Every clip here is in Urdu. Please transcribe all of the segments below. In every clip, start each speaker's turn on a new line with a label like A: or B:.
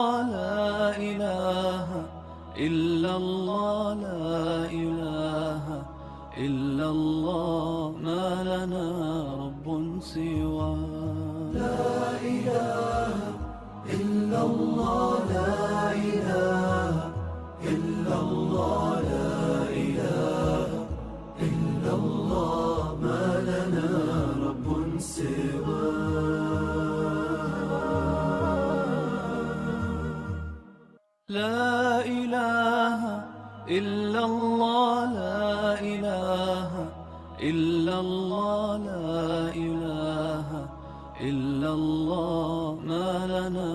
A: لا إله إلا الله لا إله إلا الله ما لنا رب سوى لا إله إلا الله لا إله إلا الله لا إله إلا الله ما لنا رب سوى لا إله إلا الله لا إله إلا الله لا إله إلا الله ما لنا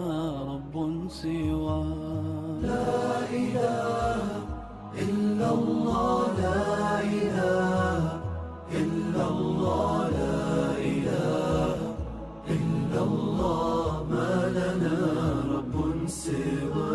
A: رب سوى لا إله إلا الله لا إله إلا الله لا إله إلا الله ما لنا رب سوى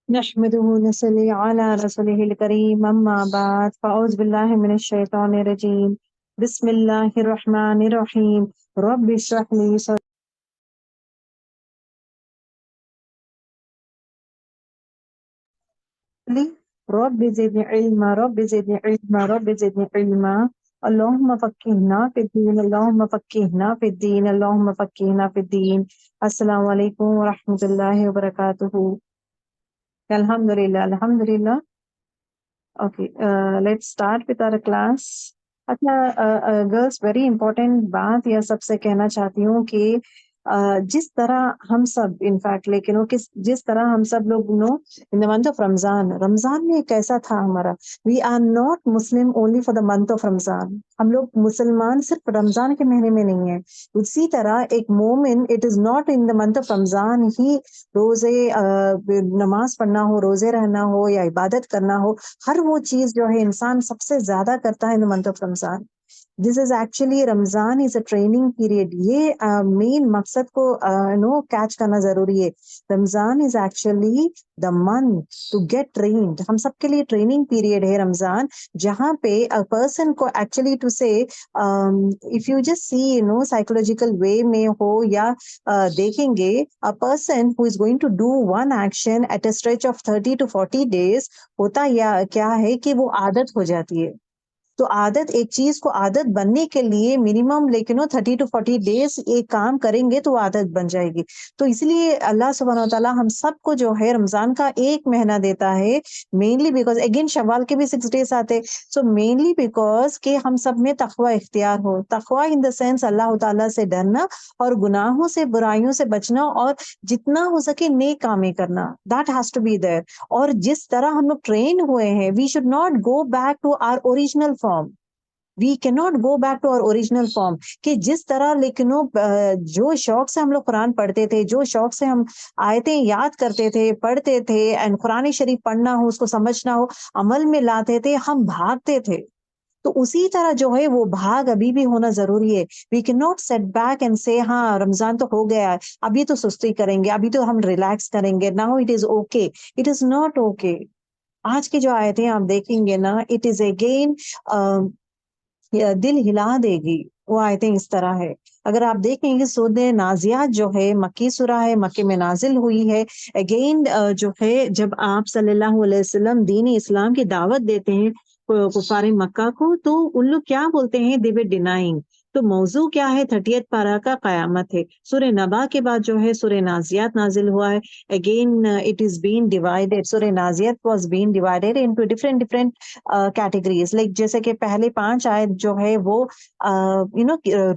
B: نحمده ونصلي على رسوله الكريم أما بعد فأعوذ بالله من الشيطان الرجيم بسم الله الرحمن الرحيم رب اشرح لي صدري رب زدني علما رب زدني علما رب زدني علما اللهم فقهنا في الدين اللهم فقهنا في الدين اللهم فقهنا في الدين السلام علیکم ورحمۃ اللہ وبرکاتہ. Alhamdulillah. Okay, let's start with our class. اچھا گرلس ویری امپورٹینٹ بات یہ سب سے کہنا چاہتی ہوں کہ جس طرح ہم سب انفیکٹ لیکن جس طرح ہم سب لوگ ان دا منتھ آف رمضان میں کیسا تھا ہمارا. We are not Muslim only for the month of Ramzan. ہم لوگ مسلمان صرف رمضان کے مہینے میں نہیں ہیں. اسی طرح ایک مومن it is not in the month of Ramzan ہی روزے نماز پڑھنا ہو روزے رہنا ہو یا عبادت کرنا ہو. ہر وہ چیز جو ہے انسان سب سے زیادہ کرتا ہے in the month of Ramzan. This is actually Ramzan is a training period. یہ مین مقصد کو کیچ کرنا ضروری ہے. Ramzan is actually the month to get trained. ہم سب کے لیے ٹریننگ پیریڈ ہے رمضان, جہاں پہ پرسن کو actually to say if you just see psychological way میں ہو یا دیکھیں گے person who is going to do one action at a stretch of 30 to 40 days, ہوتا یا کیا ہے کہ وہ عادت ہو جاتی ہے. تو عادت ایک چیز کو عادت بننے کے لیے منیمم لیکن 30 to 40 days ایک کام کریں گے تو عادت بن جائے گی. تو اس لیے اللہ سبحانہ وتعالیٰ ہم سب کو جو ہے رمضان کا ایک مہینہ دیتا ہے, مینلی بیکاز اگین شوال کے بھی 6 days آتے. سو مینلی بیکاز کہ ہم سب میں تقوی اختیار ہو. تقوی ان دا سینس اللہ تعالیٰ سے ڈرنا اور گناہوں سے برائیوں سے بچنا اور جتنا ہو سکے نیک کامیں کرنا. That has to be there. اور جس طرح ہم لوگ ٹرین ہوئے ہیں we should not go back to our original form. We key not go back to our original form. کہ جس طرح لیکن جو شوق سے ہم لوگ قرآن پڑھتے تھے, جو شوق سے ہم آیتیں یاد کرتے تھے, پڑھتے تھے, اینڈ قرآن شریف پڑھنا ہو اس کو سمجھنا ہو عمل میں لاتے تھے, ہم بھاگتے تھے. تو اسی طرح جو ہے وہ بھاگ ابھی بھی ہونا ضروری ہے. We can not sit back and سے ہاں رمضان تو ہو گیا ہے ابھی تو سستی کریں گے, ابھی تو ہم ریلیکس کریں گے, now it is okay. It is not okay. آج کی جو آیتیں آپ دیکھیں گے نا اٹ از اگین دل ہلا دے گی. وہ آیتیں اس طرح ہے. اگر آپ دیکھیں گے سورہ نازیات جو ہے مکی سورہ ہے, مکے میں نازل ہوئی ہے. اگین جو ہے جب آپ صلی اللہ علیہ وسلم دین اسلام کی دعوت دیتے ہیں کفار مکہ کو, تو ان لوگ کیا بولتے ہیں, دے ور ڈینائنگ. تو موضوع کیا ہے, 30th پارہ کا قیامت ہے. سورہ نبا کے بعد جو ہے سورہ نازیات نازل ہوا ہے. Again it is been divided. سورہ نازیات was been divided into different categories. Like جیسے کہ پہلے 5 آیت جو ہے وہ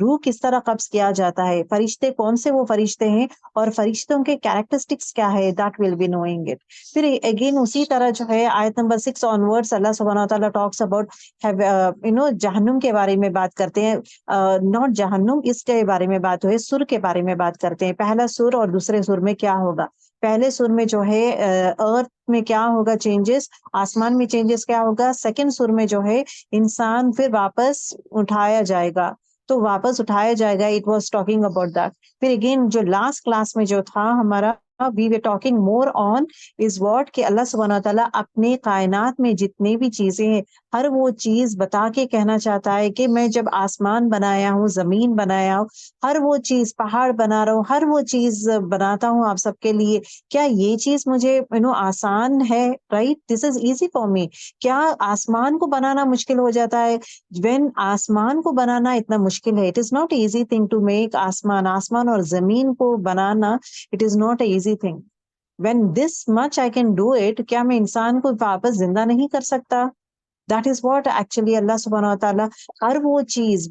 B: روح کس طرح قبض کیا جاتا ہے, فرشتے کون سے وہ فرشتے ہیں اور فرشتوں کے کیریکٹرسٹکس کیا ہے, that will be knowing it. پھر اگین اسی طرح جو ہے آیت نمبر 6 آنورڈس اللہ سبحانہ وتعالیٰ ٹاکس اباؤٹ جہنم کے بارے میں بات کرتے ہیں. ناٹ جہنم, اس کے بارے میں بات ہوئے, سر کے بارے میں بات کرتے ہیں. پہلا سر اور دوسرے سر میں کیا ہوگا. پہلے سر میں جو ہے ارتھ میں کیا ہوگا چینجز, آسمان میں چینجز کیا ہوگا. سیکنڈ سر میں جو ہے انسان پھر واپس اٹھایا جائے گا, تو واپس اٹھایا جائے گا. It was talking about that. پھر اگین جو لاسٹ کلاس میں جو تھا ہمارا we were talking more on is what کہ اللہ سبحانہ وتعالیٰ اپنے کائنات میں جتنے بھی چیزیں ہیں ہر وہ چیز بتا کے کہنا چاہتا ہے کہ میں جب آسمان بنایا ہوں، زمین بنایا ہوں، ہر وہ چیز پہاڑ بنا رہا ہوں، ہر وہ چیز بناتا ہوں آپ سب کے لیے، کیا یہ چیز مجھے آسان ہے؟ Right, this is easy for me. کیا آسمان کو بنانا مشکل ہو جاتا ہے؟ وین آسمان کو بنانا اتنا مشکل ہے، it is not easy thing to make آسمان اور زمین کو بنانا، it is not an easy thing. When this much I can do it, کیا میں انسان کو واپس زندہ نہیں کر سکتا؟ That is what actually اللہ سبحانہ وتعالیٰ ہر وہ چیز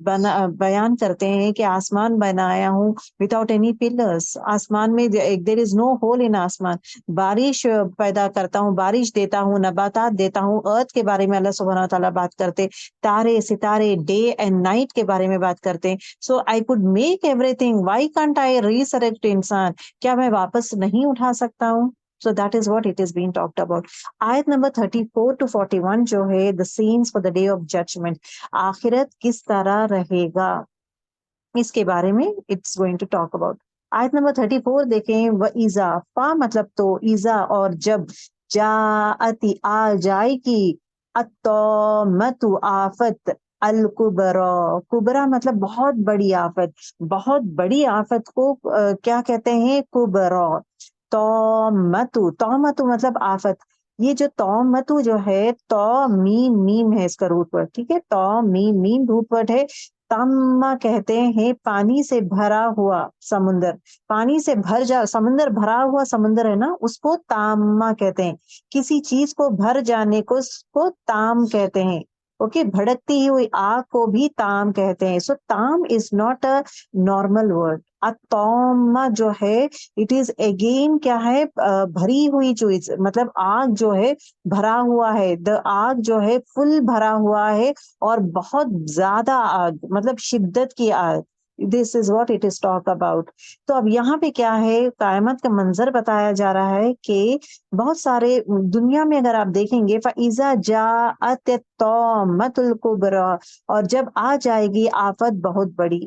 B: بیان کرتے ہیں کہ آسمان بنایا ہوں without any pillars. آسمان میں there is no hole in آسمان. بارش پیدا کرتا ہوں، بارش دیتا ہوں، نباتات دیتا ہوں. ارتھ کے بارے میں اللہ سبحانہ وتعالیٰ بات کرتے، تارے ستارے ڈے اینڈ نائٹ کے بارے میں بات کرتے ہیں. So I could make everything. Why can't I resurrect انسان؟ کیا میں واپس نہیں اٹھا سکتا ہوں؟ So that is what it is being talked about. آیت نمبر 34 to 41 جو ہے the scenes for the day of judgment. آخرت کس طرح رہے گا اس کے بارے میں it's going to talk about. آیت نمبر 34 دیکھیں، وَإِذَا، فا مطلب تو، ایزا اور جب، جاءتی آ جائے گی، الطامۃ آفت، الکبرا، کبرا مطلب بہت بڑی آفت، بہت بڑی آفت کو کیا کہتے ہیں؟ کبرا. تومتو، تومتو مطلب آفت. یہ جو تومتو جو ہے، تو میم میم ہے اس کا روٹ ورڈ، ٹھیک ہے، تو میم میم روٹ ورڈ ہے. تاما کہتے ہیں پانی سے بھرا ہوا سمندر، پانی سے بھر جا، سمندر بھرا ہوا سمندر ہے نا، اس کو تاما کہتے ہیں. کسی چیز کو بھر جانے کو اس کو تام کہتے ہیں. اوکے، بھڑکتی ہوئی آگ کو بھی تام کہتے ہیں. سو تام is not a normal word. اتوما جو ہے اٹ از اگین کیا ہے؟ بھری ہوئی چیز، مطلب آگ جو ہے بھرا ہوا ہے، دا آگ جو ہے فل بھرا ہوا ہے اور بہت زیادہ آگ، مطلب شدت کی آگ. This is what it is talk about. تو اب یہاں پہ کیا ہے؟ قیامت کا منظر بتایا جا رہا ہے کہ بہت سارے دنیا میں اگر آپ دیکھیں گے، فَإِذَا جَاءَتِ الطَّامَّةُ الْكُبْرَى، اور جب آ جائے گی آفت بہت بڑی.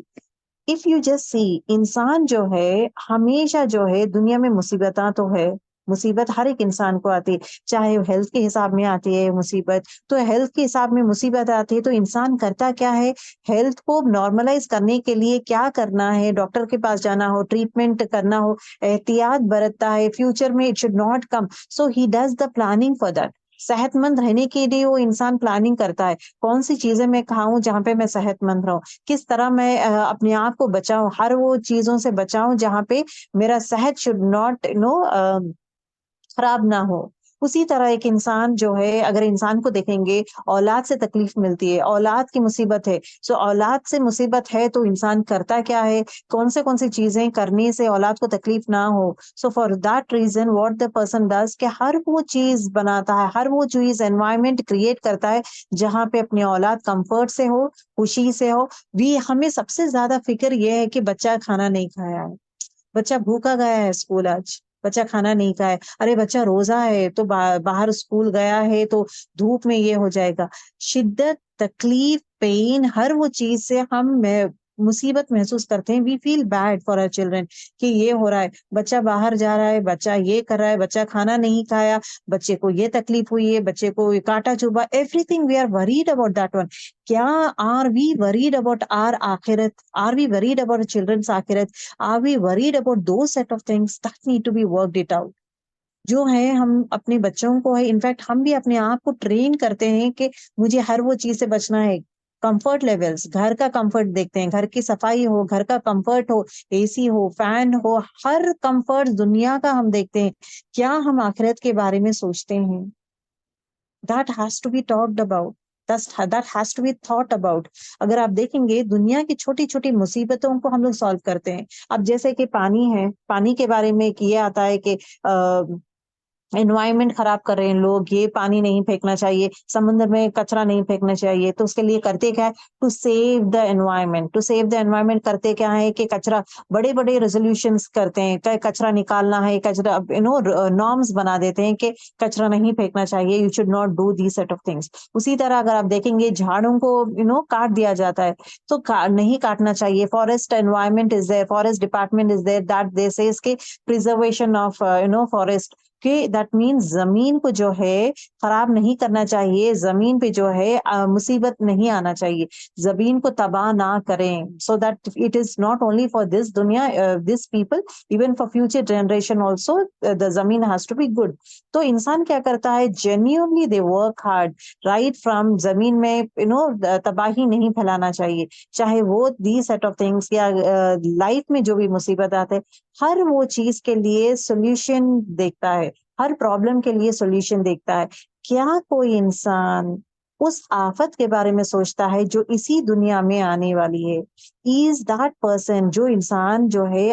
B: اف یو جسٹ سی، انسان جو ہے ہمیشہ جو ہے دنیا میں مصیبتاں تو ہے، مصیبت ہر ایک انسان کو آتی ہے، چاہے ہیلتھ کے حساب میں آتی ہے مصیبت، تو ہیلتھ کے حساب میں مصیبت آتی ہے تو انسان کرتا کیا ہے؟ ہیلتھ کو نارملائز کرنے کے لیے کیا کرنا ہے؟ ڈاکٹر کے پاس جانا ہو، ٹریٹمنٹ کرنا ہو، احتیاط برتتا ہے، فیوچر میں it should not come, so he does the planning for that. صحت مند رہنے کے لیے وہ انسان پلاننگ کرتا ہے، کون سی چیزیں میں کھاؤں جہاں پہ میں صحت مند رہوں، کس طرح میں اپنے آپ کو بچاؤں، ہر وہ چیزوں سے بچاؤں جہاں پہ میرا صحت شوڈ ناٹ خراب نہ ہو. اسی طرح ایک انسان جو ہے، اگر انسان کو دیکھیں گے، اولاد سے تکلیف ملتی ہے، اولاد کی مصیبت ہے، سو اولاد سے مصیبت ہے تو انسان کرتا کیا ہے؟ کون سی چیزیں کرنے سے اولاد کو تکلیف نہ ہو. So for that reason what the person does کہ ہر وہ چیز بناتا ہے، ہر وہ چیز انوائرمنٹ کریٹ کرتا ہے جہاں پہ اپنی اولاد کمفرٹ سے ہو، خوشی سے ہو. ہمیں سب سے زیادہ فکر یہ ہے کہ بچہ کھانا نہیں کھایا ہے، بچہ بھوکا گیا ہے اسکول، آج بچہ کھانا نہیں کھایا، ارے بچہ روزہ ہے تو باہر اسکول گیا ہے تو دھوپ میں یہ ہو جائے گا. شدت، تکلیف، پین، ہر وہ چیز سے ہم مصیبت محسوس کرتے ہیں. We feel bad for our children کہ یہ ہو رہا ہے، بچہ باہر جا رہا ہے، بچہ یہ کر رہا ہے، بچہ کھانا نہیں کھایا، بچے کو یہ تکلیف ہوئی ہے، بچے کو کانٹا چبھا، everything we are worried about that one. کیا are we worried about our آخرت؟ Are we worried about children's آخرت؟ Are we worried about those set of things that need to be worked it out؟ جو ہے ہم اپنے بچوں کو ہے، انفیکٹ ہم بھی اپنے آپ کو ٹرین کرتے ہیں کہ مجھے ہر وہ چیز سے بچنا ہے. کمفرٹ لیولز، گھر کا کمفرٹ دیکھتے ہیں، گھر کی صفائی ہو، گھر کا کمفرٹ ہو، اے سی ہو، فین ہو، ہر کمفرٹ دنیا کا ہم دیکھتے ہیں. کیا ہم آخرت کے بارے میں سوچتے ہیں؟ That has to be talked about. That has to be thought about. اگر آپ دیکھیں گے دنیا کی چھوٹی چھوٹی مصیبتوں کو ہم لوگ سالو کرتے ہیں. اب جیسے کہ پانی ہے، پانی کے بارے میں یہ آتا ہے کہ انوائرمنٹ خراب کر رہے ہیں لوگ، یہ پانی نہیں پھینکنا چاہیے، سمندر میں کچرا نہیں پھینکنا چاہیے، تو اس کے لیے کرتے کیا ہے؟ To save the environment, to save the environment کرتے کیا ہے کہ کچرا، بڑے بڑے ریزولوشنس کرتے ہیں کہ کچرا نکالنا ہے، کچرا نارمس بنا دیتے ہیں کہ کچرا نہیں پھینکنا چاہیے، you should not do the set of things. اسی طرح اگر آپ دیکھیں گے جھاڑوں کو کاٹ دیا جاتا ہے، تو نہیں کاٹنا چاہیے. Forest environment is there, forest department is there that they says کہ پریزرویشن آف فارسٹ، کہ دیٹ مینس زمین کو جو ہے خراب نہیں کرنا چاہیے، زمین پہ جو ہے مصیبت نہیں آنا چاہیے، زمین کو تباہ نہ کریں. So that it is not only for this دنیا، this people, even for future generation also the زمین ہیز ٹو بی گڈ. تو انسان کیا کرتا ہے؟ Genuinely they work hard right from زمین میں تباہی نہیں پھیلانا چاہیے، چاہے وہ دی سیٹ آف تھنگس یا لائف میں جو بھی مصیبت آتے، ہر وہ چیز کے لیے سولوشن دیکھتا ہے، ہر پرابلم کے لیے سولوشن دیکھتا ہے. کیا کوئی انسان اس آفت کے بارے میں سوچتا ہے جو اسی دنیا میں آنے والی ہے؟ از دیٹ پرسن، جو انسان جو ہے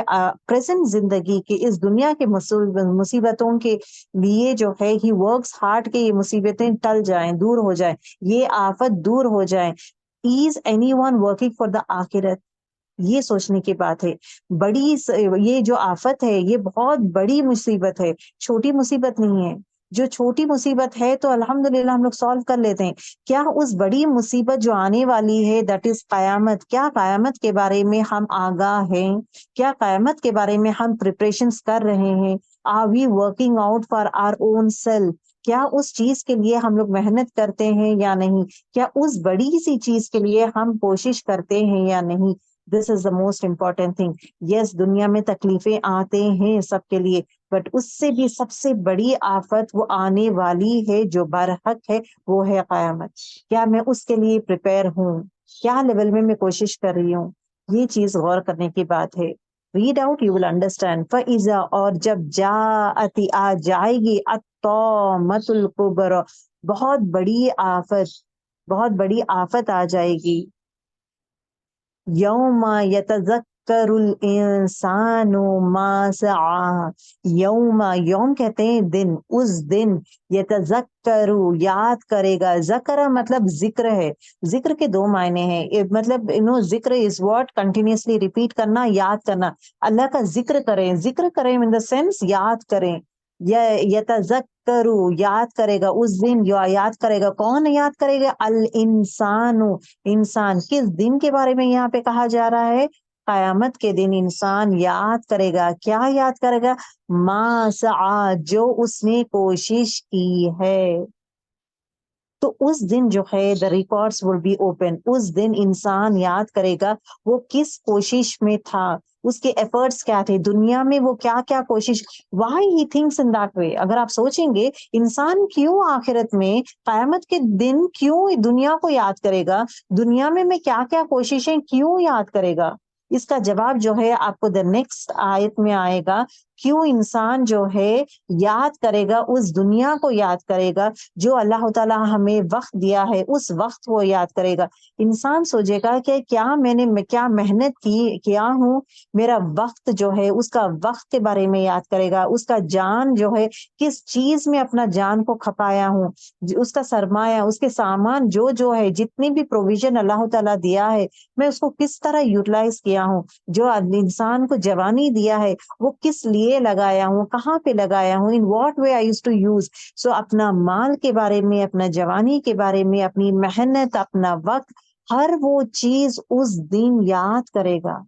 B: پریزنٹ زندگی کے اس دنیا کے مصیبتوں کے لیے جو ہے ہی ورکس ہارڈ کہ یہ مصیبتیں ٹل جائیں، دور ہو جائیں، یہ آفت دور ہو جائیں. Is any one working for the آخرت؟ یہ سوچنے کی بات ہے. یہ جو آفت ہے یہ بہت بڑی مصیبت ہے، چھوٹی مصیبت نہیں ہے. جو چھوٹی مصیبت ہے تو الحمدللہ ہم لوگ سالو کر لیتے ہیں. کیا اس بڑی مصیبت جو آنے والی ہے دیٹ از قیامت، کیا قیامت کے بارے میں ہم آگاہ ہیں؟ کیا قیامت کے بارے میں ہم پریپریشنز کر رہے ہیں؟ Are we working out for our own self? کیا اس چیز کے لیے ہم لوگ محنت کرتے ہیں یا نہیں؟ کیا اس بڑی سی چیز کے لیے ہم کوشش کرتے ہیں یا نہیں؟ دس از دا موسٹ امپورٹینٹ تھنگ. یس، دنیا میں تکلیفیں آتے ہیں سب کے لیے، بٹ اس سے بھی سب سے بڑی آفت وہ آنے والی ہے جو برحق ہے، وہ ہے قیامت. کیا میں اس کے لیے پریپئر ہوں؟ کیا لیول میں میں کوشش کر رہی ہوں؟ یہ چیز غور کرنے کی بات ہے. Read out, you will understand. فَإِذَا، اور جب جاءت، آ جائے گی، الطامۃ الکبریٰ، بہت بڑی آفت، بہت بڑی آفت آ جائے گی. یوم یتذکر الانسان ما سعی، یوم کہتے ہیں دن، اس دن یتذکر یاد کرے گا. ذکر مطلب ذکر ہے، ذکر کے دو معنی ہیں، مطلب ذکر از واٹ کنٹینیوسلی ریپیٹ کرنا، یاد کرنا. اللہ کا ذکر کریں، ذکر کریں ان دا سینس یاد کریں. یتذکر یاد کرے گا، اس دن یاد کرے گا. کون یاد کرے گا؟ الانسان، انسان. کس دن کے بارے میں یہاں پہ کہا جا رہا ہے؟ قیامت کے دن انسان یاد کرے گا. کیا یاد کرے گا؟ ما سعی، جو اس نے کوشش کی ہے. تو اس دن جو ہے the records will be open. اس دن انسان یاد کرے گا وہ کس کوشش میں تھا، اس کے ایفرٹس کیا تھے دنیا میں، وہ کیا کیا کوشش. why he thinks in that way. اگر آپ سوچیں گے انسان کیوں آخرت میں قیامت کے دن کیوں دنیا کو یاد کرے گا، دنیا میں کیا کیا کوششیں کیوں یاد کرے گا، اس کا جواب جو ہے آپ کو the next آیت میں آئے گا. کیوں انسان جو ہے یاد کرے گا، اس دنیا کو یاد کرے گا جو اللہ تعالیٰ ہمیں وقت دیا ہے، اس وقت وہ یاد کرے گا. انسان سوچے گا کہ کیا میں نے کیا محنت کیا ہوں، میرا وقت جو ہے اس کا وقت کے بارے میں یاد کرے گا. اس کا جان جو ہے کس چیز میں اپنا جان کو کھپایا ہوں، اس کا سرمایہ، اس کے سامان جو ہے، جتنی بھی پروویژن اللہ تعالیٰ دیا ہے، میں اس کو کس طرح یوٹیلائز کیا ہوں. جو انسان کو جوانی دیا ہے وہ کس لیے لگایا ہوں، کہاں پہ لگایا ہوں، in what way I use to use. So اپنا مال کے بارے میں، اپنا جوانی کے بارے میں، اپنی محنت، اپنا وقت، ہر وہ چیز اس دن یاد کرے گا.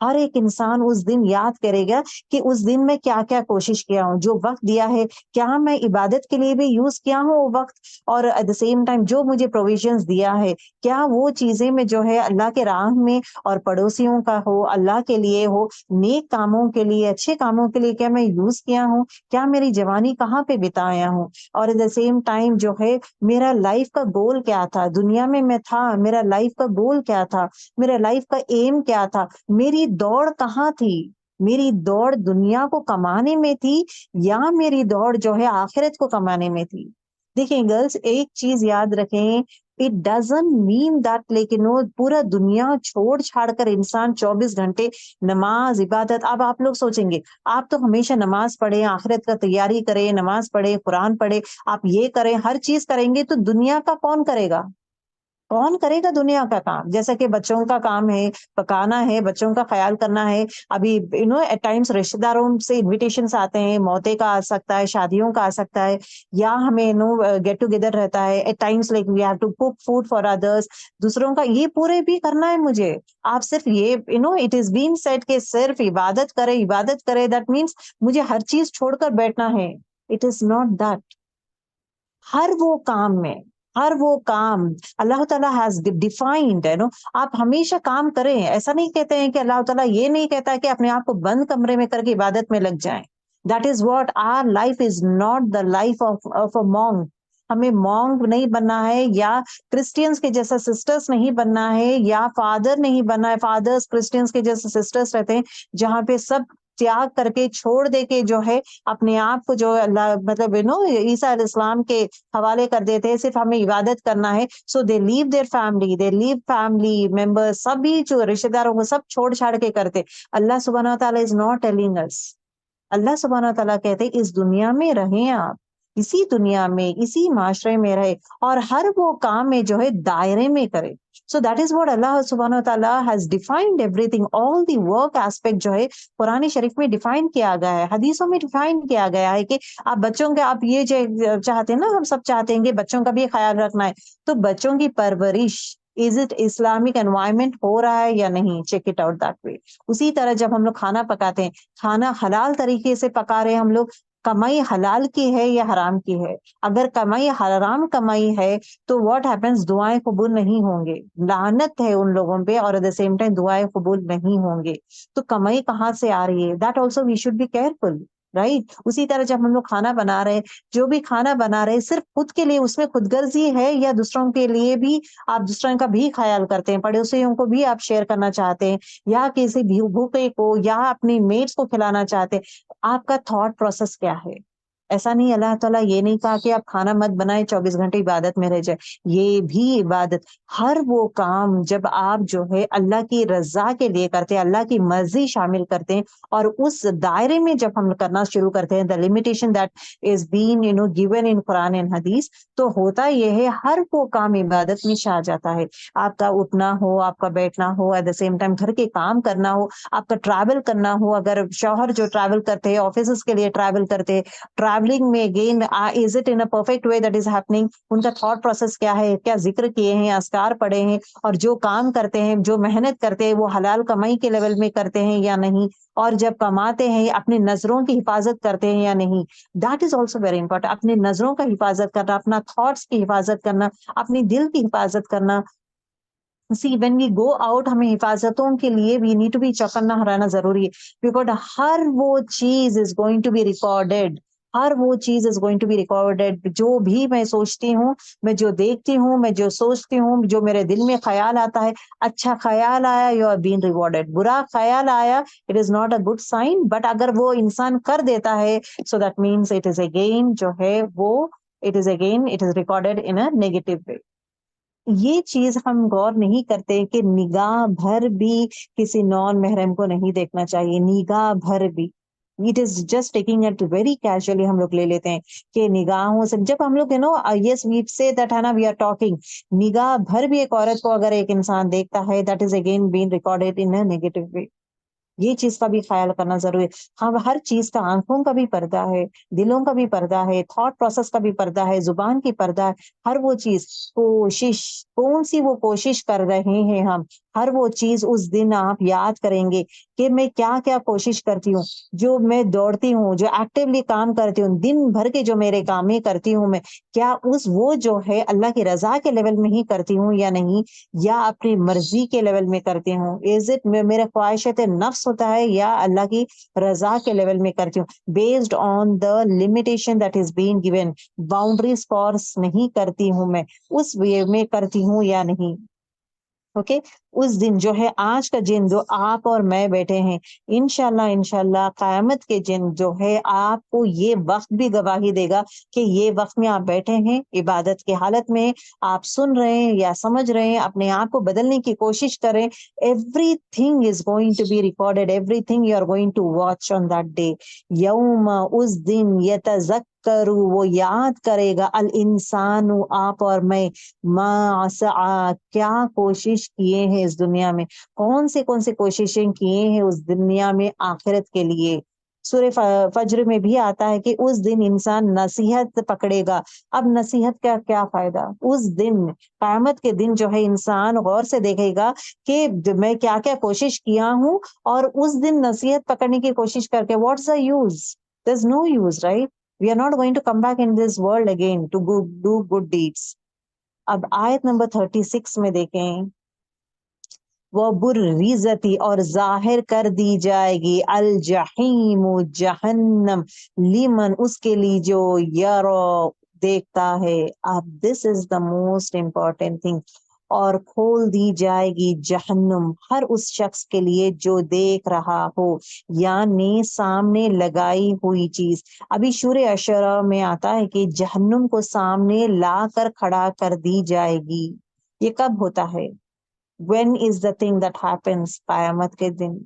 B: ہر ایک انسان اس دن یاد کرے گا کہ اس دن میں کیا کیا کوشش کیا ہوں، جو وقت دیا ہے کیا میں عبادت کے لیے بھی یوز کیا ہوں وہ وقت، اور ایٹ دا سیم ٹائم جو مجھے پروویژنز دیا ہے کیا وہ چیزیں میں جو ہے اللہ کے راہ میں اور پڑوسیوں کا ہو، اللہ کے لیے ہو، نیک کاموں کے لیے، اچھے کاموں کے لیے کیا میں یوز کیا ہوں. کیا میری جوانی کہاں پہ بتایا ہوں، اور ایٹ دا سیم ٹائم جو ہے میرا لائف کا گول کیا تھا، دنیا میں تھا میرا لائف کا گول کیا تھا، میرا لائف کا ایم کیا تھا، میری دوڑ کہاں تھی. میری دوڑ دنیا کو کمانے میں تھی یا میری دوڑ جو ہے آخرت کو کمانے میں تھی. دیکھیں گرلس ایک چیز یاد رکھیں, اٹ ڈزنٹ مین دیٹ لیکن وہ پورا دنیا چھوڑ چھاڑ کر انسان 24 گھنٹے نماز عبادت. اب آپ لوگ سوچیں گے آپ تو ہمیشہ نماز پڑھیں, آخرت کا تیاری کریں, نماز پڑھیں, قرآن پڑھیں, آپ یہ کریں, ہر چیز کریں گے تو دنیا کا کون کرے گا؟ کون کرے گا دنیا کا کام؟ جیسا کہ بچوں کا کام ہے, پکانا ہے, بچوں کا خیال کرنا ہے. ابھی ایٹ ٹائمس رشتے داروں سے انویٹیشنس آتے ہیں, موتیں کا آ سکتا ہے, شادیوں کا آ سکتا ہے, یا ہمیں گیٹ ٹوگیدر رہتا ہے. At times like we have to cook food for others, دوسروں کا یہ پورے بھی کرنا ہے مجھے. آپ صرف یہ اٹ از بین سیڈ کہ صرف عبادت کرے, عبادت کرے, دیٹ مینس مجھے ہر چیز چھوڑ کر بیٹھنا ہے. It is not that. ہر وہ کام اللہ تعالیٰ ہیز ڈیفائنڈ ہے. آپ ہمیشہ کام کریں, ایسا نہیں کہتے ہیں کہ اللہ تعالیٰ یہ نہیں کہتا کہ اپنے آپ کو بند کمرے میں کر کے عبادت میں لگ جائیں. That is what our life is not the life of a monk. ہمیں مونگ نہیں بننا ہے, یا کرسچینس کے جیسا سسٹرس نہیں بننا ہے, یا فادر نہیں بننا ہے. فادرس کرسچینس کے جیسے سسٹرس رہتے ہیں جہاں پہ سب تیاگ کر کے چھوڑ دے کے جو ہے اپنے آپ کو جو اللہ مطلب عیسیٰ علیہ السلام کے حوالے کر دیتے ہیں, صرف ہمیں عبادت کرنا ہے. So they leave their family, they leave family member, سبھی جو رشتے داروں کو سب چھوڑ چھاڑ کے کرتے. اللہ سبحانہ تعالیٰ از ناٹ ٹیلنگ اس. اللہ سبحانہ تعالیٰ کہتے اس دنیا میں رہیں, آپ اسی دنیا میں اسی معاشرے میں رہے, اور ہر وہ کام میں جو ہے دائرے میں کرے. سو دیٹ از واٹ اللہ سبحانہ تعالیٰ has defined every thing. All the work aspect جو ہے قرآن شریف میں ڈیفائن کیا گیا ہے, حدیثوں میں ڈیفائن کیا گیا ہے کہ آپ بچوں کے آپ یہ چاہتے ہیں نا, ہم سب چاہتے ہیں کہ بچوں کا بھی خیال رکھنا ہے. تو بچوں کی پرورش از اٹ اسلامک انوائرمنٹ ہو رہا ہے یا نہیں؟ Check it out that way. اسی طرح جب ہم لوگ کھانا پکاتے ہیں, کھانا حلال طریقے سے پکا رہے ہیں ہم لوگ, کمائی حلال کی ہے یا حرام کی ہے؟ اگر کمائی حرام کمائی ہے تو واٹ ہیپنس, دعائیں قبول نہیں ہوں گے, لعنت ہے ان لوگوں پہ, اور ایٹ دا سیم ٹائم دعائیں قبول نہیں ہوں گے. تو کمائی کہاں سے آ رہی ہے؟ That also we should be careful, right. اسی طرح جب ہم لوگ کھانا بنا رہے ہیں, جو بھی کھانا بنا رہے صرف خود کے لیے اس میں خود غرضی ہے, یا دوسروں کے لیے بھی آپ دوسروں کا بھی خیال کرتے ہیں, پڑوسیوں کو بھی آپ شیئر کرنا چاہتے ہیں, یا کسی بھوکے کو یا اپنی میٹس کو کھلانا چاہتے ہیں, آپ کا تھاٹ پروسیس کیا ہے؟ ایسا نہیں, اللہ تعالیٰ یہ نہیں کہا کہ آپ کھانا مت بنائیں 24 گھنٹے عبادت میں رہ جائے. یہ بھی عبادت. ہر وہ کام جب آپ جو ہے اللہ کی رضا کے لیے کرتے ہیں, اللہ کی مرضی شامل کرتے ہیں, اور اس دائرے میں جب ہم کرنا شروع کرتے ہیں, the limitation that is being given in Quran and Hadith, تو ہوتا یہ ہے ہر وہ کام عبادت میں آ جاتا ہے. آپ کا اٹھنا ہو, آپ کا بیٹھنا ہو, ایٹ دا سیم ٹائم گھر کے کام کرنا ہو, آپ کا ٹریول کرنا ہو, اگر شوہر جو ٹریول کرتے ہیں آفیسز کے لیے ٹریول کرتے ہیں, ٹریولنگ میں again is it in a perfect way that is happening, ان کا تھاٹ پروسیس کیا ہے, کیا ذکر کیے ہیں, اذکار پڑھے ہیں, اور جو کام کرتے ہیں, جو محنت کرتے ہیں, وہ حلال کمائی کے لیول میں کرتے ہیں یا نہیں, اور جب کماتے ہیں اپنی نظروں کی حفاظت کرتے ہیں یا نہیں. That is also very important. اپنی نظروں کا حفاظت کرنا, اپنا تھاٹس کی حفاظت کرنا, اپنی دل کی حفاظت کرنا. See, when we go out, ہمیں حفاظتوں کے لیے we need to be چوکنا رہنا ضروری ہے, because ہر وہ چیز is going to be recorded. ہر وہ چیز is going to be recorded. جو بھی میں سوچتی ہوں, میں جو دیکھتی ہوں, میں جو سوچتی ہوں, جو میرے دل میں خیال آتا ہے, اچھا خیال آیا, you are being rewarded. برا خیال آیا, it is not a good sign. But اگر وہ انسان کر دیتا ہے, so that means it is again جو ہے وہ it is recorded in a negative way. یہ چیز ہم غور نہیں کرتے کہ نگاہ بھر بھی کسی نان محرم کو نہیں دیکھنا چاہیے, نگاہ بھر بھی. It is just taking it very casually, ہم لوگ لے لیتے ہیں کہ نگاہوں سے جب ہم لوگ یس وی سے دیٹ ہے نا, وی آر ٹاکنگ, نگاہ بھر بھی ایک عورت کو اگر ایک انسان دیکھتا ہے, that is again been recorded in a negative way. یہ چیز کا بھی خیال کرنا ضروری ہے. ہم ہر چیز کا, آنکھوں کا بھی پردہ ہے, دلوں کا بھی پردہ ہے, تھاٹ پروسیس کا بھی پردہ ہے, زبان کی پردہ ہے. ہر وہ چیز, کوشش, کون سی وہ کوشش کر رہے ہیں ہم, ہر وہ چیز اس دن آپ یاد کریں گے کہ میں کیا کیا کوشش کرتی ہوں, جو میں دوڑتی ہوں, جو ایکٹیولی کام کرتی ہوں, دن بھر کے جو میرے کامیں کرتی ہوں میں, کیا وہ جو ہے اللہ کی رضا کے لیول میں ہی کرتی ہوں یا نہیں, یا اپنی مرضی کے لیول میں کرتی ہوں. از اٹ میرے خواہشات نفس ہوتا ہے یا اللہ کی رضا کے لیول میں کرتی ہوں, based on the limitation that is being given. Boundaries course نہیں کرتی ہوں میں, اس وے میں کرتی ہوں یا نہیں. اوکے اس دن جو ہے آج کا دن جو آپ اور میں بیٹھے ہیں انشاءاللہ قیامت کے دن جو ہے آپ کو یہ وقت بھی گواہی دے گا کہ یہ وقت میں آپ بیٹھے ہیں عبادت کی حالت میں آپ سن رہے ہیں یا سمجھ رہے ہیں اپنے آپ کو بدلنے کی کوشش کریں every thing is going to be recorded every thing you are going to watch on that day یوم اس دن یتذکر وہ یاد کرے گا الانسان آپ اور میں ما سعی کیا کوشش کیے ہیں اس دنیا میں کون سے کوششیں کیے ہیں اس دنیا میں آخرت کے لیے سورہ فجر میں بھی آتا ہے کہ اس دن انسان نصیحت پکڑے گا اب نصیحت کا کیا فائدہ اس دن قیامت کے دن جو ہے انسان غور سے دیکھے گا کہ میں کیا کیا کوشش کیا ہوں اور اس دن نصیحت پکڑنے کی کوشش کر کے what's the use there is no use right we are not going to come back in this world again to do good deeds اب آیت نمبر 36 میں دیکھیں وہ برزتی اور ظاہر کر دی جائے گی الجحیم جہنم لیمن اس کے لیے جو یرو دیکھتا ہے اب دس از دا موسٹ امپورٹینٹ تھنگ اور کھول دی جائے گی جہنم ہر اس شخص کے لیے جو دیکھ رہا ہو یعنی سامنے لگائی ہوئی چیز ابھی سورہ اشرا میں آتا ہے کہ جہنم کو سامنے لا کر کھڑا کر دی جائے گی یہ کب ہوتا ہے when is the thing that happens قیامت کے دن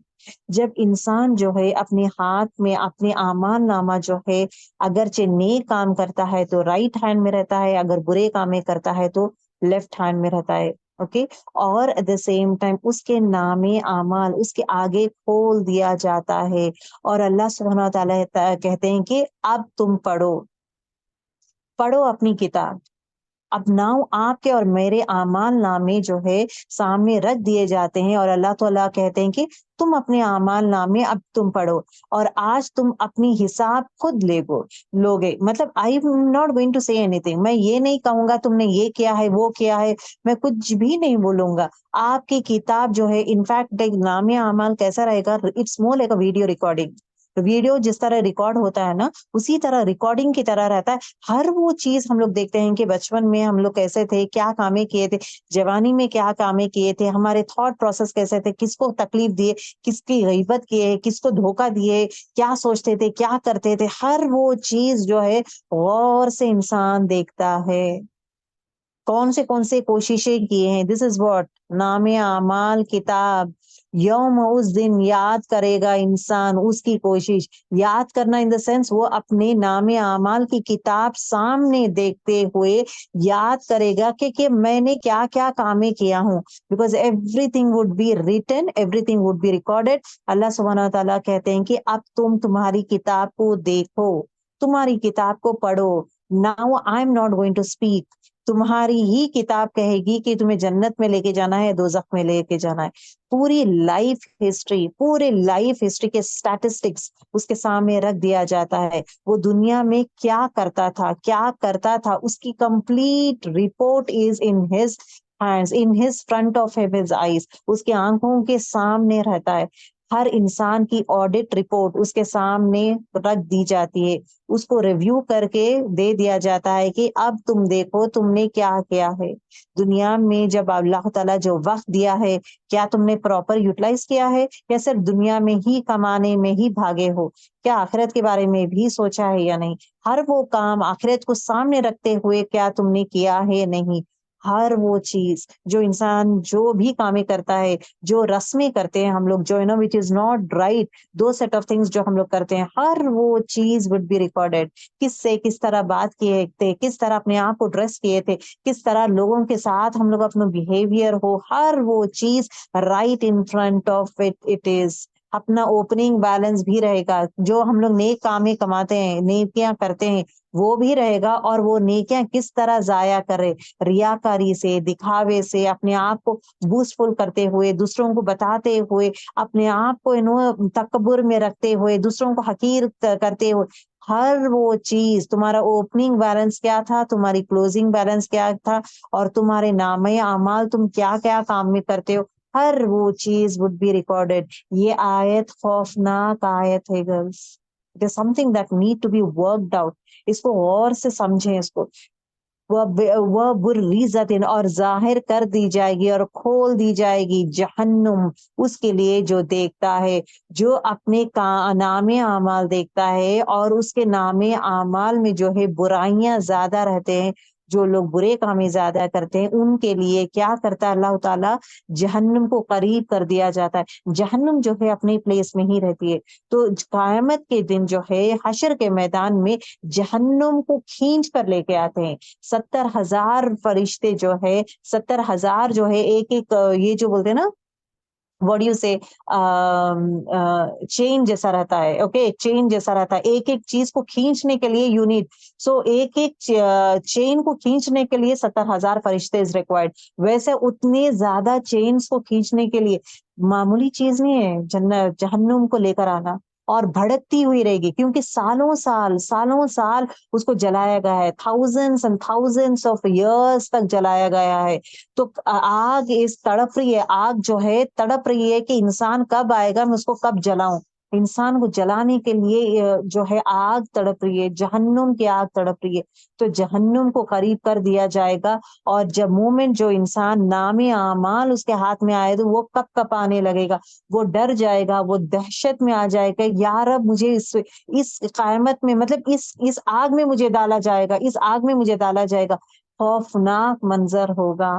B: جب انسان جو ہے اپنے ہاتھ میں اپنے اعمال نامہ جو ہے اگرچہ نیک کام کرتا ہے تو رائٹ ہینڈ میں رہتا ہے اگر برے کام کرتا ہے تو لیفٹ ہینڈ میں رہتا ہے اوکے اور ایٹ دا سیم ٹائم اس کے نام اعمال اس کے آگے کھول دیا جاتا ہے اور اللہ سبحانہ وتعالی کہتے ہیں کہ اب تم پڑھو اپنی کتاب اب ناؤ آپ کے اور میرے اعمال نامے جو ہے سامنے رکھ دیے جاتے ہیں اور اللہ تعالیٰ کہتے ہیں کہ تم اپنے اعمال نامے اب تم پڑھو اور آج تم اپنی حساب خود لوگے مطلب I am not going to say any thing میں یہ نہیں کہوں گا تم نے یہ کیا ہے وہ کیا ہے میں کچھ بھی نہیں بولوں گا آپ کی کتاب جو ہے انفیکٹ نام اعمال کیسا رہے گا it's more like a video recording video جس طرح ریکارڈ ہوتا ہے نا اسی طرح ریکارڈنگ کی طرح رہتا ہے ہر وہ چیز ہم لوگ دیکھتے ہیں کہ بچپن میں ہم لوگ کیسے تھے کیا کامیں کیے تھے جوانی میں کیا کامیں کیے تھے ہمارے تھاٹ پروسیس کیسے تھے کس کو تکلیف دیے کس کی غیبت کیے کس کو دھوکہ دیے کیا سوچتے تھے کیا کرتے تھے ہر وہ چیز جو ہے غور سے انسان دیکھتا ہے کون سے کوششیں کیے ہیں دس از واٹ نام اعمال کتاب یوم اس دن یاد کرے گا انسان اس کی کوشش یاد کرنا ان دا سینس وہ اپنے نام اعمال کی کتاب سامنے دیکھتے ہوئے یاد کرے گا کہ میں نے کیا کیا کامیں کیا ہوں because every thing would be written every thing would be recorded اللہ سبحانہ تعالیٰ کہتے ہیں کہ اب تمہاری کتاب کو دیکھو تمہاری کتاب کو پڑھو now I am not going to speak تمہاری ہی کتاب کہے گی کہ تمہیں جنت میں لے کے جانا ہے دوزخ میں لے کے جانا ہے پوری لائف ہسٹری کے اسٹیٹسٹکس اس کے سامنے رکھ دیا جاتا ہے وہ دنیا میں کیا کرتا تھا اس کی complete report is in his hands in his front of his eyes اس کے آنکھوں کے سامنے رہتا ہے ہر انسان کی آڈٹ رپورٹ اس کے سامنے رکھ دی جاتی ہے اس کو ریویو کر کے دے دیا جاتا ہے کہ اب تم دیکھو تم نے کیا کیا ہے دنیا میں جب اللہ تعالیٰ جو وقت دیا ہے کیا تم نے پراپر یوٹیلائز کیا ہے یا صرف دنیا میں ہی کمانے میں ہی بھاگے ہو کیا آخرت کے بارے میں بھی سوچا ہے یا نہیں ہر وہ کام آخرت کو سامنے رکھتے ہوئے کیا تم نے کیا ہے نہیں ہر وہ چیز جو انسان جو بھی کامیں کرتا ہے جو رسمیں کرتے ہیں ہم لوگ جو which is not right two set of things جو ہم لوگ کرتے ہیں ہر وہ چیز وڈ بی ریکارڈیڈ کس سے کس طرح بات کیے تھے کس طرح اپنے آپ کو ڈریس کیے تھے کس طرح لوگوں کے ساتھ ہم لوگ اپنا بیہیویئر ہو ہر وہ چیز right in front of it is اپنا اوپننگ بیلنس بھی رہے گا جو ہم لوگ نیک کامیں کماتے ہیں نیکیاں کرتے ہیں وہ بھی رہے گا اور وہ نیکیاں کس طرح ضائع کرے ریاکاری سے دکھاوے سے اپنے آپ کو بوسٹفل کرتے ہوئے دوسروں کو بتاتے ہوئے اپنے آپ کو تکبر میں رکھتے ہوئے دوسروں کو حقیر کرتے ہوئے ہر وہ چیز تمہارا اوپننگ بیلنس کیا تھا تمہاری کلوزنگ بیلنس کیا تھا اور تمہارے نامہ اعمال تم کیا کیا کام میں کرتے ہو ہر وہ چیز would be recorded یہ آیت خوفناک آیت ہے girls it is something that need to be worked out اس کو غور سے سمجھیں اس کو وہ بُرِّزَتٍ اور ظاہر کر دی جائے گی اور کھول دی جائے گی جہنم اس کے لیے جو دیکھتا ہے، جو اپنے نام اعمال دیکھتا ہے اور اس کے نام اعمال میں جو ہے برائیاں زیادہ رہتے ہیں، جو لوگ برے کام زیادہ کرتے ہیں ان کے لیے کیا کرتا ہے اللہ تعالیٰ؟ جہنم کو قریب کر دیا جاتا ہے۔ جہنم جو ہے اپنی پلیس میں ہی رہتی ہے، تو قیامت کے دن جو ہے حشر کے میدان میں جہنم کو کھینچ کر لے کے آتے ہیں۔ 70,000 فرشتے جو ہے، 70,000 جو ہے ایک ایک یہ جو بولتے ہیں نا what do you say چین جیسا رہتا ہے، اوکے چین جیسا رہتا ہے، ایک ایک چیز کو کھینچنے کے لیے یونٹ، سو ایک ایک چین کو کھینچنے کے لیے 70,000 فرشتے از ریکوائرڈ۔ ویسے اتنے زیادہ چینز کو کھینچنے کے لیے معمولی چیز نہیں ہے جہنم کو لے کر آنا، اور بھڑکتی ہوئی رہے گی کیونکہ سالوں سال اس کو جلایا گیا ہے، thousands and thousands of years تک جلایا گیا ہے۔ تو آگ اس تڑپ رہی ہے، آگ جو ہے تڑپ رہی ہے کہ انسان کب آئے گا، میں اس کو کب جلاؤں۔ انسان کو جلانے کے لیے جو ہے آگ تڑپ رہی ہے، جہنم کی آگ تڑپ رہی ہے، تو جہنم کو قریب کر دیا جائے گا۔ اور جب مومنٹ جو انسان نام اعمال اس کے ہاتھ میں آئے تو وہ کپ کپ آنے لگے گا، وہ ڈر جائے گا، وہ دہشت میں آ جائے گا، یا رب مجھے اس قیامت میں مطلب اس آگ میں مجھے ڈالا جائے گا، اس آگ میں مجھے ڈالا جائے گا۔ خوفناک منظر ہوگا۔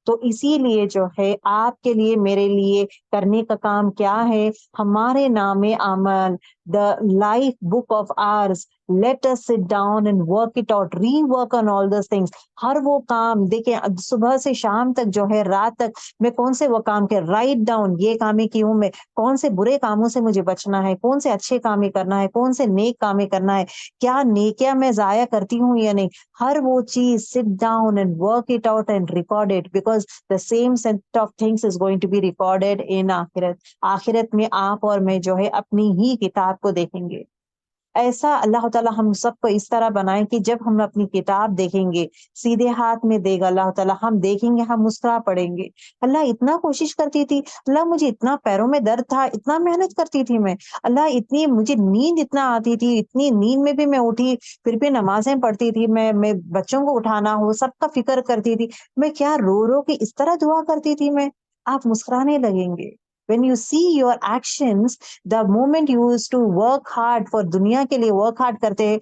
B: تو اسی لیے جو ہے آپ کے لیے میرے لیے کرنے کا کام کیا ہے؟ ہمارے نام عمل the life book of ours, let us sit down and work it out, rework on all those things۔ ہر وہ کام دیکھیں صبح سے شام تک جو ہے رات تک میں کون سے وہ کام کے رائٹ ڈاؤن، یہ کامیں کی ہوں میں، کون سے برے کاموں سے مجھے بچنا ہے، کون سے اچھے کامیں کرنا ہے، کون سے نیک کامیں کرنا ہے، کیا نیکیاں میں ضائع کرتی ہوں یا نہیں، ہر وہ چیز sit down and work it out and record it because the same set of things is going to be recorded in آخرت۔ آخرت میں آپ اور میں جو ہے اپنی ہی کتاب کو دیکھیں گے۔ ایسا اللہ تعالیٰ ہم سب کو اس طرح بنائیں کہ جب ہم اپنی کتاب دیکھیں گے، سیدھے ہاتھ میں دے گا اللہ تعالیٰ، ہم دیکھیں گے، ہم مسکرا پڑیں گے۔ اللہ اتنا کوشش کرتی تھی، اللہ مجھے اتنا پیروں میں درد تھا، اتنا محنت کرتی تھی میں، اللہ اتنی مجھے نیند اتنا آتی تھی، اتنی نیند میں بھی میں اٹھی پھر بھی نمازیں پڑھتی تھی، میں بچوں کو اٹھانا ہو سب کا فکر کرتی تھی، میں کیا رو رو کے اس طرح دعا کرتی تھی میں۔ آپ مسکرانے لگیں گے when you see your actions, the moment you used to work hard for دنیا کے لیے work hard کرتے ہیں،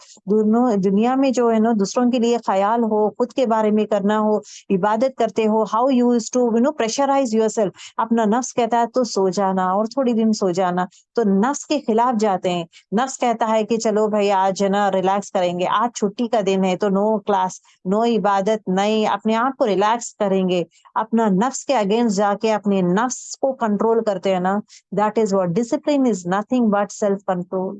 B: دنیا میں جو ہے نا دوسروں کے لیے خیال ہو، خود کے بارے میں کرنا ہو، عبادت کرتے ہو، how you used to pressurize yourself، اپنا نفس کہتا ہے تو سو جانا اور تھوڑی دن سو جانا، تو نفس کے خلاف جاتے ہیں۔ نفس کہتا ہے کہ چلو بھائی آج ہے نا ریلیکس کریں گے، آج چھٹی کا دن ہے تو نو کلاس، نو عبادت، نہیں، اپنے آپ کو ریلیکس کریں گے، اپنا نفس کے اگینسٹ جا کے اپنے نفس کو کنٹرول کرتے ہیں نا، that is what discipline is nothing but self control.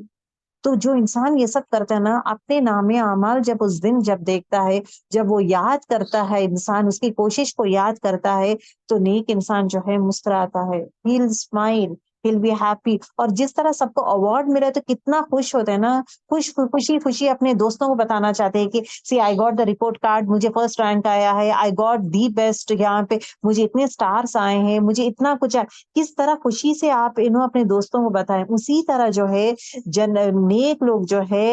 B: تو جو انسان یہ سب کرتا ہے نا، اپنے نام اعمال جب اس دن جب دیکھتا ہے، جب وہ یاد کرتا ہے، انسان اس کی کوشش کو یاد کرتا ہے، تو نیک انسان جو ہے مسکراتا ہے، he'll smile, he'll be happy۔ اور جس طرح سب کو اوارڈ ملے تو کتنا خوش ہوتے ہیں نا، خوشی اپنے دوستوں کو بتانا چاہتے ہیں کہ see I got the report card, مجھے فرسٹ رینک آیا ہے، آئی گاٹ دی بیسٹ، یہاں پہ مجھے اتنے سٹارز آئے ہیں، مجھے اتنا کچھ ہے۔ کس طرح خوشی سے آپ اپنے دوستوں کو بتائیں۔ اسی طرح جو ہے نیک لوگ جو ہے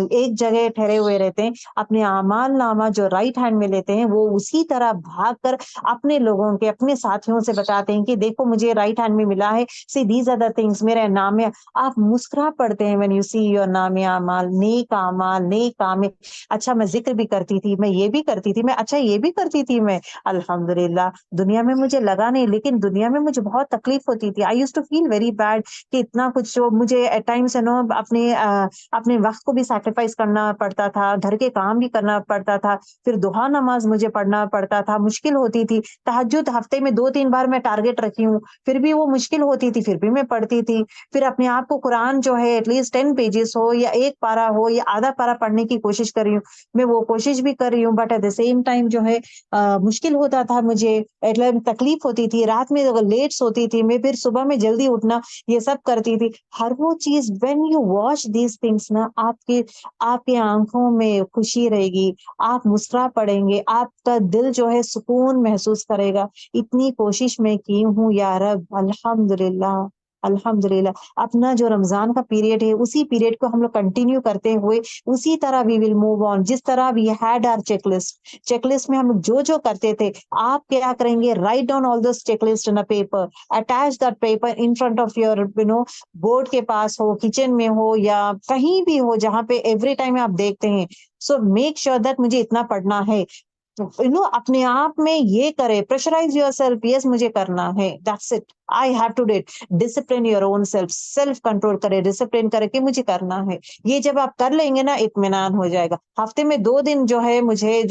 B: ایک جگہ ٹھہرے ہوئے رہتے ہیں، اپنے اعمال نامہ جو رائٹ ہینڈ میں لیتے ہیں، وہ اسی طرح بھاگ کر اپنے لوگوں کے، اپنے ساتھیوں سے بتاتے ہیں کہ دیکھو مجھے رائٹ ہینڈ میں ملا ہے، see these are the things, میرے نام۔ آپ مسکرا پڑتے ہیں when you see your نام اعمال، نیک اعمال، نیک کام۔ اچھا میں ذکر بھی کرتی تھی، میں یہ بھی کرتی تھی، میں اچھا یہ بھی کرتی تھی میں، الحمدللہ دنیا میں مجھے لگا نہیں، لیکن دنیا میں مجھے بہت تکلیف ہوتی تھی۔ I used to feel very bad کہ اتنا کچھ جو مجھے ایٹ ٹائمس اپنے وقت کو بھی سیکریفائس کرنا پڑتا تھا، گھر کے کام بھی کرنا پڑتا تھا، پھر دہا نماز مجھے پڑھنا پڑتا تھا، مشکل ہوتی تھی۔ تہجد ہفتے میں 2-3 بار میں ٹارگٹ رکھی ہوں، پھر بھی وہ مشکل ہوتی تھی، پھر بھی میں پڑھتی تھی۔ پھر اپنے آپ کو قرآن جو ہے ایٹ لیسٹ 10 پیجز ہو یا ایک پارہ ہو یا آدھا پارہ پڑھنے کی کوشش کر رہی ہوں، میں وہ کوشش بھی کر رہی ہوں، but at the same time جو ہے مشکل ہوتا تھا، مجھے تکلیف ہوتی تھی، رات میں لیٹ سوتی تھی میں، پھر صبح میں جلدی اٹھنا، یہ سب کرتی تھی۔ ہر وہ چیز when you watch these things نا، آپ کے آنکھوں میں خوشی رہے گی، آپ مسکرا پڑیں گے، آپ کا دل جو ہے سکون محسوس کرے گا۔ اتنی کوشش میں کی ہوں یا رب، الحمدللہ الحمدللہ اپنا جو رمضان کا پیریڈ ہے اسی پیریڈ کو ہم لوگ کنٹینیو کرتے ہوئے اسی طرح وی ول موو آن. جس طرح we had our checklist میں ہم لوگ جو کرتے تھے آپ کیا کریں گے, write down all those check list in paper, attach that paper in front of your board کے پاس ہو, کچن میں ہو یا کہیں بھی ہو جہاں پہ ایوری ٹائم آپ دیکھتے ہیں. سو میک شیور دیٹ مجھے اتنا پڑھنا ہے, اپنے آپ میں یہ کرے, پریشرائز یور سیلف, یس مجھے کرنا ہے, that's it, I have to date. Discipline your own self control کرے, ڈسپلن کرے کہ مجھے کرنا ہے. یہ جب آپ کر لیں گے نا اطمینان ہو جائے گا. ہفتے میں 2 دن جو ہے مجھے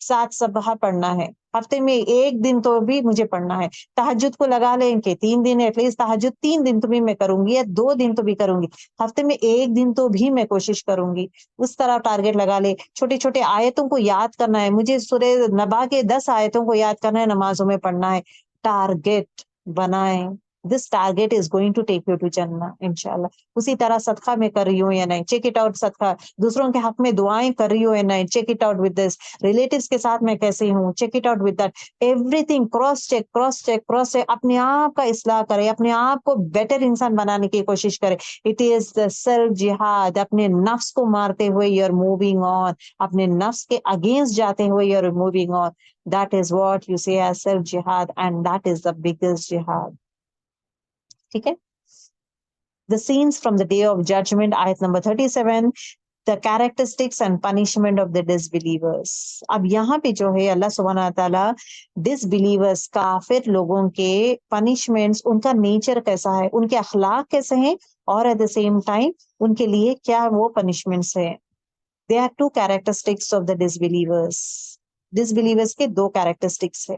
B: 7 صبح پڑھنا ہے, ہفتے میں 1 دن تو بھی مجھے پڑھنا ہے. تہجد کو لگا لیں کہ 3 دن ایٹ لیسٹ تہجد 3 دن تو بھی میں کروں گی یا 2 دن تو بھی کروں گی, ہفتے میں 1 دن تو بھی میں کوشش کروں گی. اس طرح ٹارگیٹ لگا لے. چھوٹے چھوٹے آیتوں کو یاد کرنا ہے, مجھے سورہ نبا کے 10 آیتوں کو یاد کرنا ہے, نمازوں میں پڑھنا ہے. ٹارگیٹ بنائیں. This target is going to take you to Jannah انشاءاللہ. اسی طرح صدقہ میں کر رہی ہوں یا نہیں, چیک اٹ آؤٹ. صدقہ دوسروں کے حق میں دعائیں کر رہی ہوں یا نہیں, check it out with this. Relatives کے ساتھ میں کیسے ہوں, check it out with that. Every thing cross check cross check cross check. اپنے آپ کا اصلاح کرے, اپنے آپ کو بیٹر انسان بنانے کی کوشش کرے. اٹ از دا سیلف جہاد. اپنے نفس کو مارتے ہوئے یو آر موونگ آن, اپنے نفس کے اگینسٹ جاتے ہوئے you are moving on. That is what you say as self jihad, and that is the biggest jihad. ٹھیک ہے. The scenes from the day of judgment, ayat number 37, the characteristics and punishment of the disbelievers. اب یہاں پہ جو ہے اللہ سبحانہ تعالیٰ disbelievers کافر لوگوں کے punishments, ان کا نیچر کیسا ہے, ان کے اخلاق کیسے ہیں, اور at the same time ان کے لیے کیا وہ punishments ہیں. There are 2 characteristics of the disbelievers. ڈسبلیورس کے 2 کیریکٹرسٹکس ہے.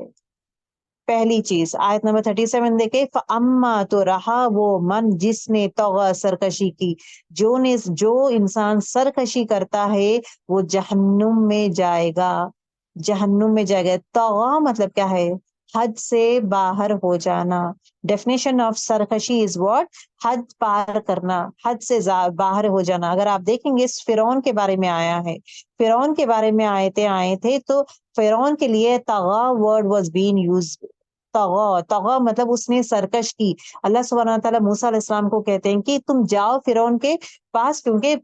B: پہلی چیز آیت نمبر 37 دیکھے, فَأَمَّا تو رہا وہ من جس نے طغى سرکشی کی, جو انسان سرکشی کرتا ہے وہ جہنم میں جائے گا. جہنم میں جائے گا. طغى مطلب کیا ہے, حد سے باہر ہو جانا. ڈیفینیشن آف سرکشی از واٹ, حد پار کرنا, حد سے باہر ہو جانا. اگر آپ دیکھیں گے فرعون کے بارے میں آیا ہے, فرعون کے بارے میں آئے تھے تو فرعون کے لیے طغى ورڈ واز بین یوز. طغى مطلب اس نے سرکش کی. اللہ سبحانہ تعالیٰ موسیٰ علیہ السلام کو کہتے ہیں کہ تم جاؤ فرعون کے پاس, کیونکہ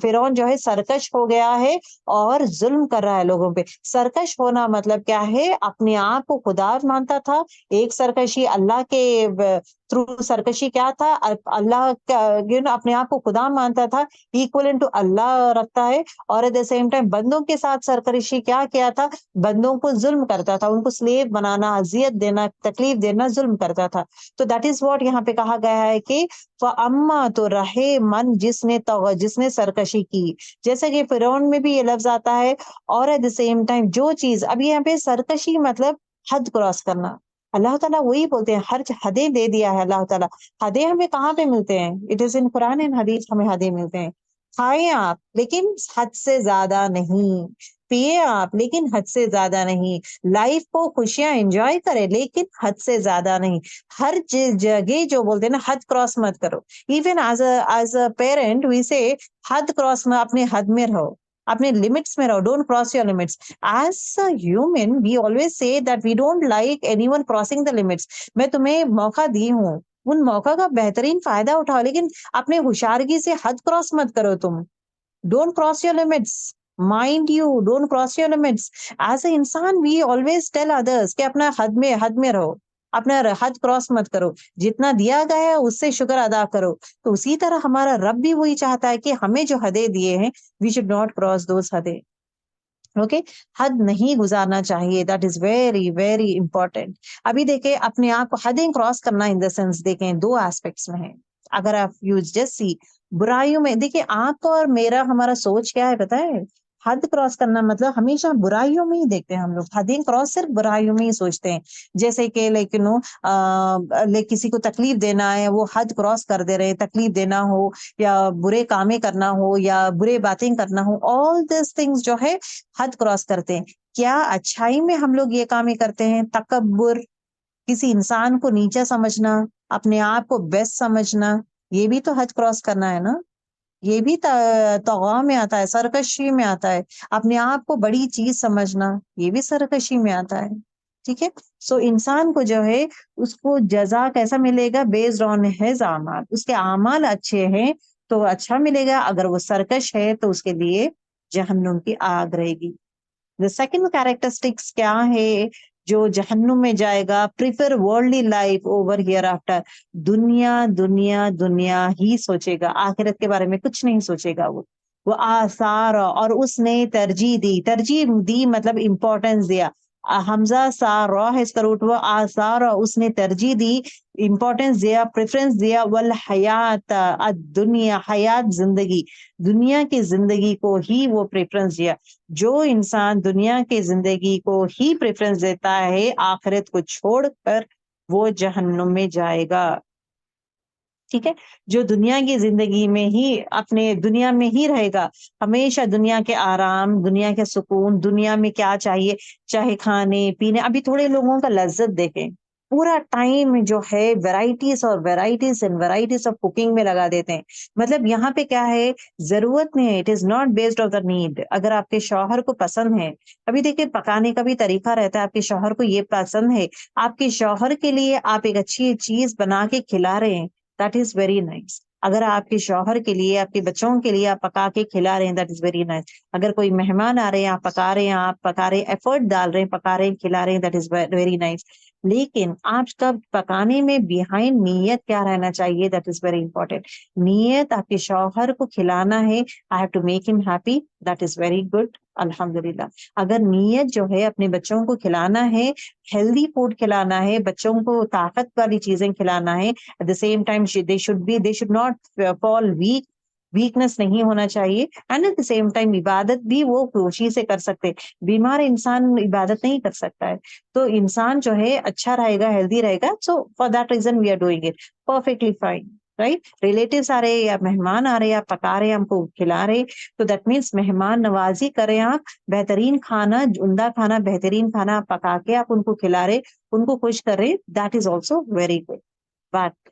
B: فرعون جو ہے سرکش ہو گیا ہے اور ظلم کر رہا ہے لوگوں پہ. سرکش ہونا مطلب کیا ہے, اپنے آپ کو خدا مانتا تھا. ایک سرکشی اللہ کے تھرو سرکشی کیا تھا, اللہ کا اپنے آپ کو خدا مانتا تھا, ایکولنٹ ٹو اللہ رکھتا ہے. اور ایٹ دا سیم ٹائم بندوں کے ساتھ سرکشی کیا تھا, بندوں کو ظلم کرتا تھا, ان کو سلیو بنانا, اذیت دینا, تکلیف دینا, ظلم کرتا تھا. تو دیٹ از واٹ یہاں پہ کہا گیا ہے کہ فَأَمَّا تو رہے من جس نے سرکشی کی. جیسے کہ فرعون میں بھی یہ لفظ آتا ہے, اور ایٹ دا سیم ٹائم جو چیز, اب یہاں پہ سرکشی مطلب حد کراس کرنا. اللہ تعالیٰ وہی بولتے ہیں, ہر حدیں دے دیا ہے اللہ تعالیٰ. حدیں ہمیں کہاں پہ ملتے ہیں, it is in Quran and حدیث ہمیں حدیں ملتے ہیں. کھائیں آپ لیکن حد سے زیادہ نہیں, پیے آپ لیکن حد سے زیادہ نہیں, لائف کو خوشیاں انجوائے کرے لیکن حد سے زیادہ نہیں. ہر جگہ جو بولتے ہیں نا, حد کراس مت کرو. ایون ایز اے پیرنٹ وی سے حد کراس میں, اپنے حد میں رہو, اپنے لمٹس میں رہو. Don't cross your limits. As a human we always say that we don't like any one crossing the limits. میں تمہیں موقع دی ہوں, ان موقع کا بہترین فائدہ اٹھاؤ, لیکن اپنے ہوشیارگی سے حد کراس مت کرو تم. Don't cross your limits. Mind you don't cross your limits. As اے انسان وی آلویز ٹیل ادرس کہ اپنا حد میں رہو, اپنا حد کراس مت کرو. جتنا دیا گیا ہے اس سے شکر ادا کرو. تو اسی طرح ہمارا رب بھی وہی چاہتا ہے کہ ہمیں جو حدیں دیے ہیں we should not cross those حدیں. اوکے, حد نہیں گزارنا چاہیے. That is very very important. ابھی دیکھیں اپنے آپ کو حدیں کراس کرنا ان دا سینس دیکھیں 2 ایسپیکٹس میں ہے. اگر آپ یو جسٹ سی برائیوں میں, دیکھیں آپ اور میرا ہمارا سوچ کیا ہے پتہ ہے, حد کراس کرنا مطلب ہمیشہ برائیوں میں ہی دیکھتے ہیں ہم لوگ. حدیں کراس صرف برائیوں میں ہی سوچتے ہیں. جیسے کہ کسی کو تکلیف دینا ہے, وہ حد کراس کر دے رہے, تکلیف دینا ہو یا برے کامیں کرنا ہو یا برے باتیں کرنا ہو, آل دیس تھنگس جو ہے حد کراس کرتے ہیں. کیا اچھائی میں ہم لوگ یہ کامیں کرتے ہیں؟ تکبر, کسی انسان کو نیچا سمجھنا, اپنے آپ کو بیسٹ سمجھنا, یہ بھی تو حد کراس کرنا ہے نا. یہ بھی طغیٰ میں آتا ہے, سرکشی میں آتا ہے. اپنے آپ کو بڑی چیز سمجھنا, یہ بھی سرکشی میں آتا ہے. ٹھیک ہے. سو انسان کو جو ہے اس کو جزا کیسا ملے گا؟ بیسڈ آن ہز اعمال. اس کے اعمال اچھے ہیں تو اچھا ملے گا، اگر وہ سرکش ہے تو اس کے لیے جہنم کی آگ رہے گی. دا سیکنڈ کیریکٹرسٹکس کیا ہے جو جہنم میں جائے گا؟ Prefer worldly life over hereafter. دنیا دنیا دنیا ہی سوچے گا، آخرت کے بارے میں کچھ نہیں سوچے گا. وہ آثار، اور اس نے ترجیح دی مطلب امپورٹنس دیا. حمزہ سار ہے اس کا روٹ. وہ آثار، اس نے ترجیح دی، امپورٹنس دیا، پریفرنس دیا. والحیات الدنیا، حیات زندگی، دنیا کی زندگی کو ہی وہ پریفرنس دیا. جو انسان دنیا کی زندگی کو ہی پریفرنس دیتا ہے آخرت کو چھوڑ کر، وہ جہنم میں جائے گا. ٹھیک ہے. جو دنیا کی زندگی میں ہی اپنے دنیا میں ہی رہے گا، ہمیشہ دنیا کے آرام، دنیا کے سکون، دنیا میں کیا چاہیے، چاہے کھانے پینے. ابھی تھوڑے لوگوں کا لذت دیکھیں، پورا ٹائم جو ہے ویرائٹیز اور varieties and varieties of cooking میں لگا دیتے ہیں. مطلب یہاں پہ کیا ہے، ضرورت نہیں ہے. It is not based on the need. اگر آپ کے شوہر کو پسند ہے، ابھی دیکھیں پکانے کا بھی طریقہ رہتا ہے. آپ کے شوہر کو یہ پسند ہے، آپ کے شوہر کے لیے آپ ایک اچھی چیز بنا کے کھلا رہے ہیں، دیٹ از ویری نائس. اگر آپ کے شوہر کے لیے، آپ کے بچوں کے لیے آپ پکا کے کھلا رہے ہیں، دیٹ از ویری نائس. اگر کوئی مہمان آ رہے ہیں، آپ پکا رہے ہیں، ایفرٹ ڈال رہے ہیں، پکا رہے ہیں، کھلا رہے ہیں، دیٹ از ویری نائس. لیکن آپ کا پکانے میں بیہائنڈ نیت کیا رہنا چاہیے؟ That is very important. نیت آپ کے شوہر کو کھلانا ہے، آئی ہیو ٹو میک ہم happy, that is very good, الحمدللہ. اگر نیت جو ہے اپنے بچوں کو کھلانا ہے، ہیلدی فوڈ کھلانا ہے، بچوں کو طاقت والی چیزیں کھلانا ہے، at the same time they should not fall weakness نہیں ہونا چاہیے. And at the same time عبادت بھی وہ خوشی سے کر سکتے. بیمار انسان عبادت نہیں کر سکتا ہے. تو انسان جو ہے اچھا رہے گا، ہیلدی رہے گا. So for that reason we are doing it perfectly fine, right. Relatives آ رہے یا مہمان آ رہے، آپ پکا رہے، ہم کو کھلا رہے، تو دیٹ مینس مہمان نوازی کریں. آپ بہترین کھانا، عمدہ کھانا، بہترین کھانا آپ پکا کے آپ ان کو کھلا رہے، ان کو خوش کر رہے، that is also very good. But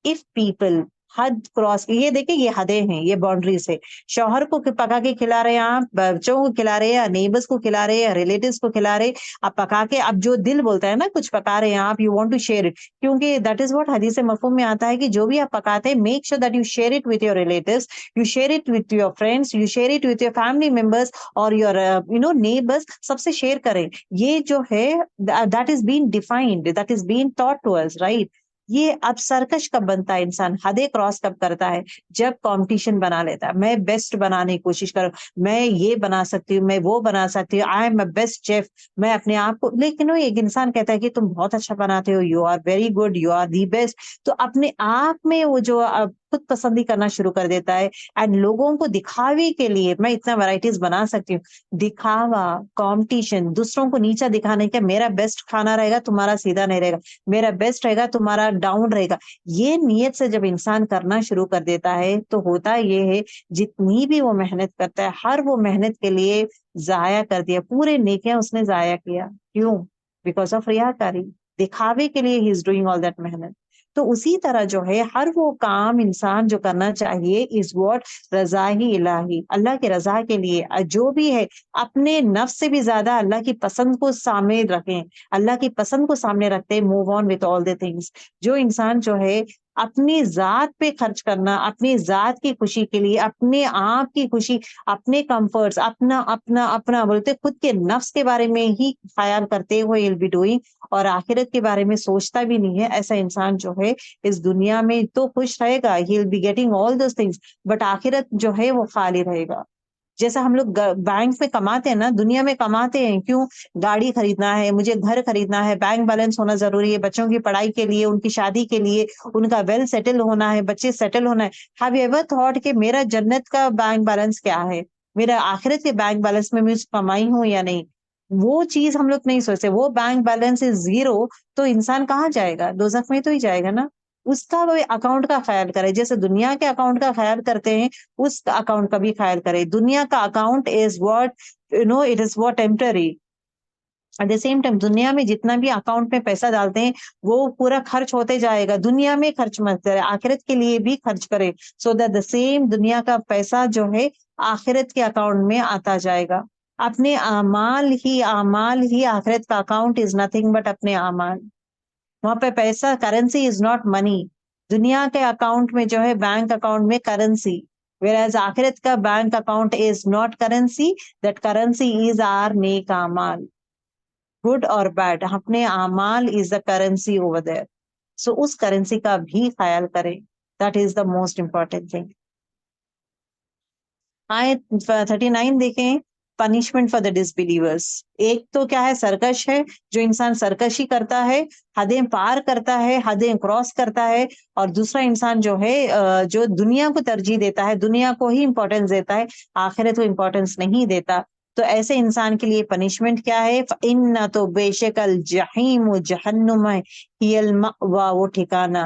B: if people حد کراس، یہ دیکھیں یہ حدیں ہیں، یہ باؤنڈریز ہے. شوہر کو پکا کے کھلا رہے ہیں، آپ بچوں کو کھلا رہے ہیں، نیبرس کو کھلا رہے ہیں، ریلیٹیوز کو کھلا رہے، آپ پکا کے، اب جو دل بولتا ہے نا کچھ پکا رہے ہیں آپ، you want to share it. کیونکہ دیٹ از واٹ حدیث مفہوم میں آتا ہے کہ جو بھی آپ پکاتے ہیں، make sure that you share it with your relatives, you share it with your friends, you share it with your family members اور یور نیبرس، سب سے شیئر کریں. یہ جو ہے that is been defined, that is been taught to us, right. یہ اب سرکش کب بنتا ہے انسان، حدیں کراس کب کرتا ہے؟ جب کمپٹیشن بنا لیتا ہے. میں بیسٹ بنانے کی کوشش کروں، میں یہ بنا سکتی ہوں، میں وہ بنا سکتی ہوں، I am a best chef, میں اپنے آپ کو. لیکن وہ ایک انسان کہتا ہے کہ تم بہت اچھا بناتے ہو، you are very good, you are the best. تو اپنے آپ میں وہ جو خود پسندی کرنا شروع کر دیتا ہے. اینڈ لوگوں کو دکھاوے کے لیے میں اتنا ورائٹیز بنا سکتی ہوں. دکھاوا، کمپٹیشن، دوسروں کو نیچا دکھانے کا، میرا بیسٹ کھانا رہے گا تمہارا سیدھا نہیں رہے گا، میرا بیسٹ رہے گا تمہارا ڈاؤن رہے گا. یہ نیت سے جب انسان کرنا شروع کر دیتا ہے تو ہوتا یہ ہے، جتنی بھی وہ محنت کرتا ہے، ہر وہ محنت کے لیے ضائع کر دیا، پورے نیکیاں اس نے ضائع کیا. کیوں؟ بیکاز آف ریاکاری، دکھاوے کے لیے ہی از ڈوئنگ آل دیٹ محنت. تو اسی طرح جو ہے ہر وہ کام انسان جو کرنا چاہیے از واٹ رضا ہی الہی، اللہ کی رضا کے لیے. جو بھی ہے اپنے نفس سے بھی زیادہ اللہ کی پسند کو سامنے رکھیں، اللہ کی پسند کو سامنے رکھتے move on with all the things. جو انسان جو ہے اپنی ذات پہ خرچ کرنا، اپنی ذات کی خوشی کے لیے، اپنے آپ کی خوشی، اپنے کمفرٹس، اپنا اپنا اپنا بولتے خود کے نفس کے بارے میں ہی خیال کرتے ہوئے ول بی ڈوئنگ، اور آخرت کے بارے میں سوچتا بھی نہیں ہے. ایسا انسان جو ہے اس دنیا میں تو خوش رہے گا، he will be getting all those things, but آخرت جو ہے وہ خالی رہے گا. جیسا ہم لوگ بینک میں کماتے ہیں نا، دنیا میں کماتے ہیں کیوں؟ گاڑی خریدنا ہے مجھے، گھر خریدنا ہے، بینک بیلنس ہونا ضروری ہے، بچوں کی پڑھائی کے لیے، ان کی شادی کے لیے، ان کا ویل سیٹل ہونا ہے، بچے سیٹل ہونا ہے. ہیو یو ایور تھاٹ کہ میرا جنت کا بینک بیلنس کیا ہے، میرا آخرت کے بینک بیلنس میں میں کمائی ہوں یا نہیں؟ وہ چیز ہم لوگ نہیں سوچتے. وہ بینک بیلنس از زیرو تو انسان کہاں جائے گا؟ دوزخ میں تو ہی جائے گا نا. اس کا وہ اکاؤنٹ کا خیال کرے، جیسے دنیا کے اکاؤنٹ کا خیال کرتے ہیں، اس اکاؤنٹ کا بھی خیال کرے. دنیا کا account is what it is what temporary. At the same time دنیا میں جتنا بھی اکاؤنٹ میں پیسہ ڈالتے ہیں وہ پورا خرچ ہوتے جائے گا. دنیا میں خرچ مت کرے، آخرت کے لیے بھی خرچ کرے، سو دیٹ دا سیم دنیا کا پیسہ جو ہے آخرت کے اکاؤنٹ میں آتا جائے گا. اپنے اعمال ہی آخرت کا اکاؤنٹ از نتھنگ بٹ اپنے اعمال. وہاں پہ پیسہ کرنسی از ناٹ منی. دنیا کے اکاؤنٹ میں جو ہے بینک اکاؤنٹ میں کرنسی, whereas آخرت کا bank account is not currency, that currency is our نیک اعمال, گڈ اور بیڈ. اپنے اعمال is the currency over there. So اس کرنسی کا بھی خیال کریں. That is the most important thing. آیت 39 دیکھیں, پنشمنٹ فار دا ڈسبلیورس. ایک تو کیا ہے, سرکش ہے, جو انسان سرکشی کرتا ہے, حدیں پار کرتا ہے, حدیں کراس کرتا ہے. اور دوسرا انسان جو ہے جو دنیا کو ترجیح دیتا ہے, دنیا کو ہی امپورٹینس دیتا ہے, آخرت کو امپورٹینس نہیں دیتا. تو ایسے انسان کے لیے پنشمنٹ کیا ہے؟ فَإِنَّ تو بے شک الجحیم جہنم ہی المأویٰ, وہ ٹھکانہ.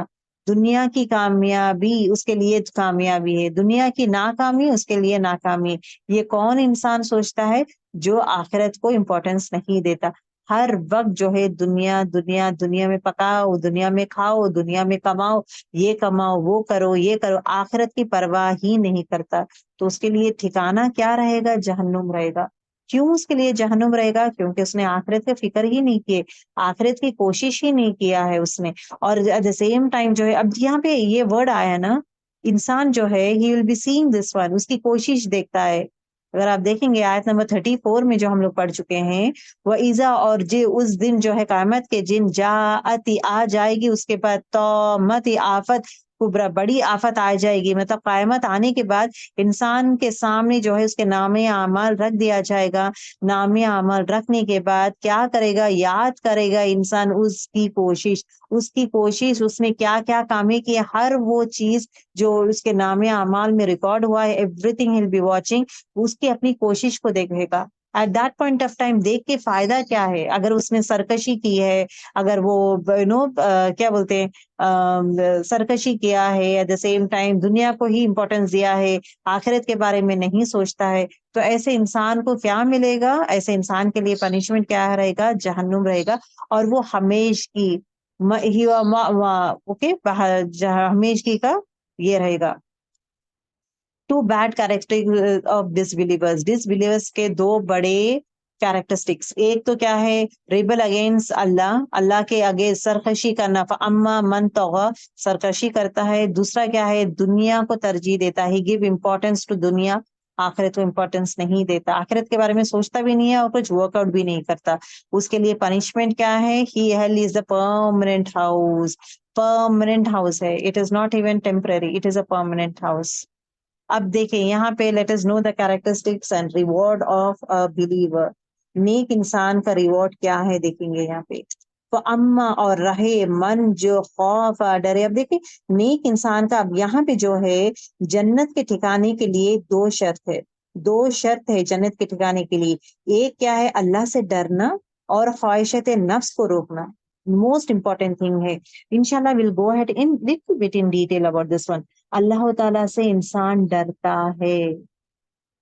B: دنیا کی کامیابی اس کے لیے کامیابی ہے, دنیا کی ناکامی اس کے لیے ناکامی. یہ کون انسان سوچتا ہے؟ جو آخرت کو امپورٹینس نہیں دیتا. ہر وقت جو ہے دنیا دنیا دنیا میں پکاؤ, دنیا میں کھاؤ, دنیا میں کماؤ, یہ کماؤ, وہ کرو, یہ کرو, آخرت کی پرواہ ہی نہیں کرتا. تو اس کے لیے ٹھکانہ کیا رہے گا؟ جہنم رہے گا. کیوں اس کے لیے جہنم رہے گا؟ کیونکہ اس نے آخرت کی فکر ہی نہیں کی, آخرت کی کوشش ہی نہیں کیا ہے اس نے. اور ایٹ دا سیم ٹائم جو ہے, اب یہاں پہ یہ ورڈ آیا نا, انسان جو ہے he will be seeing this one, اس کی کوشش دیکھتا ہے. اگر آپ دیکھیں گے آیت نمبر 34 میں جو ہم لوگ پڑھ چکے ہیں, وہ ایزا, اور اس دن جو ہے قیامت کے جن جاءت, آ جائے گی اس کے بعد طامت, آفت کبرا, بڑی آفت آ جائے گی. مطلب قیامت آنے کے بعد انسان کے سامنے جو ہے اس کے نام اعمال رکھ دیا جائے گا. نام اعمال رکھنے کے بعد کیا کرے گا؟ یاد کرے گا انسان اس کی کوشش, اس نے کیا کیا کامیں کیے, ہر وہ چیز جو اس کے نام اعمال میں ریکارڈ ہوا ہے, everything he will be watching. اس کی اپنی کوشش کو دیکھے گا. At that point of time دیکھ کے فائدہ کیا ہے؟ اگر اس نے سرکشی کی ہے, اگر وہ کیا بولتے ہیں سرکشی کیا ہے, ایٹ دا سیم ٹائم دنیا کو ہی امپورٹینس دیا ہے, آخرت کے بارے میں نہیں سوچتا ہے, تو ایسے انسان کو کیا ملے گا؟ ایسے انسان کے لیے پنشمنٹ کیا رہے گا؟ جہنم رہے گا. اور وہ ہمیش کی اوکے, ہمیشگی کا یہ رہے گا. Two bad characteristic of disbelievers. Disbelievers کے دو بڑے کیریکٹرسٹکس. ایک تو کیا ہے؟ ریبل اگینسٹ اللہ, اللہ کے آگے سرکشی کرنا. فاما من طغى, سرکشی کرتا ہے. دوسرا کیا ہے؟ دنیا کو ترجیح دیتا ہے. گیو امپورٹینس ٹو دنیا, آخرت کو امپورٹینس نہیں دیتا, آخرت کے بارے میں سوچتا بھی نہیں ہے اور کچھ ورک آؤٹ بھی نہیں کرتا. اس کے لیے پنشمنٹ کیا ہے؟ He hell is a permanent house. Permanent house ہے, it is not even temporary, it is a permanent house. اب دیکھیں یہاں پہ let us know the characteristics and reward of a believer. نیک انسان کا ریوارڈ کیا ہے دیکھیں گے یہاں پہ. فَأَمَّا, اور رہے, من جو خوف ڈرے. اب دیکھیں نیک انسان کا اب یہاں پہ جو ہے جنت کے ٹھکانے کے لیے دو شرط ہے جنت کے ٹھکانے کے لیے. ایک کیا ہے؟ اللہ سے ڈرنا, اور خواہشات نفس کو روکنا. موسٹ امپورٹینٹ تھنگ ہے. انشاءاللہ we'll go ahead in little bit in detail about this one. اللہ تعالیٰ سے انسان ڈرتا ہے.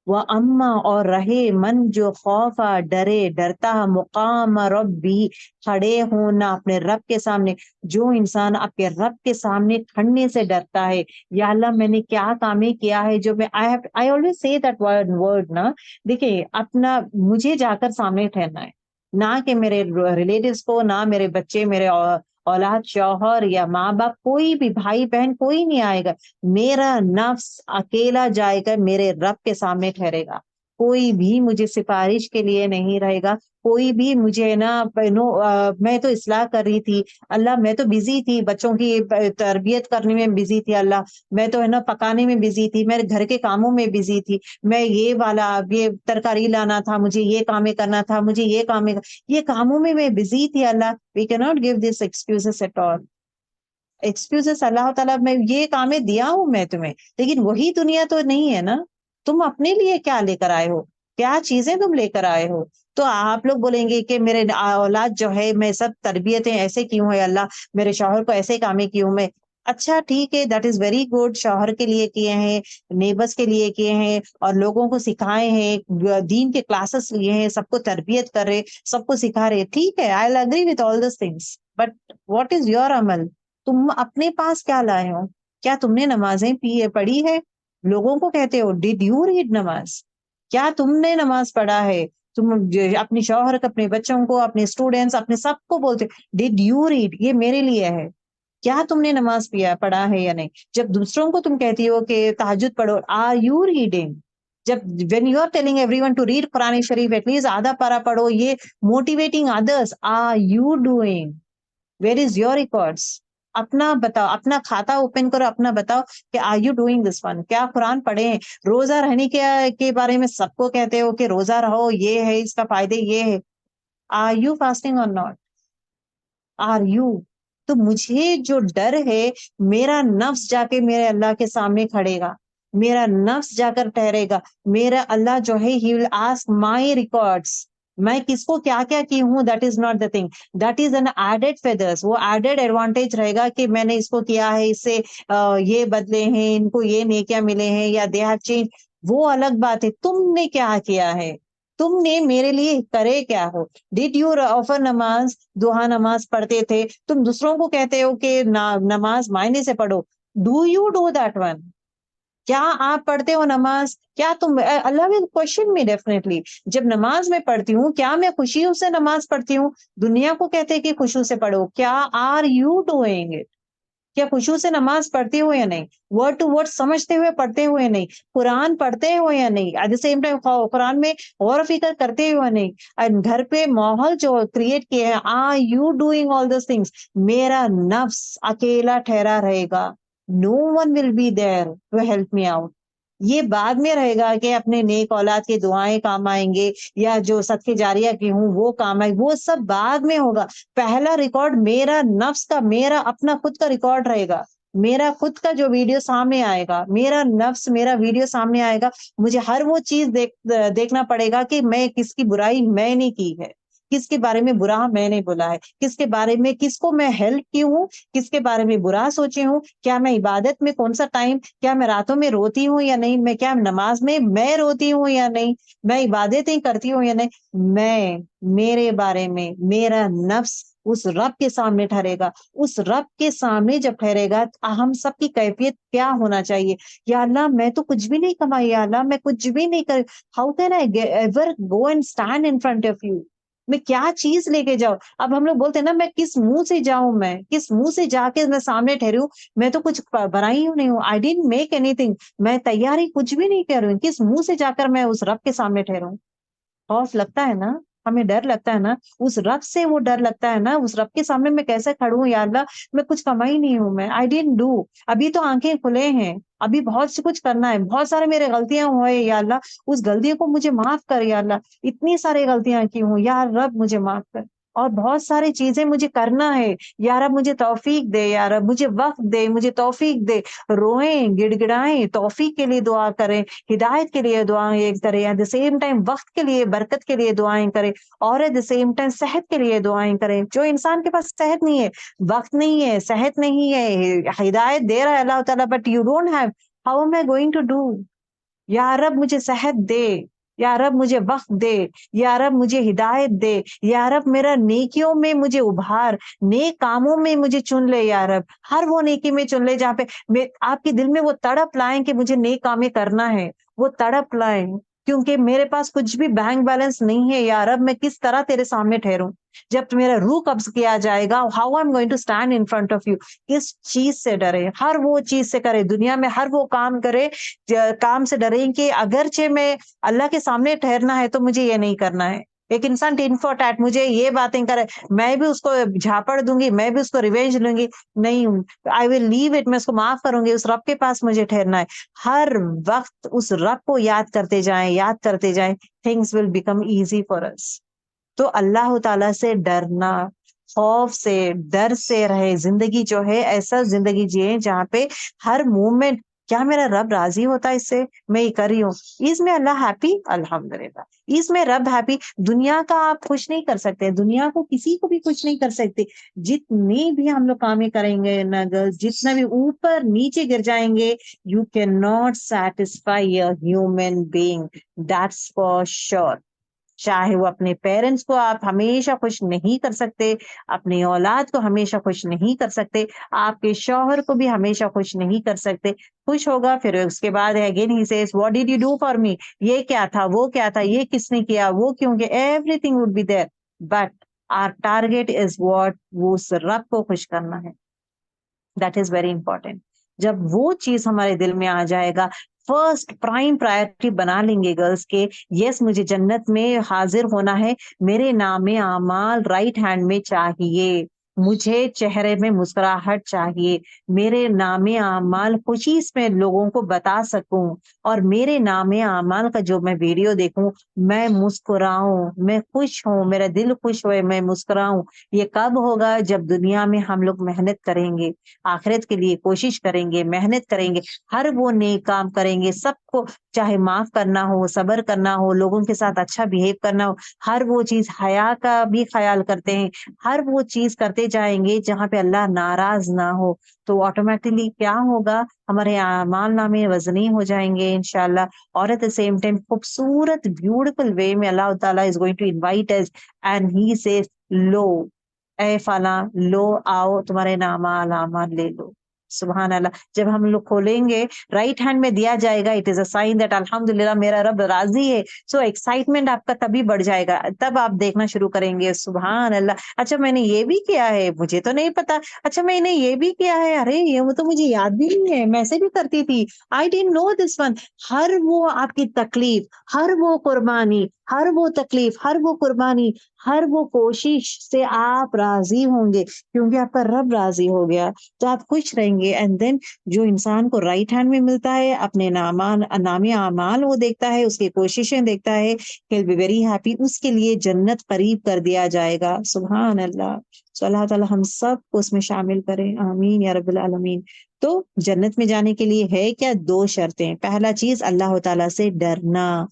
B: وَأَمَّا, اور رہے, من جو خوف ڈرتا, مقام ربی, کھڑے ہونا اپنے رب کے سامنے. جو انسان اپنے رب کے سامنے کھڑنے سے ڈرتا ہے, یا اللہ میں نے کیا کامیں کیا ہے جو میں I always say that word نا. دیکھیں اپنا, مجھے جا کر سامنے ٹھہرنا ہے, نہ کہ میرے ریلیٹیوز کو, نہ میرے بچے, میرے اولاد, شوہر یا ماں باپ, کوئی بھی بھائی بہن کوئی نہیں آئے گا. میرا نفس اکیلا جائے گا, میرے رب کے سامنے ٹھہرے گا. کوئی بھی مجھے سفارش کے لیے نہیں رہے گا. کوئی بھی مجھے میں تو اصلاح کر رہی تھی اللہ, میں تو بزی تھی, بچوں کی تربیت کرنے میں بزی تھی اللہ, میں تو پکانے میں بزی تھی, میرے گھر کے کاموں میں بزی تھی, میں یہ ترکاری لانا تھا, مجھے یہ کامیں کرنا تھا, مجھے یہ کاموں میں بزی تھی اللہ. We key not give this excuses at all. Excuses اللہ تعالیٰ, میں یہ کامیں دیا ہوں میں تمہیں, لیکن وہی دنیا تو نہیں ہے نا. تم اپنے لیے کیا لے کر آئے ہو, کیا چیزیں تم لے کر آئے ہو. تو آپ لوگ بولیں گے کہ میرے اولاد جو ہے, میں سب تربیتیں ایسے کیوں ہے اللہ, میرے شوہر کو ایسے کامیں کیوں میں. اچھا ٹھیک ہے, دیٹ از ویری گڈ. شوہر کے لیے کیے ہیں, نیبرس کے لیے کیے ہیں, اور لوگوں کو سکھائے ہیں, دین کے کلاسز لیے ہیں, سب کو تربیت کر رہے, سب کو سکھا رہے, ٹھیک ہے, I will agree with all these things. But what is your عمل؟ تم اپنے پاس کیا لائے ہو؟ کیا تم نے نمازیں پڑھی ہے؟ لوگوں کو کہتے ہو ڈیڈ یو ریڈ نماز؟ کیا تم نے نماز پڑھا ہے؟ تم اپنے شوہر کو، اپنے بچوں کو، اپنے اسٹوڈینٹس، اپنے سب کو بولتے ڈیڈ یو ریڈ، یہ میرے لیے ہے، کیا تم نے نماز پڑھا ہے یا نہیں؟ جب دوسروں کو تم کہتی ہو کہ تہجد پڑھو، آر یو ریڈنگ؟ جب when you are telling every one to read Quran Sharif at least آدھا پارا پڑھو، یہ motivating others, are you doing? Where is your records? اپنا بتاؤ، اپنا کھاتا اوپن کرو، اپنا بتاؤ کہ are you doing this one? کیا قرآن پڑھے ہیں؟ روزہ رہنے کے بارے میں سب کو کہتے ہو کہ روزہ رہو، یہ ہے اس کا فائدے، یہ ہے، are you fasting or not? Are you? تو مجھے جو ڈر ہے، میرا نفس جا کے میرے اللہ کے سامنے کھڑے گا، میرا نفس جا کر ٹھہرے گا، میرا اللہ جو ہے he will ask my records, میں کس کو کیا کیا کی ہوں، that is not the thing, that is an added feathers, وہ ایڈیڈ ایڈوانٹیج رہے گا کہ میں نے اس کو کیا ہے، اس سے یہ بدلے ہیں، ان کو یہ نیکیاں ملے ہیں، یا دے ہیو چینج، وہ الگ بات ہے، تم نے کیا ہے، تم نے میرے لیے کرے کیا ہو؟ ڈیڈ یو آفر نماز؟ دوہا نماز پڑھتے تھے، تم دوسروں کو کہتے ہو کہ نماز معنی سے پڑھو، do you do that one? کیا آپ پڑھتے ہو نماز؟ کیا تم، اللہ ول کوشچن می ڈیفینیٹلی، جب نماز میں پڑھتی ہوں کیا میں خوشیوں سے نماز پڑھتی ہوں؟ دنیا کو کہتے کہ خوشیوں سے پڑھو، کیا آر یو ڈوئنگ اٹ؟ کیا خوشو سے نماز پڑھتے ہو یا نہیں؟ ورڈ ٹو ورڈ سمجھتے ہوئے پڑھتے ہوئے یا نہیں؟ قرآن پڑھتے ہو یا نہیں؟ ایٹ دا سیم ٹائم قرآن میں غور و فکر کرتے ہو یا نہیں؟ گھر پہ ماحول جو کریٹ کیے ہیں، are you doing all those things? میرا نفس اکیلا ٹھہرا رہے گا، no one will be there to help me out. یہ بعد میں رہے گا کہ اپنے نیک اولاد کی دعائیں کام آئیں گے، یا جو صدقے جاریہ کی ہوں وہ کام آئے، وہ سب بعد میں ہوگا. پہلا ریکارڈ میرا نفس کا، میرا اپنا خود کا ریکارڈ رہے گا، میرا خود کا جو ویڈیو سامنے آئے گا، میرا نفس، میرا ویڈیو سامنے آئے گا. مجھے ہر وہ چیز دیکھنا پڑے گا کہ میں کس کی برائی میں نے کی ہے، کس کے بارے میں برا میں نے بولا ہے، کس کے بارے میں، کس کو میں ہیلپ کی ہوں، کس کے بارے میں برا سوچی ہوں، کیا میں عبادت میں کون سا ٹائم، کیا میں راتوں میں روتی ہوں یا نہیں، میں کیا نماز میں روتی ہوں یا نہیں، میں عبادتیں کرتی ہوں یا نہیں. میرے بارے میں میرا نفس اس رب کے سامنے ٹھہرے گا. اس رب کے سامنے جب ٹھہرے گا، ہم سب کی کیفیت کیا ہونا چاہیے؟ یا اللہ میں تو کچھ بھی نہیں کمائی، یا اللہ میں کچھ بھی نہیں کر، how can I ever go and stand in front of you? میں کیا چیز لے کے جاؤں؟ اب ہم لوگ بولتے ہیں نا، میں کس منہ سے جاؤں، میں کس منہ سے جا کے میں سامنے ٹھہری ہوں؟ میں تو کچھ بنائی ہوں نہیں ہوں، I didn't make any thing, میں تیاری کچھ بھی نہیں کر رہی ہوں، کس منہ سے جا کر میں اس رب کے سامنے ٹھہروں؟ خوف لگتا ہے نا، ہمیں ڈر لگتا ہے نا، اس رب سے وہ ڈر لگتا ہے نا، اس رب کے سامنے میں کیسے کھڑوں؟ یا اللہ میں کچھ کمائی نہیں ہوں، میں آئی ڈنٹ ڈو، ابھی تو آنکھیں کھلے ہیں، ابھی بہت سے کچھ کرنا ہے، بہت سارے میرے غلطیاں ہوئے، یا اللہ اس غلطیوں کو مجھے معاف کر، یا اللہ اتنی ساری غلطیاں کی ہوں، یا رب مجھے معاف کر، اور بہت ساری چیزیں مجھے کرنا ہے، یا رب مجھے توفیق دے، یا رب مجھے وقت دے، مجھے توفیق دے. روئیں، گڑ گڑائیں، توفیق کے لیے دعا کریں، ہدایت کے لیے دعائیں کریں، ایٹ دا سیم ٹائم وقت کے لیے، برکت کے لیے دعائیں کریں، اور ایٹ دا سیم ٹائم صحت کے لیے دعائیں کریں. جو انسان کے پاس صحت نہیں ہے، وقت نہیں ہے، صحت نہیں ہے، ہدایت دے رہا ہے اللہ تعالیٰ، but you don't have, how am I going to do? یا رب مجھے صحت دے، یا رب مجھے وقت دے، یا رب مجھے ہدایت دے، یا رب میرا نیکیوں میں مجھے ابھار، نیک کاموں میں مجھے چن لے، یا رب ہر وہ نیکی میں چن لے جہاں پہ آپ کے دل میں وہ تڑپ لائیں کہ مجھے نیک کامیں کرنا ہے، وہ تڑپ لائیں. کیونکہ میرے پاس کچھ بھی بینک بیلنس نہیں ہے، یا رب میں کس طرح تیرے سامنے ٹھہروں؟ جب میرا روح قبض کیا جائے گا، how I am going to stand in front of you? کس چیز سے ڈرے؟ ہر وہ چیز سے کرے، دنیا میں ہر وہ کام کرے، کام سے ڈریں کہ اگرچہ میں اللہ کے سامنے ٹھہرنا ہے تو مجھے یہ نہیں کرنا ہے. ایک انسان ٹین فور ٹیٹ مجھے یہ باتیں کرے، میں بھی اس کو جھاپڑ دوں گی، میں بھی اس کو ریونج لوں گی، نہیں، آئی ول لیو اٹ، میں اس کو معاف کروں گی، اس رب کے پاس مجھے ٹھہرنا ہے. ہر وقت اس رب کو یاد کرتے جائیں، یاد کرتے جائیں، things will become easy for us. تو اللہ تعالیٰ سے ڈرنا، خوف سے، ڈر سے رہے، زندگی جو ہے ایسا زندگی جیے جہاں پہ ہر مومنٹ کیا میرا رب راضی ہوتا ہے اس سے میں یہ کر رہی ہوں، اس میں اللہ ہیپی، الحمدللہ اس میں رب ہیپی. دنیا کا آپ خوش نہیں کر سکتے، دنیا کو کسی کو بھی خوش نہیں کر سکتے، جتنی بھی ہم لوگ کامیں کریں گے نا، جتنا بھی اوپر نیچے گر جائیں گے، you can not satisfy a human being, that's for sure. چاہے وہ اپنے پیرنٹس کو آپ ہمیشہ خوش نہیں کر سکتے، اپنی اولاد کو ہمیشہ خوش نہیں کر سکتے، آپ کے شوہر کو بھی ہمیشہ خوش نہیں کر سکتے. خوش ہوگا پھر اس کے بعد again he says what did you do for me, یہ کیا تھا، وہ کیا تھا، یہ کس نے کیا، وہ کیوں کہ every thing would be there. But our target is what, وہ اس رب کو خوش کرنا ہے. That is very important. جب وہ چیز ہمارے دل میں آ جائے گا، فرسٹ پرائم پرائرٹی بنا لیں گے گرلس کے، یس مجھے جنت میں حاضر ہونا ہے، میرے نام اعمال رائٹ ہینڈ میں چاہیے، مجھے چہرے میں مسکراہٹ چاہیے، میرے نام اعمال خوشی میں لوگوں کو بتا سکوں، اور میرے نام اعمال کا جو میں ویڈیو دیکھوں میں مسکراؤں، میں خوش ہوں، میرا دل خوش ہوئے، میں مسکراؤں. یہ کب ہوگا؟ جب دنیا میں ہم لوگ محنت کریں گے، آخرت کے لیے کوشش کریں گے، محنت کریں گے، ہر وہ نیک کام کریں گے، سب کو چاہے معاف کرنا ہو، صبر کرنا ہو، لوگوں کے ساتھ اچھا بہیو کرنا ہو، ہر وہ چیز، حیا کا بھی خیال کرتے ہیں، ہر وہ چیز کرتے جائیں گے جہاں پہ اللہ ناراض نہ ہو. تو آٹومیٹکلی کیا ہوگا؟ ہمارے اعمال نامے وزنی ہو جائیں گے انشاءاللہ. اور ایٹ دا سیم ٹائم خوبصورت بیوٹیفل وے میں اللہ تعالیٰ is going to invite us and he says لو اے فلاں، لو آؤ تمہارے نام علامات لے لو. سبحان اللہ. جب ہم لوگ کھولیں گے رائٹ ہینڈ میں دیا جائے گا، it is a sign that الحمدللہ میرا رب راضی ہے. سو ایکسائٹمنٹ آپ کا تبھی بڑھ جائے گا، تب آپ دیکھنا شروع کریں گے سبحان اللہ، اچھا میں نے یہ بھی کیا ہے، مجھے تو نہیں پتا، اچھا میں نے یہ بھی کیا ہے، ارے یہ وہ تو مجھے یاد بھی نہیں ہے، میں سے بھی کرتی تھی، آئی ڈidn't نو دس ون. ہر وہ آپ کی تکلیف، ہر وہ قربانی، ہر وہ تکلیف، ہر وہ قربانی، ہر وہ کوشش سے آپ راضی ہوں گے، کیونکہ آپ کا رب راضی ہو گیا تو آپ خوش رہیں گے. اینڈ دین جو انسان کو رائٹ ہینڈ میں ملتا ہے، اپنے نام اعمال وہ دیکھتا ہے، اس کی کوششیں دیکھتا ہے، he'll be very happy. اس کے لیے جنت قریب کر دیا جائے گا. سبحان اللہ. سو اللہ تعالیٰ ہم سب کو اس میں شامل کریں، آمین یا رب العالمین. تو جنت میں جانے کے لیے ہے کیا؟ 2 شرطیں. پہلا چیز اللہ تعالیٰ سے ڈرنا،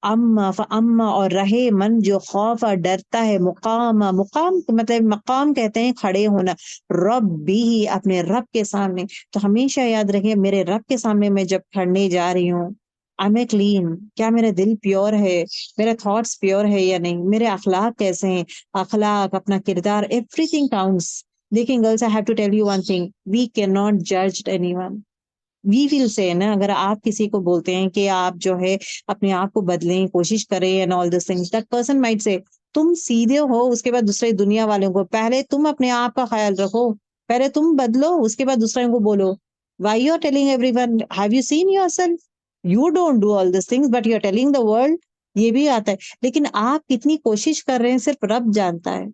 B: اما اور رہے من جو خوف اور ڈرتا ہے، مقام مطلب مقام کہتے ہیں کھڑے ہونا، رب بھی اپنے رب کے سامنے. تو ہمیشہ یاد رکھیں میرے رب کے سامنے میں جب کھڑنے جا رہی ہوں، ایم اے کلین، کیا میرا دل پیور ہے، میرے تھاٹس پیور ہے یا نہیں، میرے اخلاق کیسے ہیں، اخلاق، اپنا کردار، ایوری تھنگ کاؤنٹس. دیکھیں girls, I have to tell you one thing, we can not جج any one. We will say نا، اگر آپ کسی کو بولتے ہیں کہ آپ جو ہے اپنے آپ کو بدلیں، کوشش کریں and all this things, that person might say تم سیدھے ہو، اس کے بعد دوسرے دنیا والوں کو، پہلے تم اپنے آپ کا خیال رکھو، پہلے تم بدلو، اس کے بعد دوسروں کو بولو. Why you are telling every one, have you seen your self, you don't do all this things but you are telling the world. یہ بھی آتا ہے، لیکن آپ کتنی کوشش کر رہے ہیں صرف رب جانتا ہے،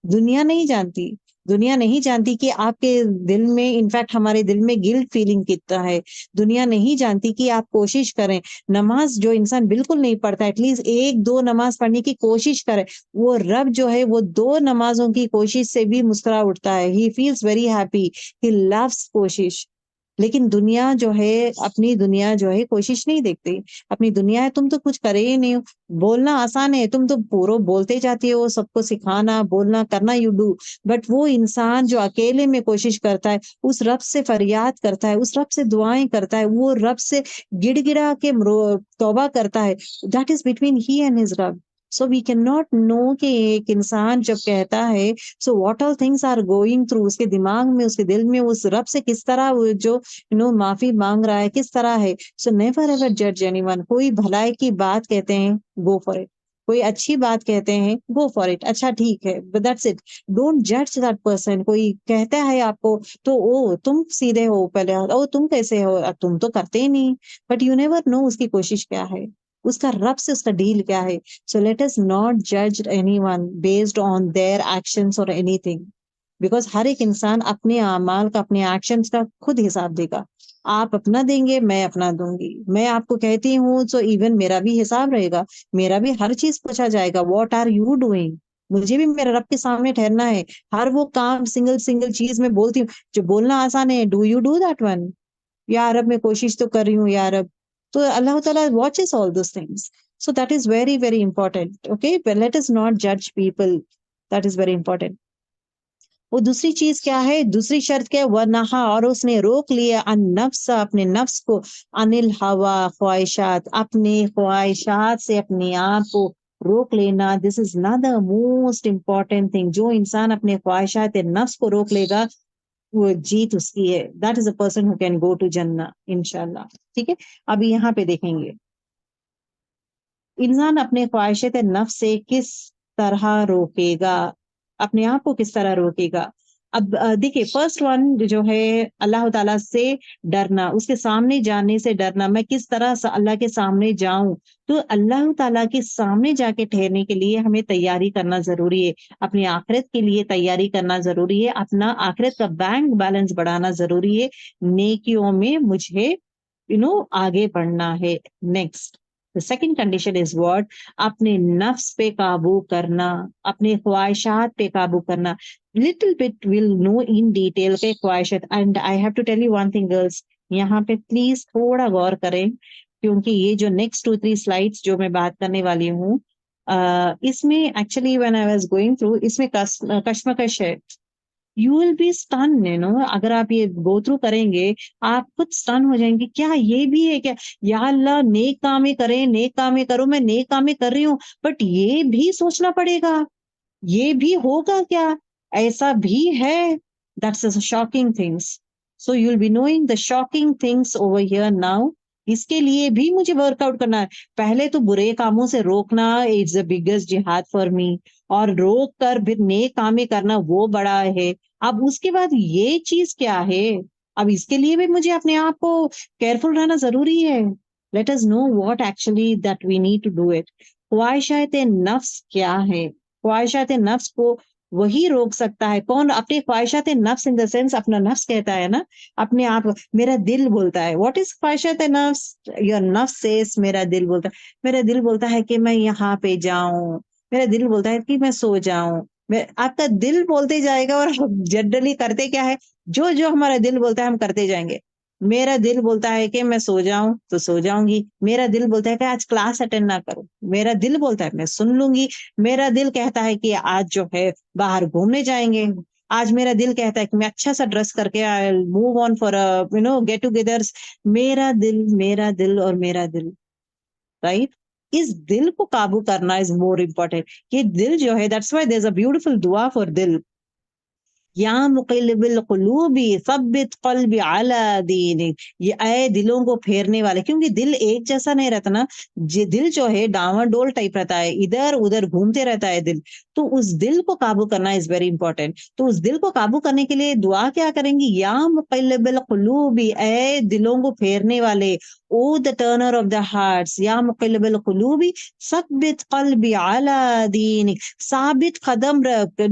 B: دنیا نہیں جانتی. دنیا نہیں جانتی کہ آپ کے دل میں، انفیکٹ ہمارے دل میں گلٹ فیلنگ کتنا ہے. دنیا نہیں جانتی کہ آپ کوشش کریں. نماز جو انسان بالکل نہیں پڑھتا، ایٹ لیسٹ 1-2 نماز پڑھنے کی کوشش کرے، وہ رب جو ہے وہ 2 نمازوں کی کوشش سے بھی مسکرا اٹھتا ہے. He feels very happy, he loves کوشش. لیکن دنیا جو ہے، اپنی دنیا جو ہے کوشش نہیں دیکھتی. اپنی دنیا ہے، تم تو کچھ کرے ہی نہیں ہو، بولنا آسان ہے، تم تو پورا بولتے جاتی ہو، سب کو سکھانا، بولنا، کرنا یو ڈو. بٹ وہ انسان جو اکیلے میں کوشش کرتا ہے، اس رب سے فریاد کرتا ہے، اس رب سے دعائیں کرتا ہے، وہ رب سے گڑ گڑا کے توبہ کرتا ہے، that is between he and his رب. سو وی کین ناٹ نو کہ ایک انسان جب کہتا ہے so what all things are going through, اس کے دماغ میں، اس کے دل میں اس رب سے کس طرح وہ جو معافی مانگ رہا ہے، کس طرح ہے. سو نیور ایور جج اینی ون. کوئی بھلائی کی بات کہتے ہیں، گو فار اٹ. کوئی اچھی بات کہتے ہیں، گو فار اٹ، اچھا ٹھیک ہے، دیٹس اٹ. ڈونٹ جج دیٹ پرسن. کوئی کہتا ہے آپ کو تو او تم سیدھے ہو، پہلے او تم کیسے ہو، تم تو کرتے ہی نہیں. بٹ یو نیور نو اس کی کوشش کیا ہے، اس کا رب سے اس کا ڈیل کیا ہے. سو لیٹ اس ناٹ جج any one based on their actions اور اینی تھنگ، بیکاز ہر ایک انسان اپنے اعمال کا، اپنے ایکشنس کا خود حساب دے گا. آپ اپنا دیں گے، میں اپنا دوں گی. میں آپ کو کہتی ہوں سو ایون میرا بھی حساب رہے گا، میرا بھی ہر چیز پوچھا جائے گا، واٹ آر یو ڈوئنگ. مجھے بھی میرے رب کے سامنے ٹھہرنا ہے. ہر وہ کام سنگل چیز میں بولتی ہوں جو بولنا آسان ہے، do you do that one. یا رب میں کوشش تو کر رہی ہوں یا رب. تو اللہ تعالیٰ watches all those things. So that is very very important. Okay, let us not جج people, that is very important. وہ دوسری چیز کیا ہے؟ دوسری شرط کیا ہے؟ وَنَہَا، اور اس نے روک لیا، ان نفس، اپنے نفس کو، ان الہوا، خواہشات، اپنے خواہشات سے اپنے آپ کو روک لینا. This is not the most important thing. جو انسان اپنے خواہشات نفس کو روک لے گا وہ جیت اس کی ہے. That is a person who can go to Jannah انشاءاللہ. ٹھیک ہے. اب یہاں پہ دیکھیں گے انسان اپنے خواہشات نفس سے کس طرح روکے گا, اپنے آپ کو کس طرح روکے گا. اب دیکھیے فرسٹ ون جو ہے اللہ تعالیٰ سے ڈرنا, اس کے سامنے جانے سے ڈرنا. میں کس طرح اللہ کے سامنے جاؤں, تو اللہ تعالیٰ کے سامنے جا کے ٹھہرنے کے لیے ہمیں تیاری کرنا ضروری ہے, اپنی آخرت کے لیے تیاری کرنا ضروری ہے, اپنا آخرت کا بینک بیلنس بڑھانا ضروری ہے, نیکیوں میں مجھے آگے بڑھنا ہے. Next the second condition is what, اپنے نفس پہ قابو کرنا, اپنے خواہشات پہ قابو کرنا. little bit will know in detail کے خواہشات. and I have to tell you one thing girls, یہاں پہ پلیز تھوڑا غور کریں کیونکہ یہ جو نیکسٹ 2-3 سلائڈس جو میں بات کرنے والی ہوں اس میں actually when I was going through اس میں کشمکش ہے. یو ول بی اسٹن اگر آپ یہ گو تھرو کریں گے آپ خود اسٹن ہو جائیں گے, کیا یہ بھی ہے کیا, یا اللہ نیک کامیں کریں, نیک کامیں کرو, میں نیک کامیں کر رہی ہوں بٹ یہ بھی سوچنا پڑے گا, یہ بھی ہوگا کیا, ایسا بھی ہے. That's shocking things. So you will be knowing the shocking things over here now. اس کے لیے بھی مجھے ورک آؤٹ کرنا ہے. پہلے تو برے کاموں سے روکنا اٹس دا بگیسٹ جہاد فار می, اور روک کر پھر نیک کامیں کرنا وہ بڑا ہے. اب اس کے بعد یہ چیز کیا ہے, اب اس کے لیے بھی مجھے اپنے آپ کو کیئرفل رہنا ضروری ہے. Let us know what actually that we need to do it. خواہشات نفس کیا ہے, خواہشات نفس کو وہی روک سکتا ہے کون, اپنے خواہشات نفس ان دا سینس اپنا نفس کہتا ہے نا, اپنے آپ میرا دل بولتا ہے. واٹ از خواہشات نفس, یور نفس سیز, میرا دل بولتا ہے, میرا دل بولتا ہے کہ میں یہاں پہ جاؤں, میرا دل بولتا ہے کہ میں سو جاؤں. آپ کا دل بولتے جائے گا اور جنرلی کرتے کیا ہے, جو جو ہمارا دل بولتا ہے ہم کرتے جائیں گے. میرا دل بولتا ہے کہ میں سو جاؤں تو سو جاؤں گی, میرا دل بولتا ہے کہ آج کلاس اٹینڈ نہ کروں, میرا دل بولتا ہے میں سن لوں گی, میرا دل کہتا ہے کہ آج جو ہے باہر گھومنے جائیں گے, آج میرا دل کہتا ہے کہ میں اچھا سا ڈریس کر کے move on for get togethers. میرا دل اور میرا دل, رائٹ. اس دل کو قابو کرنا از مور امپورٹینٹ. یہ دل جو ہے that's why there is a beautiful دعا فار دل, یا مقلب القلوب ثبت قلبی علی دینک. یہ اے دلوں کو پھیرنے والے, کیونکہ دل ایک جیسا نہیں رہتا نا, دل جو ہے ڈاواں ڈول ٹائپ رہتا ہے, ادھر ادھر گھومتے رہتا ہے دل. تو اس دل کو قابو کرنا از ویری امپورٹینٹ. تو اس دل کو قابو کرنے کے لیے دعا کیا کریں گی, یا مقلب القلوب, اے دلوں کو پھیرنے والے, او the turner of the hearts, یا مقلب القلوب ثبت قلبی علی دینک. ثابت قدم رکھ,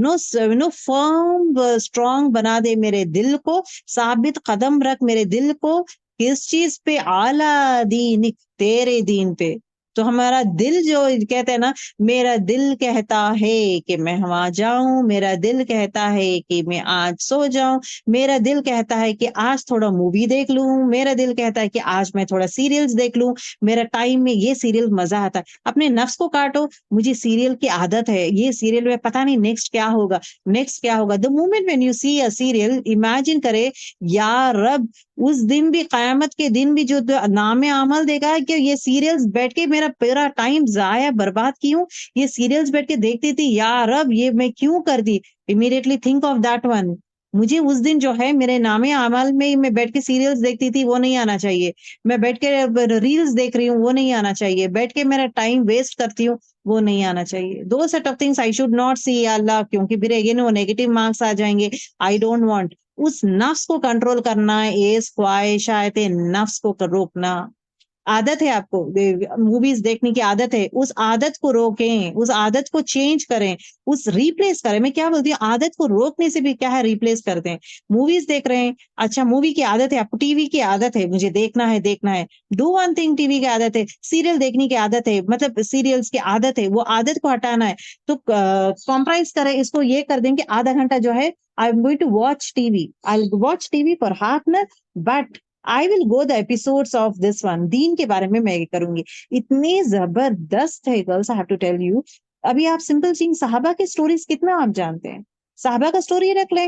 B: فرم اسٹرانگ بنا دے میرے دل کو, ثابت قدم رکھ میرے دل کو کس چیز پہ, اعلی دینک, تیرے دین پہ. تو ہمارا دل جو کہتے ہیں نا, میرا دل کہتا ہے کہ میں وہاں جاؤں, میرا دل کہتا ہے کہ میں آج سو جاؤں, میرا دل کہتا ہے کہ آج تھوڑا مووی دیکھ لوں, میرا دل کہتا ہے کہ آج میں تھوڑا سیریلز دیکھ لوں, میرا ٹائم میں یہ سیریل مزہ آتا ہے. اپنے نفس کو کاٹو, مجھے سیریل کی عادت ہے, یہ سیریل میں پتہ نہیں نیکسٹ کیا ہوگا, نیکسٹ کیا ہوگا. The moment when you see a serial, imagine کرے یا رب اس دن بھی, قیامت کے دن بھی جو نام عمل دے گا کہ یہ سیریلز بیٹھ کے میرا پورا ٹائم ضائع برباد کیوں, یہ سیریلز بیٹھ کے دیکھتی تھی, یا رب یہ میں کیوں کر دی. Immediately think of that one. مجھے اس دن جو ہے میرے نام اعمال میں بیٹھ کے سیریلز دیکھتی تھی وہ نہیں آنا چاہیے, میں بیٹھ کے ریلز دیکھ رہی ہوں وہ نہیں آنا چاہیے, بیٹھ کے میرا ٹائم ویسٹ کرتی ہوں وہ نہیں آنا چاہیے. دو set of things I should not see, Allah, کیونکہ پھر اگین وہ نیگیٹو مارکس آ جائیں گے. آئی ڈونٹ وانٹ. اس نفس کو کنٹرول کرنا, اس خواہشات نفس کو روکنا. عادت ہے آپ کو موویز دیکھنے کی عادت ہے, اس عادت کو روکیں, اس عادت کو چینج کریں, اس ریپلیس کریں. میں کیا بولتی ہوں, عادت کو روکنے سے بھی کیا ہے, ریپلیس کرتے ہیں. موویز دیکھ رہے ہیں, اچھا مووی کی عادت ہے آپ کو, ٹی وی کی عادت ہے, مجھے دیکھنا ہے, do one thing. T V کی عادت ہے, سیریل دیکھنے کی عادت ہے, مطلب سیریلز کی عادت ہے, وہ عادت کو ہٹانا ہے. تو کمپرائز کریں, اس کو یہ کر دیں کہ آدھا گھنٹہ جو ہے I am going to watch TV. I'll watch TV for half an hour, but I will go the episodes of this one. دین کے بارے میں کروں گی. اتنے زبردست ہے girls, I have to tell you. ابھی آپ سمپل چیز, صحابہ کے سٹوریز کتنا آپ جانتے ہیں, صحابہ کا سٹوری رکھ لیں,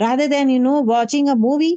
B: rather than watching a movie.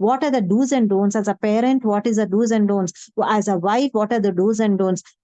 B: what are the do's and don'ts as a parent, what is the do's and don'ts as a wife, what are the do's and don'ts,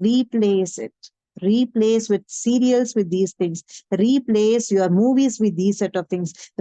B: replace it, replace with serials with these things, replace your movies with these set of things,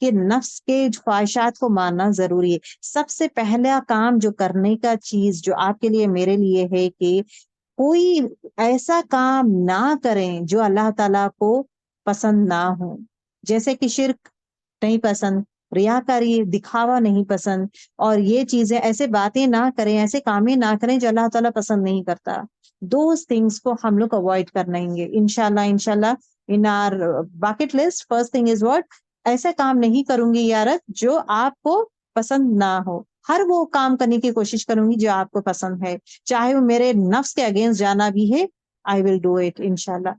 B: کہ نفس کے خواہشات کو ماننا ضروری ہے. سب سے پہلا کام جو کرنے کا چیز جو آپ کے لیے میرے لیے ہے کہ کوئی ایسا کام نہ کریں جو اللہ تعالیٰ کو پسند نہ ہو. جیسے کہ شرک نہیں پسند، ریاکاری، دکھاوا نہیں پسند، اور یہ چیزیں ایسے باتیں نہ کریں، ایسے کامیں نہ کریں جو اللہ تعالیٰ پسند نہیں کرتا. دوز تھنگس کو ہم لوگ اوائڈ کرنا گے انشاءاللہ in our bucket list. First thing is what? ایسا کام نہیں کروں گی یارت جو آپ کو پسند نہ ہو. ہر وہ کام کرنے کی کوشش کروں گی جو آپ کو پسند ہے، چاہے وہ میرے نفس کے اگینسٹ جانا بھی ہے. آئی ول ڈو اٹ انشاءاللہ.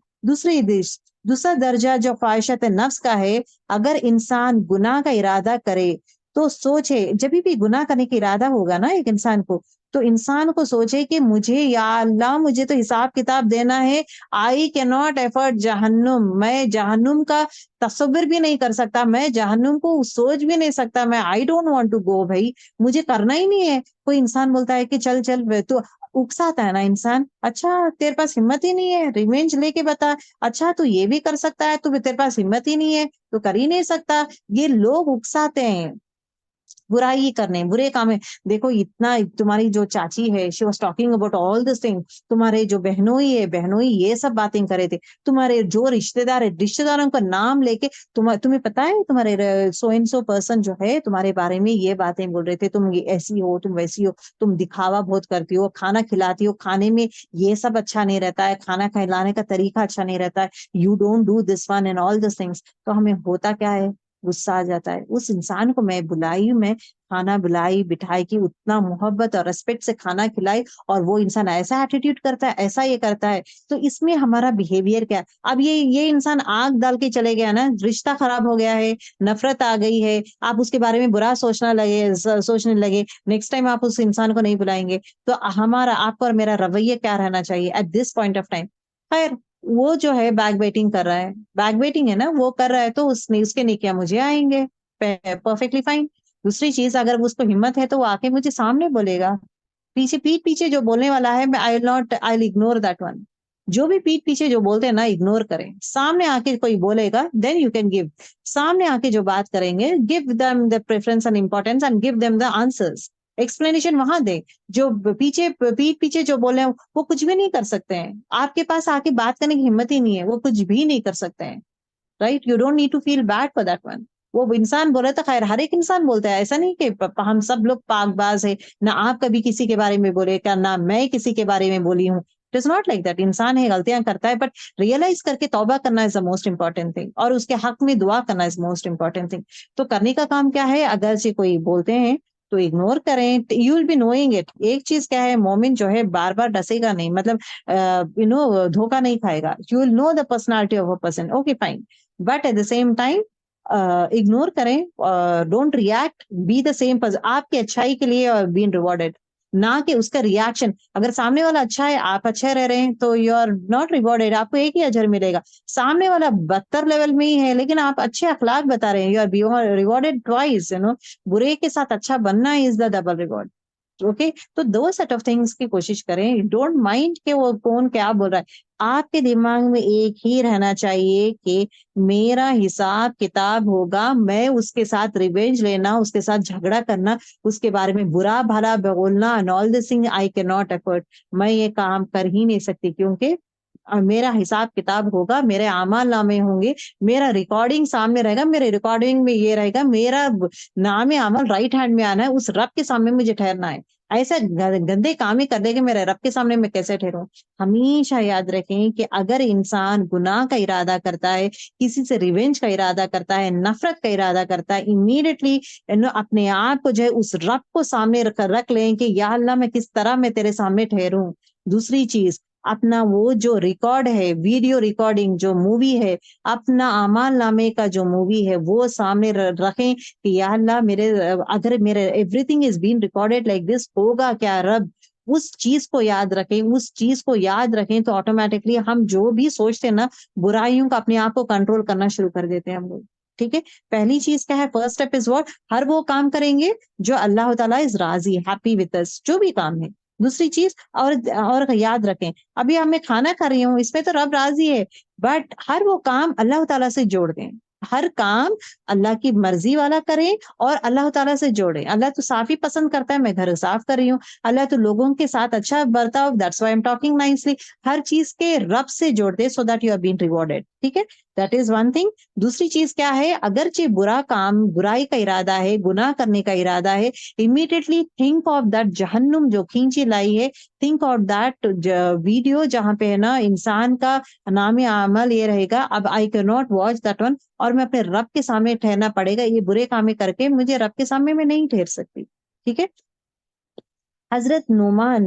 B: دوسرا درجہ جو خواہشات نفس کا ہے، اگر انسان گناہ کا ارادہ کرے تو سوچے، جب بھی گناہ کرنے کا ارادہ ہوگا نا ایک انسان کو، تو انسان کو سوچے کہ مجھے یا اللہ مجھے تو حساب کتاب دینا ہے. آئی کی ناٹ ایفرٹ جہنم، میں جہنم کا تصور بھی نہیں کر سکتا، میں جہنم کو سوچ بھی نہیں سکتا، میں I don't want to go. بھائی مجھے کرنا ہی نہیں ہے. کوئی انسان بولتا ہے کہ چل چل، تو اکساتا ہے نا انسان. اچھا تیرے پاس ہمت ہی نہیں ہے، ریونج لے کے بتا. اچھا تو یہ بھی کر سکتا ہے، تو تیرے پاس ہمت ہی نہیں ہے تو کر ہی نہیں سکتا. یہ لوگ اکساتے ہیں برائی کرنے، برے کام ہے. دیکھو اتنا تمہاری جو چاچی ہے، she was talking about all this thing. تمہارے جو بہنوئی ہے، بہنوئی یہ سب باتیں کرے تھے. تمہارے جو رشتے دار ہے، رشتے داروں کا نام لے کے تمہیں پتا ہے تمہارے سو اینڈ سو پرسن جو ہے تمہارے بارے میں یہ باتیں بول رہے تھے، تم ایسی ہو، تم ویسی ہو، تم دکھاوا بہت کرتی ہو، کھانا کھلاتی ہو، کھانے میں یہ سب اچھا نہیں رہتا ہے، کھانا کھلانے کا طریقہ اچھا نہیں رہتا ہے، you don't do this one and all this things. تو ہمیں ہوتا کیا ہے؟ غصہ آ جاتا ہے. اس انسان کو میں بلائی، میں کھانا بلائی بٹھائی کی، اتنا محبت اور ریسپیکٹ سے کھانا کھلائی، اور وہ انسان ایسا ایٹیٹیوڈ کرتا ہے، ایسا یہ کرتا ہے. تو اس میں ہمارا بیہیویئر کیا ہے؟ اب یہ انسان آگ ڈال کے چلے گیا نا، رشتہ خراب ہو گیا ہے، نفرت آ گئی ہے، آپ اس کے بارے میں برا سوچنے لگے، نیکسٹ ٹائم آپ اس انسان کو نہیں بلائیں گے. تو ہمارا، آپ کا اور میرا رویہ کیا رہنا چاہیے at this point of time? خیر وہ جو ہے بیک بیٹنگ کر رہا ہے، بیک بیٹنگ ہے نا وہ کر رہا ہے، تو اس کے نیکیاں مجھے آئیں گے، پرفیکٹلی فائن. دوسری چیز، اگر اس کو ہمت ہے تو وہ آ کے مجھے سامنے بولے گا. پیٹ پیچھے جو بولنے والا ہے، آئی اگنور دیٹ ون. جو بھی پیٹ پیچھے جو بولتے ہیں نا، اگنور کریں. سامنے آ کے کوئی بولے گا دین یو کین گیو. سامنے آ کے جو بات کریں گے، give them the preference and importance and give them the answers. Explanation وہاں دے. جو پیٹ پیچھے جو بولے ہیں وہ کچھ بھی نہیں کر سکتے ہیں. آپ کے پاس آ کے بات کرنے کی ہمت ہی نہیں ہے، وہ کچھ بھی نہیں کر سکتے ہیں. Right? You don't need to feel bad for that one. وہ انسان بولے تو خیر، ہر ایک انسان بولتا ہے، ایسا نہیں کہ ہم سب لوگ پاک باز ہے. نہ آپ کبھی کسی کے بارے میں بولے کیا، نہ میں کسی کے بارے میں بولی ہوں. It is not like that. انسان ہے، غلطیاں کرتا ہے، بٹ ریئلائز کر کے توبہ کرنا از دا موسٹ امپورٹینٹ تھنگ، اور اس کے حق میں دعا کرنا از موسٹ امپورٹینٹ تھنگ. تو کرنے کا کام کیا ہے؟ اگر سے کوئی بولتے ہیں تو اگنور کریں. You will be knowing it. ایک چیز کیا ہے، مومن جو ہے بار بار ڈسے گا نہیں، مطلب دھوکا نہیں کھائے گا. You will know the personality of a person. Okay fine. But at the same time ignore کریں، don't react, be the same. آپ کی اچھائی کے لیے بین ریوارڈیڈ، نہ کہ اس کا ریئیکشن. اگر سامنے والا اچھا ہے، آپ اچھے رہ رہے ہیں، تو یو آر ناٹ ریوارڈیڈ. آپ کو ایک ہی اجر ملے گا. سامنے والا بدتر لیول میں ہی ہے لیکن آپ اچھے اخلاق بتا رہے ہیں، یو آر ریوارڈیڈ ٹوائس. برے کے ساتھ اچھا بننا از دا ڈبل ریوارڈ. اوکے. تو دو سیٹ آف تھنگس کی کوشش کریں. ڈونٹ مائنڈ کہ وہ کون کیا بول رہا ہے. آپ کے دماغ میں ایک ہی رہنا چاہیے کہ میرا حساب کتاب ہوگا، میں اس کے ساتھ ریونج لینا، اس کے ساتھ جھگڑا کرنا، اس کے بارے میں برا بھلا بولنا، and all this thing I cannot afford. میں یہ کام کر ہی نہیں سکتی، کیونکہ میرا حساب کتاب ہوگا، میرے اعمال نامے ہوں گے، میرا ریکارڈنگ سامنے رہے گا، میرے ریکارڈنگ میں یہ رہے گا، میرا نام عمل رائٹ ہینڈ میں آنا ہے، اس رب کے سامنے مجھے ٹھہرنا ہے. ایسا گندے کام ہی کر دے کہ میرے رب کے سامنے میں کیسے ٹھہروں. ہمیشہ یاد رکھیں کہ اگر انسان گناہ کا ارادہ کرتا ہے، کسی سے ریونج کا ارادہ کرتا ہے، نفرت کا ارادہ کرتا ہے، امیڈیٹلی اپنے آپ کو جو ہے اس رب کو سامنے رکھ لیں کہ یا اللہ میں کس طرح میں تیرے سامنے ٹھہروں. دوسری چیز، اپنا وہ جو ریکارڈ ہے، ویڈیو ریکارڈنگ جو مووی ہے، اپنا اعمال نامے کا جو مووی ہے وہ سامنے رکھیں کہ یا اللہ اگر میرے every thing is been recorded like this, ہوگا کیا رب. اس چیز کو یاد رکھیں، اس چیز کو یاد رکھیں تو آٹومیٹکلی ہم جو بھی سوچتے ہیں نا، برائیوں کا اپنے آپ کو کنٹرول کرنا شروع کر دیتے ہیں ہم لوگ. ٹھیک ہے. پہلی چیز کیا ہے؟ First step is what? ہر وہ کام کریں گے جو اللہ تعالیٰ از راضی، ہیپی وتھ اس، جو بھی کام ہے. دوسری چیز، اور یاد رکھیں، ابھی میں کھانا کھا رہی ہوں، اس میں تو رب راضی ہے، بٹ ہر وہ کام اللہ تعالیٰ سے جوڑ دیں. ہر کام اللہ کی مرضی والا کریں اور اللہ تعالیٰ سے جوڑیں. اللہ تو صاف ہی پسند کرتا ہے, میں گھر صاف کر رہی ہوں. اللہ تو لوگوں کے ساتھ اچھا برتاؤ, that's why I'm talking nicely. ہر چیز کے رب سے جوڑ دے so that you are been rewarded. ٹھیک ہے, دیٹ از ون تھنگ. دوسری چیز کیا ہے, اگرچہ برا کام, برائی کا ارادہ ہے, گناہ کرنے کا ارادہ ہے, امیڈیٹلی تھنک آف دیٹ جہنم جو کھینچی لائی ہے. تھنک آف دیٹ ویڈیو جہاں پہ ہے نا انسان کا نام عمل یہ رہے گا, اب آئی کی ناٹ واچ دیٹ ون, اور میں اپنے رب کے سامنے ٹھہرنا پڑے گا. یہ برے کام کر کے مجھے رب کے سامنے میں نہیں ٹھہر سکتی. ٹھیک ہے. حضرت نعمان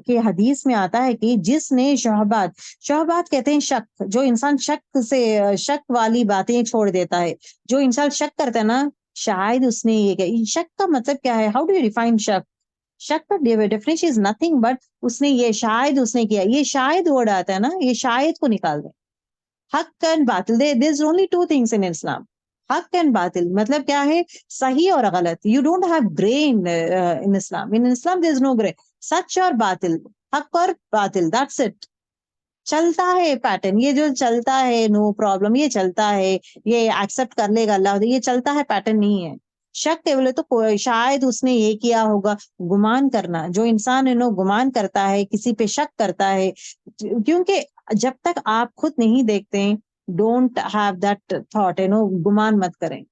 B: کے حدیث میں آتا ہے کہ جس نے شہبات کہتے ہیں شک, جو انسان شک والی باتیں چھوڑ دیتا ہے. جو انسان شک کرتا ہے نا, شاید اس نے یہ کہ شک کا مطلب کیا ہے, ہاؤ ڈو یو ڈیفائن شک؟ شک کا ڈیفینیشن از نتھنگ بٹ اس نے یہ شاید اس نے کیا, یہ شاید ورڈ آتا ہے نا, یہ شاید کو نکال دیں. حق اینڈ باطل, there is only two things in Islam. حق اینڈ باطل مطلب کیا ہے, صحیح اور غلط. You don't have gray in Islam. In Islam there is no gray. سچ اور باطل, حق اور باطل, that's it. چلتا ہے پیٹرن, یہ جو چلتا ہے نو پرابلم, یہ چلتا ہے, یہ ایکسپٹ کر لے گا اللہ, یہ چلتا ہے پیٹرن نہیں ہے. شک کے بولے تو شاید اس نے یہ کیا ہوگا. گمان کرنا, جو انسان گمان کرتا ہے, کسی پہ شک کرتا ہے, کیونکہ جب تک آپ خود نہیں دیکھتے, ڈونٹ ہیو دیٹ تھاٹ, گمان مت کریں.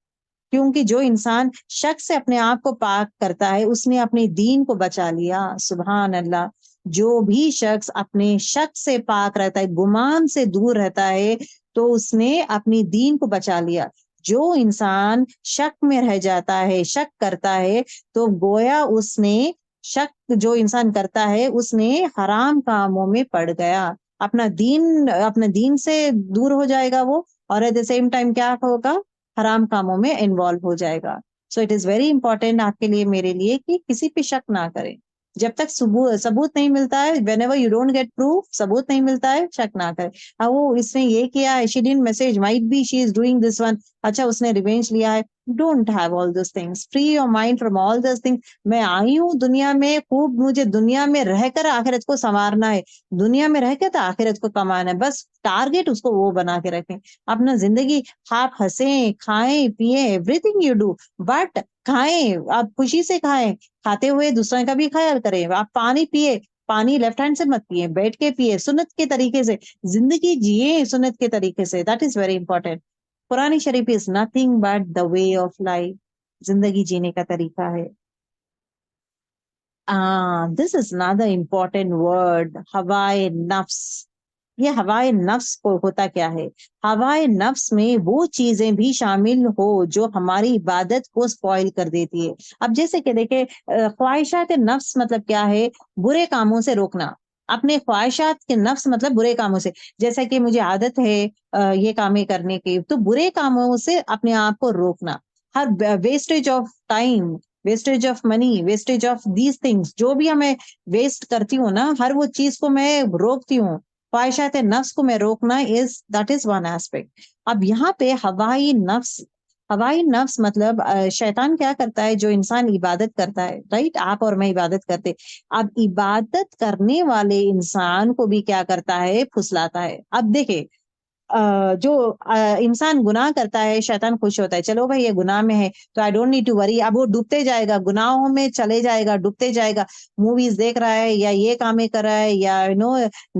B: کیونکہ جو انسان شک سے اپنے آپ کو پاک کرتا ہے, اس نے اپنے دین کو بچا لیا. سبحان اللہ. جو بھی شخص اپنے شک سے پاک رہتا ہے, گمان سے دور رہتا ہے, تو اس نے اپنی دین کو بچا لیا. جو انسان شک میں رہ جاتا ہے, شک کرتا ہے, تو گویا اس نے شک جو انسان کرتا ہے اس نے حرام کاموں میں پڑ گیا. اپنا دین سے دور ہو جائے گا وہ, اور ایٹ دا سیم ٹائم کیا ہوگا, حرام کاموں میں انوالو ہو جائے گا. So it is very important آپ کے لیے, میرے لیے, کہ کسی پہ شک نہ کریں. جب تک ثبوت نہیں ملتا ہے, whenever you don't get proof, ثبوت نہیں ملتا ہے, شک نہ کرے. وہ اس نے یہ کیا ہے, she didn't message, might be she is doing this one, اچھا اس نے ریونج لیا ہے. Don't have all those things, free your mind from all those things. میں آئی ہوں دنیا میں خوب, مجھے دنیا میں رہ کر آخرت کو سنوارنا ہے, دنیا میں رہ کے تو آخرت کو کمانا ہے. بس ٹارگیٹ اس کو وہ بنا کے رکھیں. اپنا زندگی آپ ہنسیں, کھائیں, پیئیں, every thing you do, but کھائیں, آپ خوشی سے کھائیں, کھاتے ہوئے دوسروں کا بھی خیال کریں. آپ پانی پیئے, پانی لیفٹ ہینڈ سے مت پیئے, بیٹھ کے پیئے, سنت کے طریقے سے زندگی جیے, سنت کے طریقے سے. That is very important. Quran Sharif is nothing but the way of life, زندگی جینے کا طریقہ ہے. دس از another important word, ہوائے نفس. یہ ہوائے نفس کو ہوتا کیا ہے؟ ہوائے نفس میں وہ چیزیں بھی شامل ہو جو ہماری عبادت کو سپوائل کر دیتی ہے. اب جیسے کہ دیکھیں, خواہشات نفس مطلب کیا ہے, برے کاموں سے روکنا. اپنے خواہشات کے نفس مطلب برے کاموں سے, جیسا کہ مجھے عادت ہے یہ کامیں کرنے کی, تو برے کاموں سے اپنے آپ کو روکنا. ہر wastage of time, wastage of money, wastage of these things, جو بھی ہمیں ویسٹ کرتی ہوں نا, ہر وہ چیز کو میں روکتی ہوں. خواہشات نفس کو میں روکنا, دیٹ از ون ایسپیکٹ. اب یہاں پہ ہوائی نفس مطلب شیطان کیا کرتا ہے, جو انسان عبادت کرتا ہے, رائٹ, آپ اور میں عبادت کرتے, اب عبادت کرنے والے انسان کو بھی کیا کرتا ہے, پھسلاتا ہے. اب دیکھیں, جو انسان گناہ کرتا ہے, شیطان خوش ہوتا ہے, چلو بھائی یہ گناہ میں ہے تو آئی ڈونٹ نیڈ ٹو وری. اب وہ ڈوبتے جائے گا, گناہوں میں چلے جائے گا, ڈوبتے جائے گا. موویز دیکھ رہا ہے, یا یہ کامیں کر رہا ہے, یا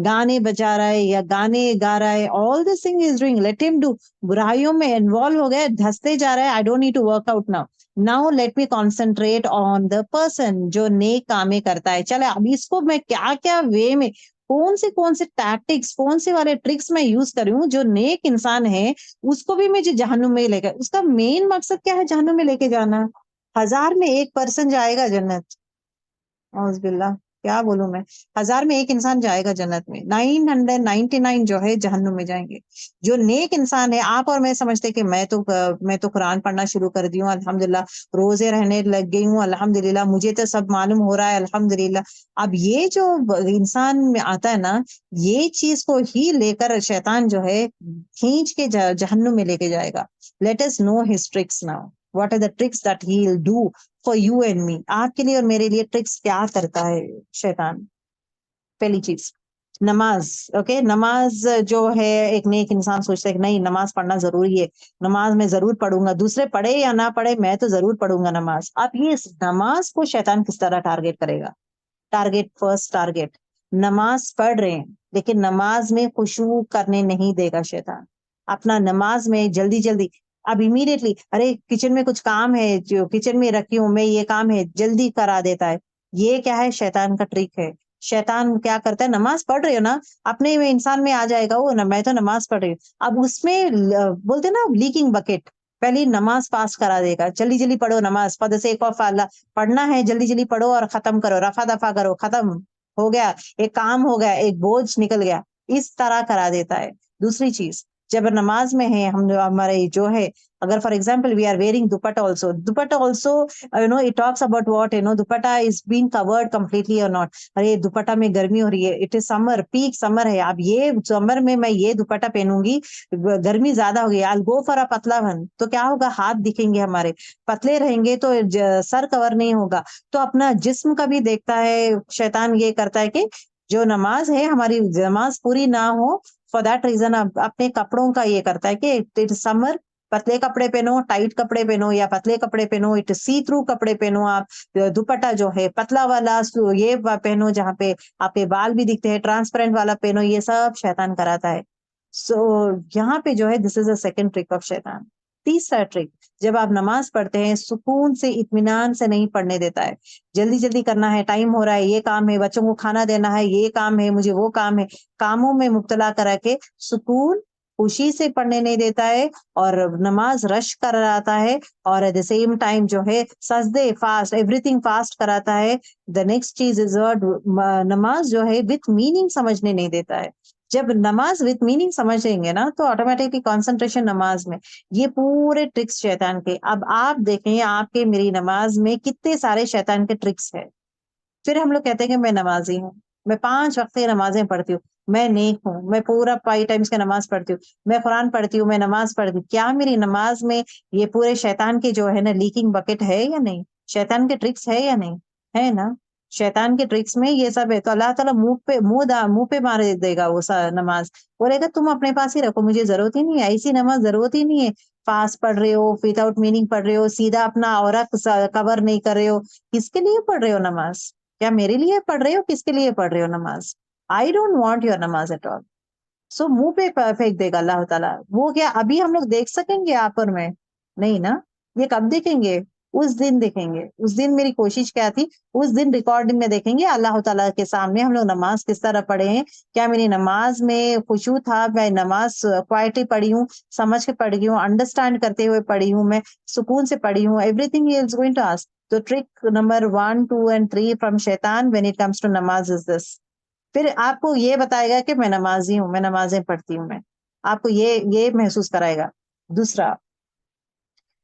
B: گانے بجا رہا ہے, یا گانے گا رہا ہے, all this thing is doing, let ہم ڈو. برائیوں میں انوالو ہو گئے, دھستے جا رہا ہے, I don't need to work out now let me concentrate on the person جو نیک کامیں کرتا ہے. چلے اب اس کو میں کیا وے میں, کون سے ٹیکٹکس, کون سے والے ٹرکس میں یوز کروں, جو نیک انسان ہے اس کو بھی مجھے جہنم میں لے کر, اس کا مین مقصد کیا ہے, جہنم میں لے کے جانا. 1000 میں 1% جائے گا جنت, اعوذ باللہ, کیا بولوں میں, 1000 میں 1 انسان جائے گا جنت میں, 999 جو ہے جہنم میں جائیں گے. جو نیک انسان ہے, آپ اور میں سمجھتے کہ میں تو قرآن پڑھنا شروع کر دی ہوں, الحمدللہ روزے رہنے لگ گئی ہوں, الحمدللہ مجھے تو سب معلوم ہو رہا ہے, الحمدللہ. اب یہ جو انسان میں آتا ہے نا, یہ چیز کو ہی لے کر شیطان جو ہے کھینچ کے جہنم میں لے کے جائے گا. Let us know his tricks now. What are the tricks that he'll do for you and me? آپ کے لیے اور میرے لیے ٹرکس کیا کرتا ہے شیطان. پہلی چیز, نماز اوکے نماز جو ہے ایک نیک انسان سوچتا ہے کہ نہیں نماز پڑھنا ضروری ہے، نماز میں ضرور پڑھوں گا، دوسرے پڑھے یا نہ پڑھے میں تو ضرور پڑھوں گا نماز. اب یہ نماز کو شیطان کس طرح ٹارگیٹ کرے گا؟ فرسٹ ٹارگیٹ نماز پڑھ رہے ہیں لیکن نماز میں خشوع کرنے نہیں دے گا شیطان. اپنا نماز میں جلدی جلدی اب امیڈیٹلی ارے کچن میں کچھ کام ہے جو کچن میں رکھی ہوں میں یہ کام ہے جلدی کرا دیتا ہے. یہ کیا ہے؟ شیطان کا ٹرک ہے. شیطان کیا کرتا ہے؟ نماز پڑھ رہے ہو نا اپنے میں انسان میں آ جائے گا وہ میں تو نماز پڑھ رہی ہوں. اب اس میں بولتے نا لیکنگ بکٹ پہلی نماز پاس کرا دے گا. جلدی جلدی پڑھو نماز فار دی سیک آف اللہ پڑھنا ہے جلدی جلدی پڑھو اور ختم کرو رفع دفع کرو ختم ہو گیا ایک کام ہو گیا ایک بوجھ نکل گیا اس طرح کرا دیتا ہے. دوسری چیز جب نماز میں ہے ہم ہمارے جو ہے اگر for example we are wearing dupatta also it talks about what dupatta is being covered completely اور ناٹ. ارے دوپٹہ میں گرمی ہو رہی ہے اٹ از سمر پیک سمر ہے. اب یہ سمر میں یہ دوپٹہ پہنوں گی گرمی زیادہ ہوگی آل گو فار ا پتلا ون تو کیا ہوگا ہاتھ دکھیں گے ہمارے پتلے رہیں گے تو سر کور نہیں ہوگا. تو اپنا جسم کا بھی دیکھتا ہے شیطان یہ کرتا ہے کہ جو نماز ہے ہماری نماز پوری نہ ہو فار دیٹ ریزن اپنے کپڑوں کا یہ کرتا ہے کہ سمر پتلے کپڑے پہنو ٹائٹ کپڑے پہنو یا پتلے کپڑے پہنو اٹ سی تھرو کپڑے پہنو آپ دوپٹہ جو ہے پتلا والا یہ پہنو جہاں پہ آپ کے بال بھی دکھتے ہیں ٹرانسپیرنٹ والا پہنو. یہ سب شیطان کراتا ہے. سو یہاں پہ جو ہے دس is a second truck of شیطان. تیسرا ٹرک جب آپ نماز پڑھتے ہیں سکون سے اطمینان سے نہیں پڑھنے دیتا ہے. جلدی جلدی کرنا ہے ٹائم ہو رہا ہے یہ کام ہے بچوں کو کھانا دینا ہے یہ کام ہے مجھے وہ کام ہے کاموں میں مبتلا کرا کے سکون خوشی سے پڑھنے نہیں دیتا ہے اور نماز رش کراتا ہے اور ایٹ دا سیم ٹائم جو ہے سجدے فاسٹ ایوری تھنگ فاسٹ کراتا ہے. دا نیکسٹ چیز از نماز جو ہے وتھ میننگ سمجھنے نہیں دیتا ہے. جب نماز وتھ میننگ سمجھیں گے نا تو آٹومیٹکلی کانسنٹریشن نماز میں. یہ پورے ٹرکس شیطان کے. اب آپ دیکھیں آپ کے میری نماز میں کتنے سارے شیطان کے ٹرکس ہے. پھر ہم لوگ کہتے ہیں کہ میں نمازی ہوں میں 5 وقت کی نمازیں پڑھتی ہوں میں نیک ہوں میں پورا 5 ٹائمز کی نماز پڑھتی ہوں میں قرآن پڑھتی ہوں میں نماز پڑھتی ہوں. کیا میری نماز میں یہ پورے شیطان کے جو ہے نا لیکنگ بکٹ ہے یا نہیں؟ شیطان کے ٹرکس ہے یا نہیں؟ ہے نا. شیطان کے ٹرکس میں یہ سب ہے. تو اللہ تعالیٰ منہ پہ مار دے گا وہ نماز. بولے گا تم اپنے پاس ہی رکھو مجھے ضرورت ہی نہیں ہے ایسی نماز ضرورت ہی نہیں ہے. فاسٹ پڑھ رہے ہو ود آؤٹ میننگ پڑھ رہے ہو سیدھا اپنا عورت کور نہیں کر رہے ہو. کس کے لیے پڑھ رہے ہو نماز؟ کیا میرے لیے پڑھ رہے ہو کس کے لیے پڑھ رہے ہو نماز؟ آئی ڈونٹ وانٹ یور نماز ایٹ آل. سو منہ پہ پھینک دے گا اللہ تعالیٰ. وہ کیا ابھی ہم لوگ دیکھ سکیں گے آپر میں؟ نہیں نا. یہ کب دیکھیں گے؟ اس دن دیکھیں گے. اس دن میری کوشش کیا تھی اس دن ریکارڈنگ میں دیکھیں گے اللہ تعالیٰ کے سامنے ہم لوگ نماز کس طرح پڑھے ہیں. کیا میری نماز میں خشوع تھا؟ میں نماز کوائٹلی پڑھی ہوں سمجھ کے پڑھی ہوں انڈرسٹینڈ کرتے ہوئے پڑھی ہوں میں سکون سے پڑھی ہوں. Everything he is going to ask. تو ٹرک نمبر 1 2 and 3 فرام شیطان when it comes to نماز از دس. پھر آپ کو یہ بتائے گا کہ میں نمازی ہوں میں نمازیں پڑھتی ہوں میں آپ کو یہ محسوس کرائے گا.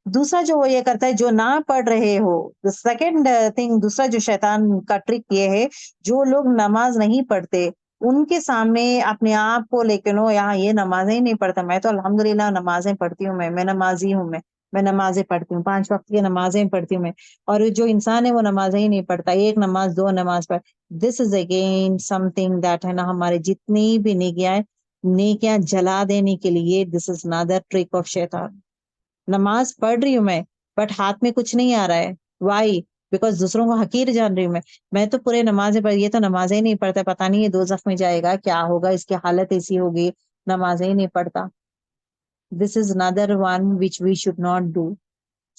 B: دوسرا جو وہ یہ کرتا ہے جو نہ پڑھ رہے ہو سیکنڈ تھنگ دوسرا جو شیطان کا ٹرک یہ ہے جو لوگ نماز نہیں پڑھتے ان کے سامنے اپنے آپ کو لے کے نو یہاں یہ نمازیں ہی نہیں پڑھتا میں تو الحمدللہ نمازیں پڑھتی ہوں میں نمازی ہوں میں نمازیں پڑھتی ہوں 5 وقت کی نمازیں پڑھتی ہوں میں. اور جو انسان ہے وہ نمازیں ہی نہیں پڑھتا ایک نماز 2 نماز پڑھ. This is again something that ہے نا ہمارے جتنی بھی نیکیاں جلا دینے کے لیے دس از نادر ٹرک آف شیطان. نماز پڑھ رہی ہوں میں بٹ ہاتھ میں کچھ نہیں آ رہا ہے. وائی؟ بیکاز دوسروں کو حقیر جان رہی ہوں میں تو پورے نمازیں پڑھ یہ تو نمازیں ہی نہیں پڑھتا پتہ نہیں یہ دوزخ میں جائے گا کیا ہوگا اس کی حالت ایسی ہوگی نمازیں ہی نہیں پڑھتا. دس از another one which we should not do.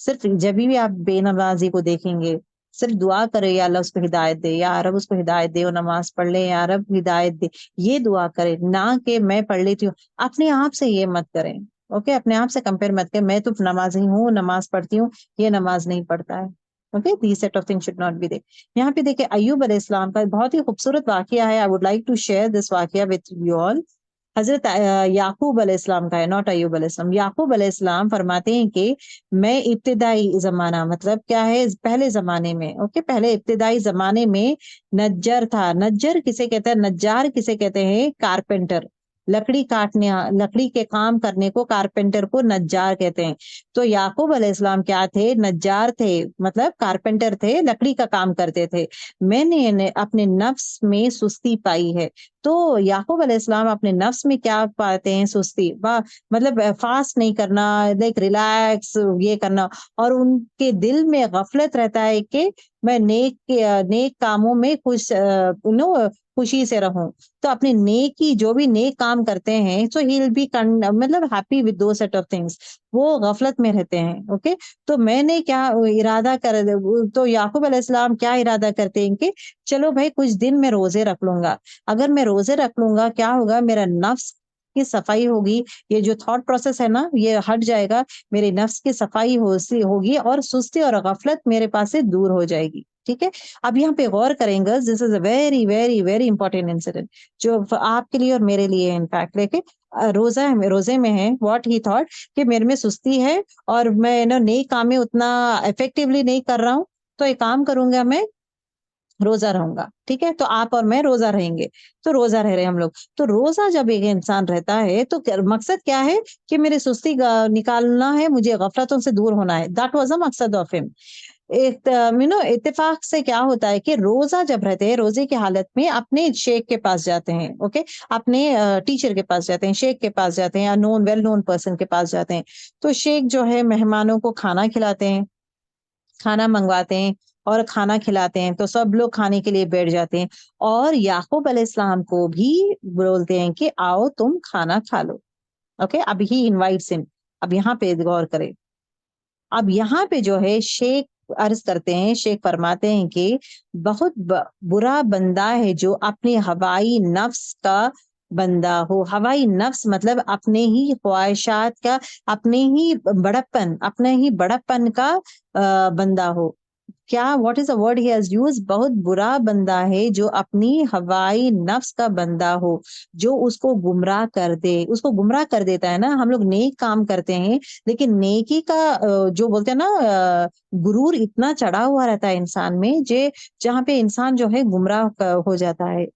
B: صرف جب بھی آپ بے نمازی کو دیکھیں گے صرف دعا کرے یا اللہ اس کو ہدایت دے یا رب اس کو ہدایت دے وہ نماز پڑھ لے یا رب ہدایت دے یہ دعا کرے نہ کہ میں پڑھ لیتی ہوں. اپنے آپ سے یہ مت کریں اوکے اپنے آپ سے کمپیئر مت کریں میں تو نمازی ہوں نماز پڑھتی ہوں یہ نماز نہیں پڑھتا ہے. Okay the set of thing should not be there. یہاں پہ دیکھیں ایوب علیہ السلام کا بہت ہی خوبصورت واقعہ ہے. I would like to share this واقعہ وتھ یو آل. حضرت یعقوب علیہ السلام کا ہے ناٹ ایوب علیہ السلام. یعقوب علیہ السلام فرماتے ہیں کہ میں ابتدائی زمانہ مطلب کیا ہے پہلے زمانے میں اوکے پہلے ابتدائی زمانے میں نجار تھا. نجار کسے کہتے ہیں نجار کسے کہتے ہیں کارپینٹر. لکڑی کے کام کرنے کو کارپینٹر کو نجار کہتے ہیں. تو یعقوب علیہ السلام کیا تھے نجار تھے مطلب کارپینٹر تھے لکڑی کا کام کرتے تھے. میں نے اپنے نفس میں سستی پائی ہے تو یعقوب علیہ السلام اپنے نفس میں کیا پاتے ہیں؟ سستی، مطلب فاسٹ نہیں کرنا، لائک ریلیکس یہ کرنا، اور ان کے دل میں غفلت رہتا ہے کہ میں نیک کاموں میں خوشی سے رہوں. تو اپنے نیکی جو بھی نیک کام کرتے ہیں سو ہی ول بی مطلب happy with two set of things, وہ غفلت میں رہتے ہیں. اوکے، تو میں نے کیا ارادہ تو یعقوب علیہ السلام کیا ارادہ کرتے ہیں کہ چلو بھائی کچھ دن میں روزے رکھ لوں گا. اگر میں روزے رکھ لوں گا کیا ہوگا؟ میرا نفس کی صفائی ہوگی، یہ جو تھاٹ پروسیس ہے نا یہ ہٹ جائے گا، میرے نفس کی صفائی ہوگی اور سستی اور غفلت میرے پاس سے دور ہو جائے گی. ٹھیک ہے، اب یہاں پہ غور کریں گے، this is a very very very important incident جو آپ کے لیے اور میرے لیے انفیکٹ. لیکن روزے میں ہے واٹ ہی تھاٹ کہ میرے میں سستی ہے اور میں نئی کام میں اتنا افیکٹولی نہیں کر رہا ہوں، تو ایک کام کروں گا، میں روزہ رہوں گا. ٹھیک ہے، تو آپ اور میں روزہ رہیں گے. تو روزہ رہ رہے ہم لوگ. تو روزہ جب ایک انسان رہتا ہے تو مقصد کیا ہے کہ میرے سستی نکالنا ہے، مجھے غفلتوں سے دور ہونا ہے. دیٹ واز اے مقصد آف ہم. اتفاق سے کیا ہوتا ہے کہ روزہ جب رہتے ہیں، روزے کی حالت میں اپنے شیخ کے پاس جاتے ہیں. اوکے، اپنے ٹیچر کے پاس جاتے ہیں، شیخ کے پاس جاتے ہیں، یا ویل نون پرسن کے پاس جاتے ہیں. تو شیخ جو ہے مہمانوں کو کھانا کھلاتے ہیں، کھانا منگواتے ہیں اور کھانا کھلاتے ہیں. تو سب لوگ کھانے کے لیے بیٹھ جاتے ہیں اور یعقوب علیہ السلام کو بھی بولتے ہیں کہ آؤ تم کھانا کھا لو. اوکے، اب ہی انوائٹس ہم. اب یہاں پہ غور کریں. اب یہاں پہ جو ہے شیخ عرض کرتے ہیں، شیخ فرماتے ہیں کہ بہت برا بندہ ہے جو اپنے ہوائی نفس کا بندہ ہو. ہوائی نفس مطلب اپنے ہی خواہشات کا، اپنے ہی بڑپن کا بندہ ہو. کیا what is a word he has use? بہت برا بندہ ہے جو اپنی ہوائی نفس کا بندہ ہو، جو اس کو گمراہ کر دے. اس کو گمراہ کر دیتا ہے نا. ہم لوگ نیک کام کرتے ہیں لیکن نیکی کا جو بولتے ہیں نا غرور اتنا چڑھا ہوا رہتا ہے انسان میں، جہاں پہ انسان جو ہے گمراہ ہو جاتا ہے.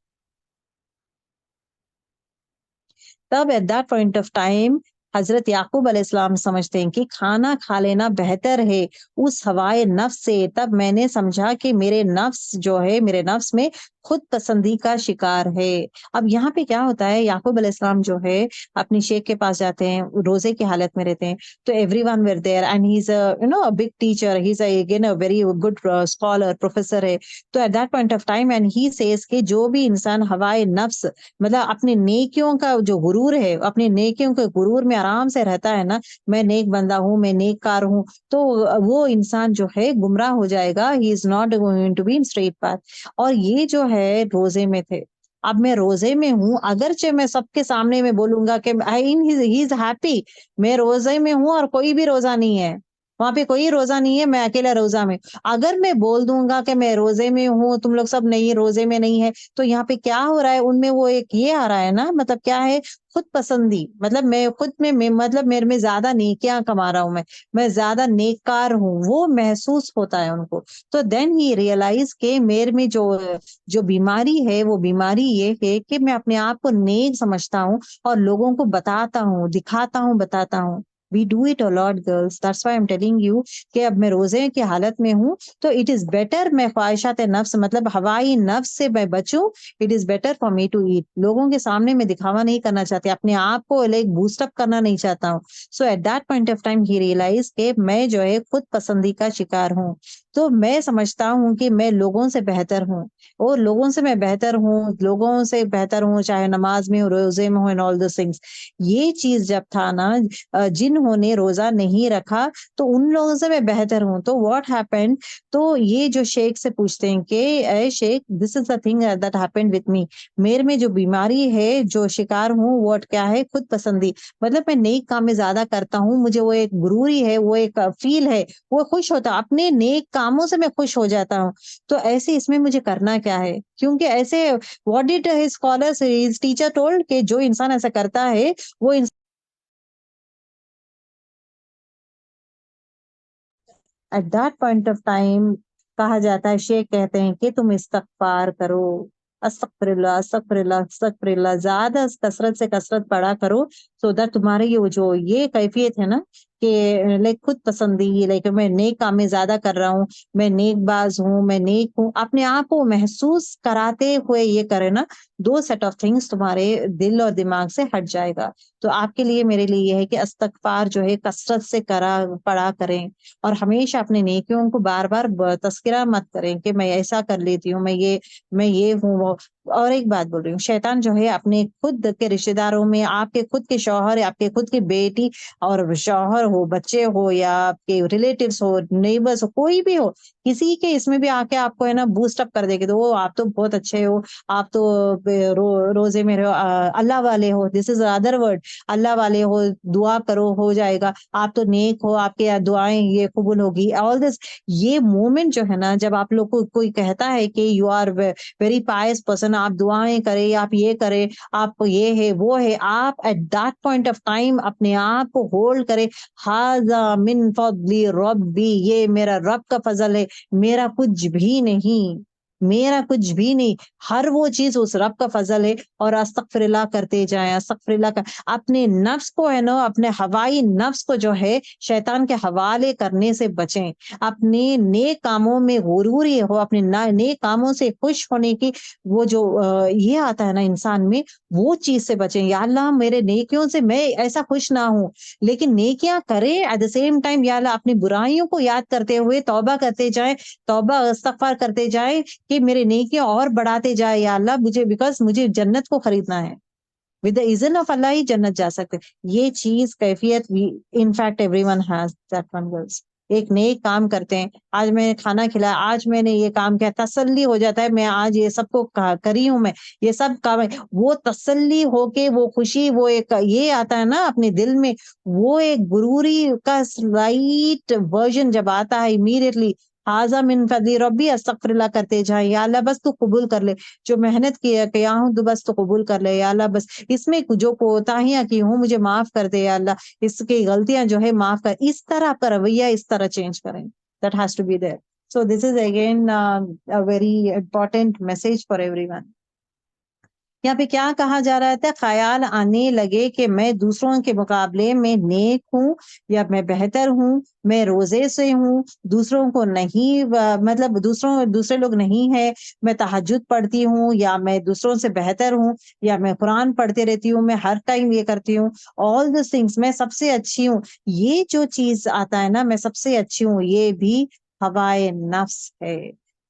B: تب at that point of time Hazrat Yaqub علیہ السلام سمجھتے ہیں کہ کھانا کھا لینا بہتر ہے اس ہوائے نفس سے. تب میں نے سمجھا کہ میرے نفس میں خود پسندی کا شکار ہے. اب یہاں پہ کیا ہوتا ہے، یعقوب علیہ السلام جو ہے اپنی شیخ کے پاس جاتے ہیں، روزے کی حالت میں رہتے ہیں. تو everyone were there and he is a big teacher, he is again a very good scholar, professor ہے. تو at that point of time and he says کہ جو بھی انسان ہوائے نفس مطلب اپنی نیکیوں کا جو غرور ہے، اپنی نیکیوں کے غرور میں آرام سے رہتا ہے نا، میں نیک بندہ ہوں، میں نیک کار ہوں، تو وہ انسان جو ہے گمراہ ہو جائے گا. He is not going to be in straight path. اور یہ جو ہے روزے میں تھے. اب میں روزے میں ہوں، اگرچہ میں سب کے سامنے میں بولوں گا کہ ہی از ہیپی، میں روزے میں ہوں اور کوئی بھی روزہ نہیں ہے، وہاں پہ کوئی روزہ نہیں ہے، میں اکیلا روزہ میں. اگر میں بول دوں گا کہ میں روزے میں ہوں، تم لوگ سب نہیں روزے میں نہیں ہے، تو یہاں پہ کیا ہو رہا ہے ان میں؟ وہ ایک یہ آ رہا ہے نا، مطلب کیا ہے، خود پسندی. مطلب میں خود میں مطلب میرے میں زیادہ نیکیاں کما رہا ہوں، میں زیادہ نیک کار ہوں، وہ محسوس ہوتا ہے ان کو. تو دین ہی ریئلائز کہ میرے میں جو بیماری ہے وہ بیماری یہ ہے کہ میں اپنے آپ کو نیک سمجھتا ہوں اور لوگوں کو بتاتا ہوں، دکھاتا ہوں، بتاتا ہوں. We do it a lot, girls. That's why I'm telling you کہ اب میں روزے کی حالت میں ہوں تو it is better میں خواہشات نفس مطلب ہوائی نفس سے میں بچوں. It is better for me to eat. لوگوں کے سامنے میں دکھاوا نہیں کرنا چاہتی، اپنے آپ کو بوسٹ اپ کرنا نہیں چاہتا ہوں. So at that point of time he realized کہ میں جو ہے خود پسندی کا شکار ہوں. تو میں سمجھتا ہوں کہ میں لوگوں سے بہتر ہوں، اور لوگوں سے میں بہتر ہوں، چاہے نماز میں ہو، روزے میں ہو، and all those things. یہ چیز جب تھا نا، جنہوں نے روزہ نہیں رکھا تو ان لوگوں سے میں بہتر ہوں. تو واٹ ہیپنڈ، تو یہ جو شیخ سے پوچھتے ہیں کہ اے شیخ، دس از the thing that happened with me. میرے میں جو بیماری ہے، جو شکار ہوں، واٹ کیا ہے، خود پسندی. مطلب میں نیک کام میں زیادہ کرتا ہوں، مجھے وہ ایک غروری ہے، وہ ایک فیل ہے، وہ خوش ہوتا، اپنے نیک کاموں سے میں خوش ہو جاتا ہوں. تو ایسے اس میں مجھے کرنا کیا ہے؟ کیونکہ ایسے what did his scholars his teacher told کہ جو انسان ایسا کرتا ہے وہ at that point of time کہا جاتا ہے، شیخ کہتے ہیں کہ تم استغفار کرو، استغفر اللہ، استغفر اللہ، استغفر اللہ، زیادہ کثرت سے کثرت پڑھا کرو. سو دیٹ تمہارے یہ جو یہ کیفیت ہے نا، کہ لائک خود پسندی، لائک میں نیک کام میں زیادہ کر رہا ہوں، میں نیک باز ہوں، میں نیک ہوں، اپنے آپ کو محسوس کراتے ہوئے یہ کرے نا، 2 سیٹ آف تھنگس تمہارے دل اور دماغ سے ہٹ جائے گا. تو آپ کے لیے میرے لیے یہ ہے کہ استغفار جو ہے کثرت سے پڑھا کریں، اور ہمیشہ اپنے نیکیوں کو بار بار تذکرہ مت کریں کہ میں ایسا کر لیتی ہوں، میں یہ ہوں وہ. اور ایک بات بول رہی ہوں، شیطان جو ہے اپنے خود کے رشتے داروں میں، آپ کے خود کے شوہر، آپ کے خود کی بیٹی اور شوہر ہو، بچے ہو، یا آپ کے ریلیٹیوز ہو، نیبرز ہو، کوئی بھی ہو، کسی کے اس میں بھی آ کے آپ کو ہے نا بوسٹ اپ کر دے گی، تو وہ آپ تو بہت اچھے ہو، آپ تو روزے میں رہو، اللہ والے ہو، دس از ادر ورڈ، اللہ والے ہو، دعا کرو ہو جائے گا، آپ تو نیک ہو، آپ کے دعائیں یہ قبول ہوگی، آل دس. یہ مومنٹ جو ہے نا، جب آپ لوگ کو کوئی کہتا ہے کہ you are very pious person, آپ دعائیں کرے، آپ یہ کرے، آپ کو یہ ہے وہ ہے، آپ at that point of time اپنے آپ کو ہولڈ کرے، ھذا من فضل ربی، یہ میرا رب کا فضل ہے، میرا کچھ بھی نہیں، میرا کچھ بھی نہیں، ہر وہ چیز اس رب کا فضل ہے. اور استغفر اللہ کرتے جائیں، استغفر اللہ کا. اپنے نفس کو ہے نا، اپنے ہوائی نفس کو جو ہے شیطان کے حوالے کرنے سے بچیں، اپنے نیک کاموں میں غروری ہو، اپنے نیک کاموں سے خوش ہونے کی وہ جو یہ آتا ہے نا انسان میں، وہ چیز سے بچیں. یا اللہ میرے نیکیوں سے میں ایسا خوش نہ ہوں، لیکن نیکیاں کرے ایٹ دا سیم ٹائم. یا اللہ اپنی برائیوں کو یاد کرتے ہوئے توبہ کرتے جائیں، توبہ استغفار کرتے جائیں کہ میرے نیکیاں اور بڑھاتے جائے. یا اللہ مجھے، بیکاز مجھے جنت کو خریدنا ہے، ود دا اذن آف اللہ ہی جنت جا سکتے. یہ چیز کیفیت in fact every one has that one girls. ایک نیک کام کرتے ہیں، آج میں نے کھانا کھلایا، آج میں نے یہ کام کیا، تسلی ہو جاتا ہے میں آج یہ سب کو کری ہوں، میں یہ سب کام ہے، وہ تسلی ہو کے وہ خوشی، وہ ایک یہ آتا ہے نا اپنے دل میں، وہ ایک غروری کا سلائٹ ورژن جب آتا ہے امیڈیٹلی، ھذا من فضل ربی، استغفر اللہ کرتے جائیں. یا اللہ بس تو قبول کر لے، جو محنت کیا ہوں تو بس تو قبول کر لے. یا اللہ بس اس میں جو کوتاہیاں کی ہوں مجھے معاف کر دے. یا اللہ اس کی غلطیاں جو ہے معاف کر. اس طرح آپ کا رویہ اس طرح چینج کریں. That has to be there. So this is again a very important message for everyone. یہاں پہ کیا کہا جا رہا تھا؟ خیال آنے لگے کہ میں دوسروں کے مقابلے میں نیک ہوں یا میں بہتر ہوں، میں روزے سے ہوں، دوسروں کو نہیں، مطلب دوسرے لوگ نہیں ہے، میں تہجد پڑھتی ہوں، یا میں دوسروں سے بہتر ہوں، یا میں قرآن پڑھتے رہتی ہوں، میں ہر ٹائم یہ کرتی ہوں، all these things، میں سب سے اچھی ہوں. یہ جو چیز آتا ہے نا، میں سب سے اچھی ہوں، یہ بھی ہوائے نفس ہے.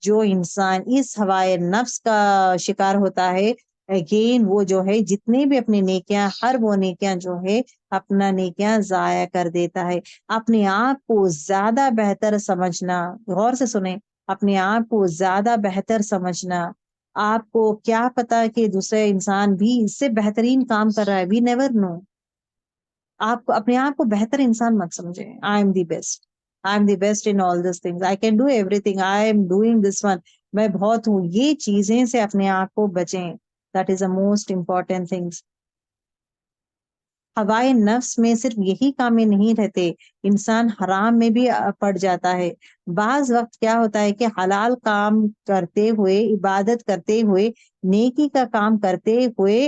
B: جو انسان اس ہوائے نفس کا شکار ہوتا ہے، اگین وہ جو ہے جتنے بھی اپنی نیکیاں، ہر وہ نیکیاں جو ہے اپنا نیکیاں ضائع کر دیتا ہے. اپنے آپ کو زیادہ بہتر سمجھنا، غور سے سنیں، اپنے آپ کو زیادہ بہتر سمجھنا، آپ کو کیا پتا کہ دوسرے انسان بھی اس سے بہترین کام کر رہا ہے، وی نیور نو. آپ کو اپنے آپ کو بہتر انسان مت سمجھیں. I am the best, I am the best in all these things, I can do every thing, I am doing this one, میں بہت ہوں. یہ چیزیں سے اپنے آپ کو بچیں. That is the most important things. ہوائے نفس میں صرف یہی کامیں نہیں رہتے، انسان حرام میں بھی پڑ جاتا ہے. بعض وقت کیا ہوتا ہے کہ حلال کام کرتے ہوئے، عبادت کرتے ہوئے، نیکی کا کام کرتے ہوئے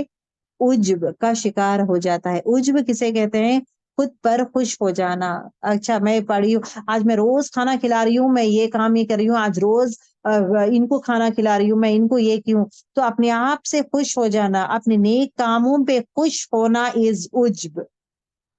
B: عجب کا شکار ہو جاتا ہے. عجب کسے کہتے ہیں؟ خود پر خوش ہو جانا. اچھا میں پڑھی ہوں، آج میں روز کھانا کھلا رہی ہوں، میں یہ کام ہی کر رہی ہوں، آج روز ان کو کھانا کھلا رہی ہوں، میں ان کو یہ کیوں. تو اپنے آپ سے خوش ہو جانا، اپنے نیک کاموں پہ خوش ہونا از عجب.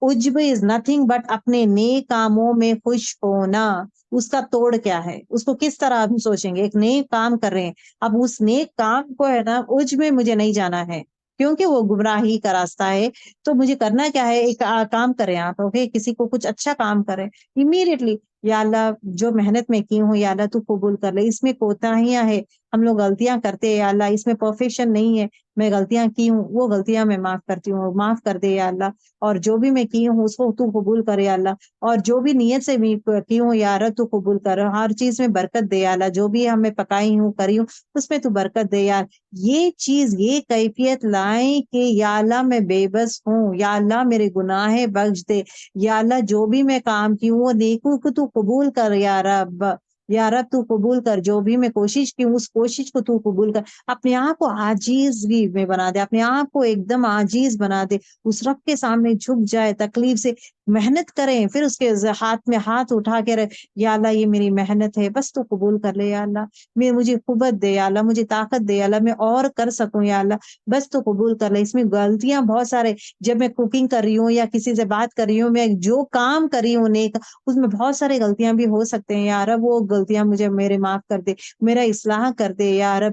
B: عجب از نتھنگ بٹ اپنے نیک کاموں میں خوش ہونا. اس کا توڑ کیا ہے؟ اس کو کس طرح ہم سوچیں گے؟ ایک نیک کام کر رہے ہیں، اب اس نیک کام کو ہے نا عجب میں مجھے نہیں جانا ہے کیونکہ وہ گمراہی کا راستہ ہے. تو مجھے کرنا کیا ہے؟ ایک کام کریں آپ، اوکے، کسی کو کچھ اچھا کام کریں امیڈیٹلی، یا اللہ جو محنت میں کی ہوں یا اللہ تو قبول کر لے، اس میں کوتاہیاں ہے، ہم لوگ غلطیاں کرتے ہیں، یا اللہ اس میں پرفیکشن نہیں ہے، میں غلطیاں کی ہوں، وہ غلطیاں میں معاف کرتی ہوں، معاف کر دے یا اللہ. اور جو بھی میں کی ہوں اس کو تو قبول کرے یا اللہ، اور جو بھی نیت سے بھی کی ہوں یا رب تو قبول کر، ہر چیز میں برکت دے یا اللہ، جو بھی ہمیں پکائی ہوں کری ہوں اس میں تو برکت دے یا. یہ چیز، یہ کیفیت لائیں کہ یا اللہ میں بے بس ہوں، یا اللہ میرے گناہ بخش دے، یا اللہ جو بھی میں کام کی ہوں وہ نیکوں کو تو قبول کر یا رب، یا رب تو قبول کر، جو بھی میں کوشش کی ہوں اس کوشش کو تو قبول کر. اپنے آپ کو عاجزی میں بنا دے، اپنے آپ کو ایک دم عاجز بنا دے، اس رب کے سامنے جھک جائے، تکلیف سے محنت کریں، پھر اس کے ہاتھ میں ہاتھ اٹھا کے یا اللہ یہ میری محنت ہے، بس تو قبول کر لے یا اللہ، مجھے قوت دے یا اللہ، مجھے طاقت دے یا اللہ، میں اور کر سکوں یا اللہ، بس تو قبول کر لے۔ اس میں غلطیاں بہت سارے، جب میں کوکنگ کر رہی ہوں یا کسی سے بات کر رہی ہوں، میں جو کام کر رہی ہوں نیک، اس میں بہت سارے غلطیاں بھی ہو سکتے ہیں یا رب، وہ غلطیاں مجھے میرے معاف کر دے، میرا اصلاح کر دے یا رب۔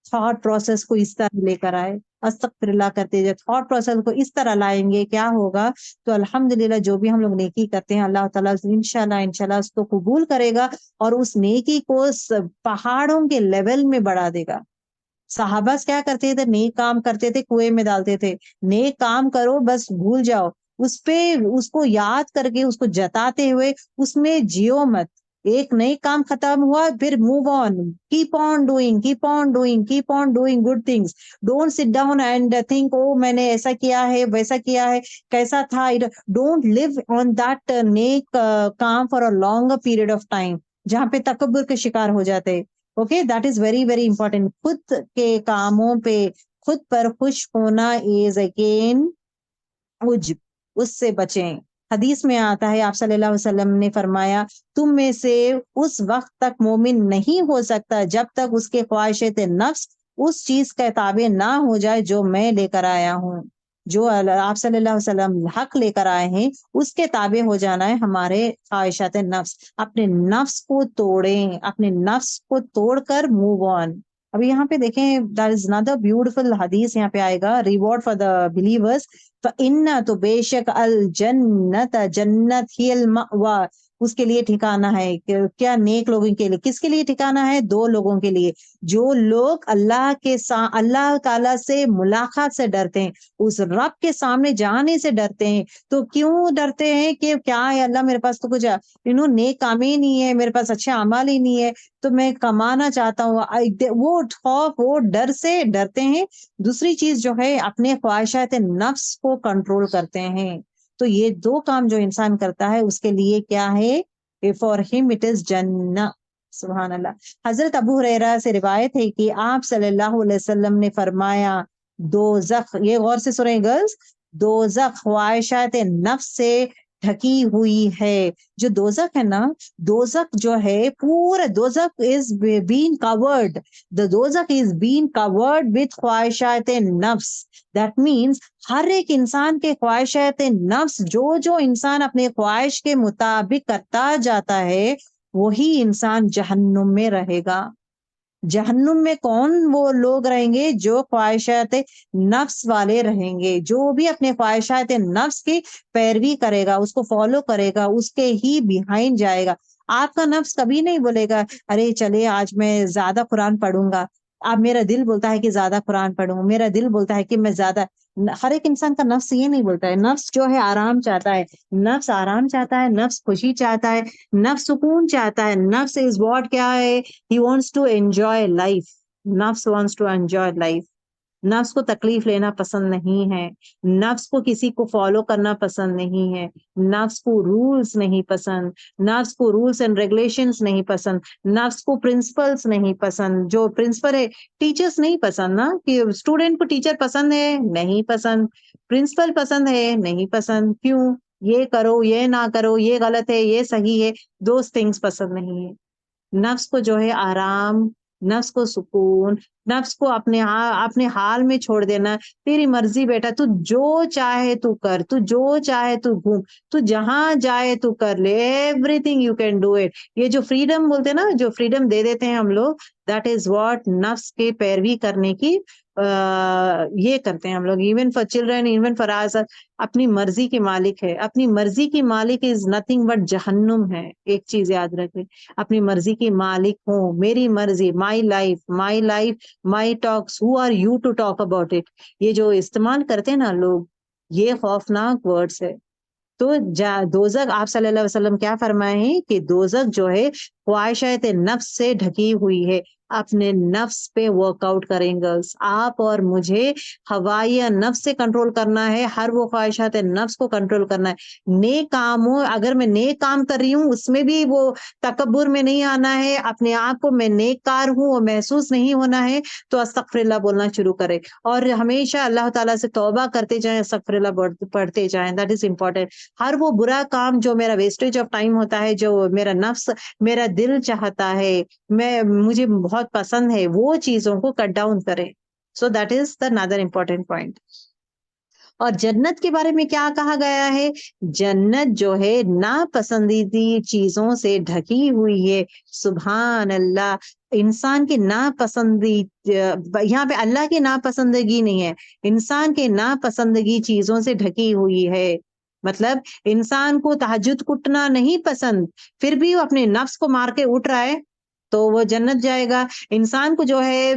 B: تھاٹ پروسیس کو اس طرح لے کر آئے، استغفر اللہ کرتے جب تھاٹ پروسیس کو اس طرح لائیں گے، کیا ہوگا؟ تو الحمدللہ جو بھی ہم لوگ نیکی کرتے ہیں اللہ تعالیٰ انشاءاللہ اس کو قبول کرے گا، اور اس نیکی کو پہاڑوں کے لیول میں بڑھا دے گا۔ صحابہ کیا کرتے تھے؟ نیک کام کرتے تھے، کنویں میں ڈالتے تھے، نیک کام کرو بس بھول جاؤ اس پہ، اس کو یاد کر کے اس کو جتاتے ہوئے اس میں جیو مت۔ ایک نئی کام ختم ہوا پھر move on, keep on doing, keep on doing, keep on doing good things. Don't sit down and think او میں نے ایسا کیا ہے ویسا کیا ہے کیسا تھا۔ ڈونٹ لیو آن دیٹ نیک کام for a long period of time, جہاں پہ تکبر کے شکار ہو جاتے۔ Okay, that is very very important. خود کے کاموں پہ خود پر خوش ہونا از اگین عجب، اس سے بچیں۔ حدیث میں آتا ہے آپ صلی اللہ علیہ وسلم نے فرمایا تم میں سے اس وقت تک مومن نہیں ہو سکتا جب تک اس کے خواہشات نفس اس چیز کا تابع نہ ہو جائے جو میں لے کر آیا ہوں۔ جو آپ صلی اللہ علیہ وسلم حق لے کر آئے ہیں اس کے تابع ہو جانا ہے ہمارے خواہشات نفس۔ اپنے نفس کو توڑیں، اپنے نفس کو توڑ کر موو آن۔ ابھی یہاں پہ دیکھیں that is another beautiful حدیث یہاں پہ آئے گا، ریوارڈ فار the believers۔ فَإِنَّ تو بے شک الجنت، جنت ہی المأوى، اس کے لیے ٹھکانہ ہے۔ کیا؟ نیک لوگوں کے لیے۔ کس کے لیے ٹھکانہ ہے؟ دو لوگوں کے لیے، جو لوگ اللہ تعالیٰ سے ملاقات سے ڈرتے ہیں، اس رب کے سامنے جانے سے ڈرتے ہیں۔ تو کیوں ڈرتے ہیں؟ کہ کیا ہے اللہ میرے پاس تو کچھ نیک کام ہی نہیں ہے، میرے پاس اچھے اعمال ہی نہیں ہے، تو میں کمانا چاہتا ہوں۔ وہ خوف، وہ ڈر سے ڈرتے ہیں۔ دوسری چیز جو ہے اپنے خواہشات نفس کو کنٹرول کرتے ہیں۔ تو یہ دو کام جو انسان کرتا ہے اس کے لیے کیا ہے؟ فار ہم اٹ از جنہ۔ سبحان اللہ۔ حضرت ابو ہریرہ سے روایت ہے کہ آپ صلی اللہ علیہ وسلم نے فرمایا دوزخ، یہ غور سے سنیں گرلز، دوزخ خواہشات نفس سے ڈھکی ہوئی ہے۔ جو دوزخ ہے نا، دوزخ جو ہے پورا دوزخ از بین کورڈ، the dozak is being covered with خواہشات نفس۔ that means ہر ایک انسان کے خواہشات نفس، جو انسان اپنے خواہش کے مطابق کرتا جاتا ہے وہی انسان جہنم میں رہے گا۔ جہنم میں کون وہ لوگ رہیں گے؟ جو خواہشات نفس والے رہیں گے، جو بھی اپنے خواہشات نفس کی پیروی کرے گا، اس کو فالو کرے گا، اس کے ہی بیہائنڈ جائے گا۔ آپ کا نفس کبھی نہیں بولے گا ارے چلے آج میں زیادہ قرآن پڑھوں گا۔ اب میرا دل بولتا ہے کہ زیادہ قرآن پڑھوں، میرا دل بولتا ہے کہ میں زیادہ، ہر ایک انسان کا نفس یہ نہیں بولتا ہے۔ نفس جو ہے آرام چاہتا ہے، نفس آرام چاہتا ہے، نفس خوشی چاہتا ہے، نفس سکون چاہتا ہے۔ نفس از واٹ کیا ہے؟ he wants to enjoy life۔ نفس wants to enjoy life۔ نفس کو تکلیف لینا پسند نہیں ہے، نفس کو کسی کو فالو کرنا پسند نہیں ہے، نفس کو رولز نہیں پسند، نفس کو رولز اینڈ ریگولیشنز نہیں پسند، نفس کو پرنسپلز نہیں پسند۔ جو پرنسپل ہے، ٹیچرز نہیں پسند نا، کہ اسٹوڈنٹ کو ٹیچر پسند ہے نہیں پسند، پرنسپل پسند ہے نہیں پسند، کیوں؟ یہ کرو، یہ نہ کرو، یہ غلط ہے، یہ صحیح ہے، دوز تھنگز پسند نہیں ہے۔ نفس کو جو ہے آرام، نفس کو سکون، نفس کو اپنے حال میں چھوڑ دینا، تیری مرضی بیٹا، تو جو چاہے تو کر، تو جو چاہے تو گھوم، تو جہاں جائے تو کر لے، every thing you can do it. یہ جو فریڈم بولتے ہیں نا، جو فریڈم دے دیتے ہیں ہم لوگ، دیٹ از واٹ نفس کے پیروی کرنے کی یہ کرتے ہیں ہم لوگ۔ Even for children, even for us, اپنی مرضی کے مالک ہے۔ اپنی مرضی کی مالک از نتھنگ بٹ جہنم ہے۔ ایک چیز یاد رکھیں، اپنی مرضی کی مالک ہوں، میری مرضی، my life, my talks, who are you to talk about it. یہ جو استعمال کرتے ہیں نا لوگ، یہ خوفناک ورڈز ہے۔ تو دوزخ، آپ صلی اللہ علیہ وسلم کیا فرمائے ہیں کہ دوزخ جو ہے خواہشات نفس سے ڈھکی ہوئی ہے. اپنے نفس پہ ورک آؤٹ کریں گرلس. آپ اور مجھے ہوائیہ نفس سے کنٹرول کرنا ہے, ہر وہ خواہشات نفس کو کنٹرول کرنا ہے. نیک کام ہو, اگر میں نیک کام کر رہی ہوں اس میں بھی وہ تکبر میں نہیں آنا ہے, اپنے آپ کو میں نیک کار ہوں وہ محسوس نہیں ہونا ہے, تو استغفر اللہ بولنا شروع کرے اور ہمیشہ اللہ تعالیٰ سے توبہ کرتے جائیں, استغفر اللہ پڑھتے جائیں. That is important. ہر وہ برا کام جو میرا ویسٹیج آف ٹائم ہوتا ہے, جو میرا نفس میرا دل چاہتا ہے, مجھے بہت پسند ہے, وہ چیزوں کو کٹ ڈاؤن کرے. سو that is the another important point. اور جنت کے بارے میں کیا کہا گیا ہے؟ جنت جو ہے ناپسندیدی چیزوں سے ڈھکی ہوئی ہے. سبحان اللہ. انسان کی یہاں پہ اللہ کی ناپسندگی نہیں ہے, انسان کے ناپسندگی چیزوں سے ڈھکی ہوئی ہے. مطلب انسان کو تہجد اٹھنا نہیں پسند, پھر بھی وہ اپنے نفس کو مار کے اٹھ رہا ہے تو وہ جنت جائے گا. انسان کو جو ہے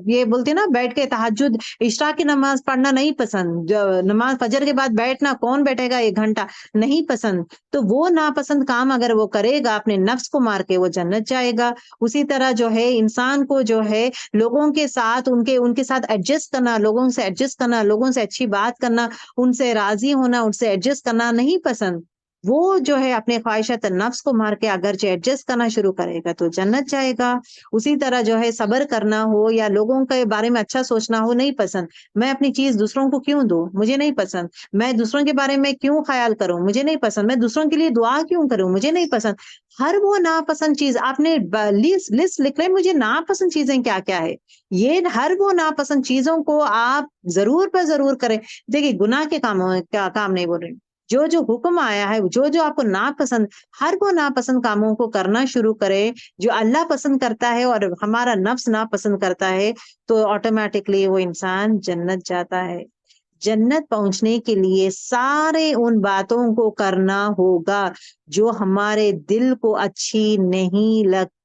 B: یہ بولتے نا بیٹھ کے تہجد عشاء کی نماز پڑھنا نہیں پسند, نماز فجر کے بعد بیٹھنا, کون بیٹھے گا 1 گھنٹہ, نہیں پسند. تو وہ ناپسند کام اگر وہ کرے گا اپنے نفس کو مار کے, وہ جنت جائے گا. اسی طرح جو ہے انسان کو جو ہے لوگوں کے ساتھ ان کے ساتھ ایڈجسٹ کرنا, لوگوں سے ایڈجسٹ کرنا, لوگوں سے اچھی بات کرنا, ان سے راضی ہونا, ان سے ایڈجسٹ کرنا نہیں پسند. وہ جو ہے اپنے خواہشات نفس کو مار کے اگرچہ ایڈجسٹ کرنا شروع کرے گا تو جنت جائے گا. اسی طرح جو ہے صبر کرنا ہو یا لوگوں کے بارے میں اچھا سوچنا ہو, نہیں پسند. میں اپنی چیز دوسروں کو کیوں دوں, مجھے نہیں پسند. میں دوسروں کے بارے میں کیوں خیال کروں, مجھے نہیں پسند. میں دوسروں کے لیے دعا کیوں کروں, مجھے نہیں پسند. ہر وہ ناپسند چیز آپ نے لسٹ لکھ لیں, مجھے ناپسند چیزیں کیا کیا ہے. یہ ہر وہ ناپسند چیزوں کو آپ ضرور پر ضرور کریں. دیکھیے گناہ کے کام نہیں بول رہے, جو حکم آیا ہے, جو آپ کو ناپسند, ہر وہ ناپسند کاموں کو کرنا شروع کرے جو اللہ پسند کرتا ہے اور ہمارا نفس ناپسند کرتا ہے, تو آٹومیٹکلی وہ انسان جنت جاتا ہے. جنت پہنچنے کے لیے سارے ان باتوں کو کرنا ہوگا جو ہمارے دل کو اچھی نہیں لگتی,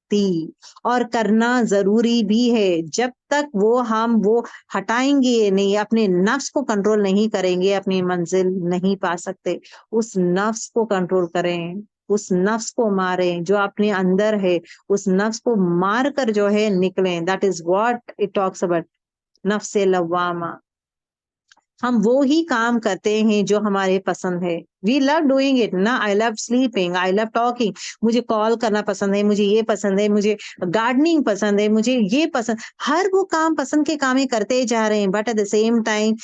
B: اور کرنا ضروری بھی ہے. جب تک ہم وہ ہٹائیں گے نہیں, اپنے نفس کو کنٹرول نہیں کریں گے, اپنی منزل نہیں پا سکتے. اس نفس کو کنٹرول کریں, اس نفس کو ماریں جو اپنے اندر ہے, اس نفس کو مار کر جو ہے نکلیں. That is what it talks about نفس لوامہ. ہم وہی کام کرتے ہیں جو ہمارے پسند ہے. وی لو ڈوئنگ اٹ نا. آئی لو سلیپنگ, آئی لو ٹاکنگ, مجھے کال کرنا پسند ہے, مجھے یہ پسند ہے, مجھے گارڈننگ پسند ہے, مجھے یہ پسند. ہر وہ کام پسند کے کام ہی کرتے جا رہے ہیں, but at the same time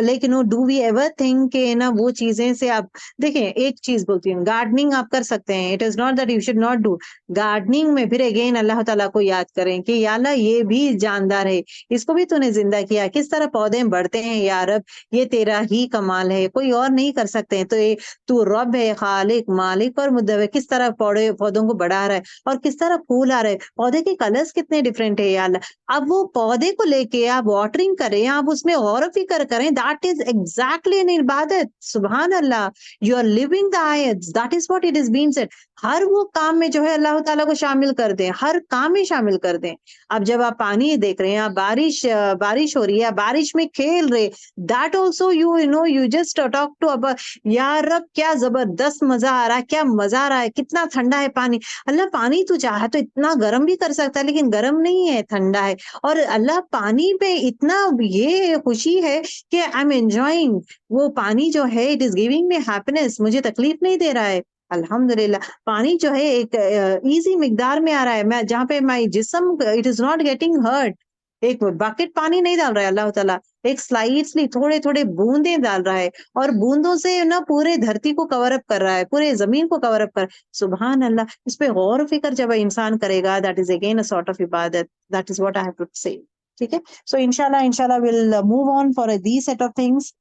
B: لیکن ڈو وی ایور تھنک کہ نا وہ چیزیں سے آپ دیکھیں. ایک چیز بولتی ہوں, گارڈننگ آپ کر سکتے ہیں, it is not that you should not do. Gardening میں پھر اگین اللہ تعالیٰ کو یاد کریں کہ یا اللہ یہ بھی جاندار ہے, اس کو بھی تو نے زندہ کیا, کس طرح پودے بڑھتے ہیں یا رب, یہ تیرا ہی کمال ہے, کوئی اور نہیں کر سکتے. تو رب ہے, خالق, مالک اور مدبر. کس طرح پودوں کو بڑھا رہا ہے اور کس طرح پھول آ رہے ہیں, پودے کے کلرز کتنے ڈفرینٹ ہے یا اللہ. اب وہ پودے کو لے کے آپ واٹرنگ کریں, آپ اس میں غور و فکر کریں, دیٹ از ایگزیکٹلی ان عبادت. سبحان اللہ, یو آر لیونگ دا آیتس, that is what it is been said. ہر وہ کام میں جو ہے اللہ تعالیٰ کو شامل کر دیں, ہر کام میں شامل کر دیں. اب جب آپ پانی دیکھ رہے ہیں, آپ بارش ہو رہی ہے, بارش میں کھیل رہے, that also you just talk to اب, یا رب کیا زبردست مزہ آ رہا ہے, کیا مزہ آ رہا ہے, کتنا ٹھنڈا ہے پانی. اللہ پانی تو چاہے تو اتنا گرم بھی کر سکتا ہے, لیکن گرم نہیں ہے, ٹھنڈا ہے. اور اللہ پانی پہ اتنا یہ خوشی ہے کہ آئی ایم انجوائنگ وہ پانی جو ہے, it is giving me happiness, مجھے تکلیف نہیں دے رہا ہے. الحمدللہ پانی جو ہے ایک ایزی مقدار میں آ رہا ہے, میں جہاں پہ مائی جسم it is not getting hurt. ایک بکٹ پانی نہیں ڈال رہا ہے اللہ تعالیٰ, ایک سلائٹلی تھوڑے تھوڑے بوندیں ڈال رہا ہے, اور بوندوں سے نا پورے دھرتی کو کور اپ کر رہا ہے, پورے زمین کو کور اپ کر. سبحان اللہ. اس پہ غور و فکر جب انسان کرے گا, that is again a sort of عبادت. That is what I have to say. ٹھیک ہے. سو انشاءاللہ will move on for these set of things.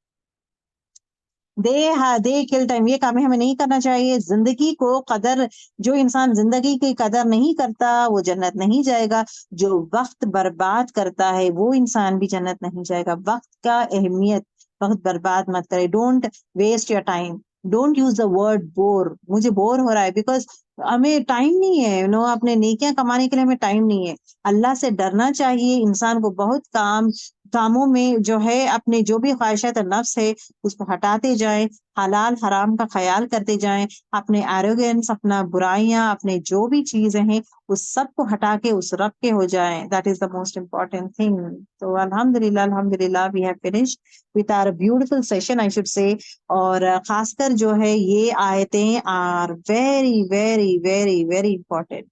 B: دے کل ٹائم, یہ کام ہمیں نہیں کرنا چاہیے. زندگی کو قدر, جو انسان زندگی کی قدر نہیں کرتا وہ جنت نہیں جائے گا. جو وقت برباد کرتا ہے وہ انسان بھی جنت نہیں جائے گا. وقت کا اہمیت, وقت برباد مت کرے. Don't waste your time. Don't use the word bore. مجھے بور ہو رہا ہے, بیکاز ہمیں ٹائم نہیں ہے, اپنے نیکیاں کمانے کے لیے ہمیں ٹائم نہیں ہے. اللہ سے ڈرنا چاہیے انسان کو. بہت کام کاموں میں جو ہے اپنے جو بھی خواہشات نفس ہے اس کو ہٹاتے جائیں، حلال حرام کا خیال کرتے جائیں، اپنے ایروگینس، اپنا برائیاں، اپنے جو بھی چیزیں ہیں اس سب کو ہٹا کے اس رب کے ہو جائیں. That is the most important thing. تو الحمد للہ we have finish with our beautiful session I should say. اور خاص کر جو ہے یہ آیتیں are very very very very important.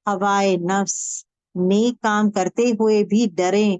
B: ہوائے نفس، نیک کام کرتے ہوئے بھی ڈریں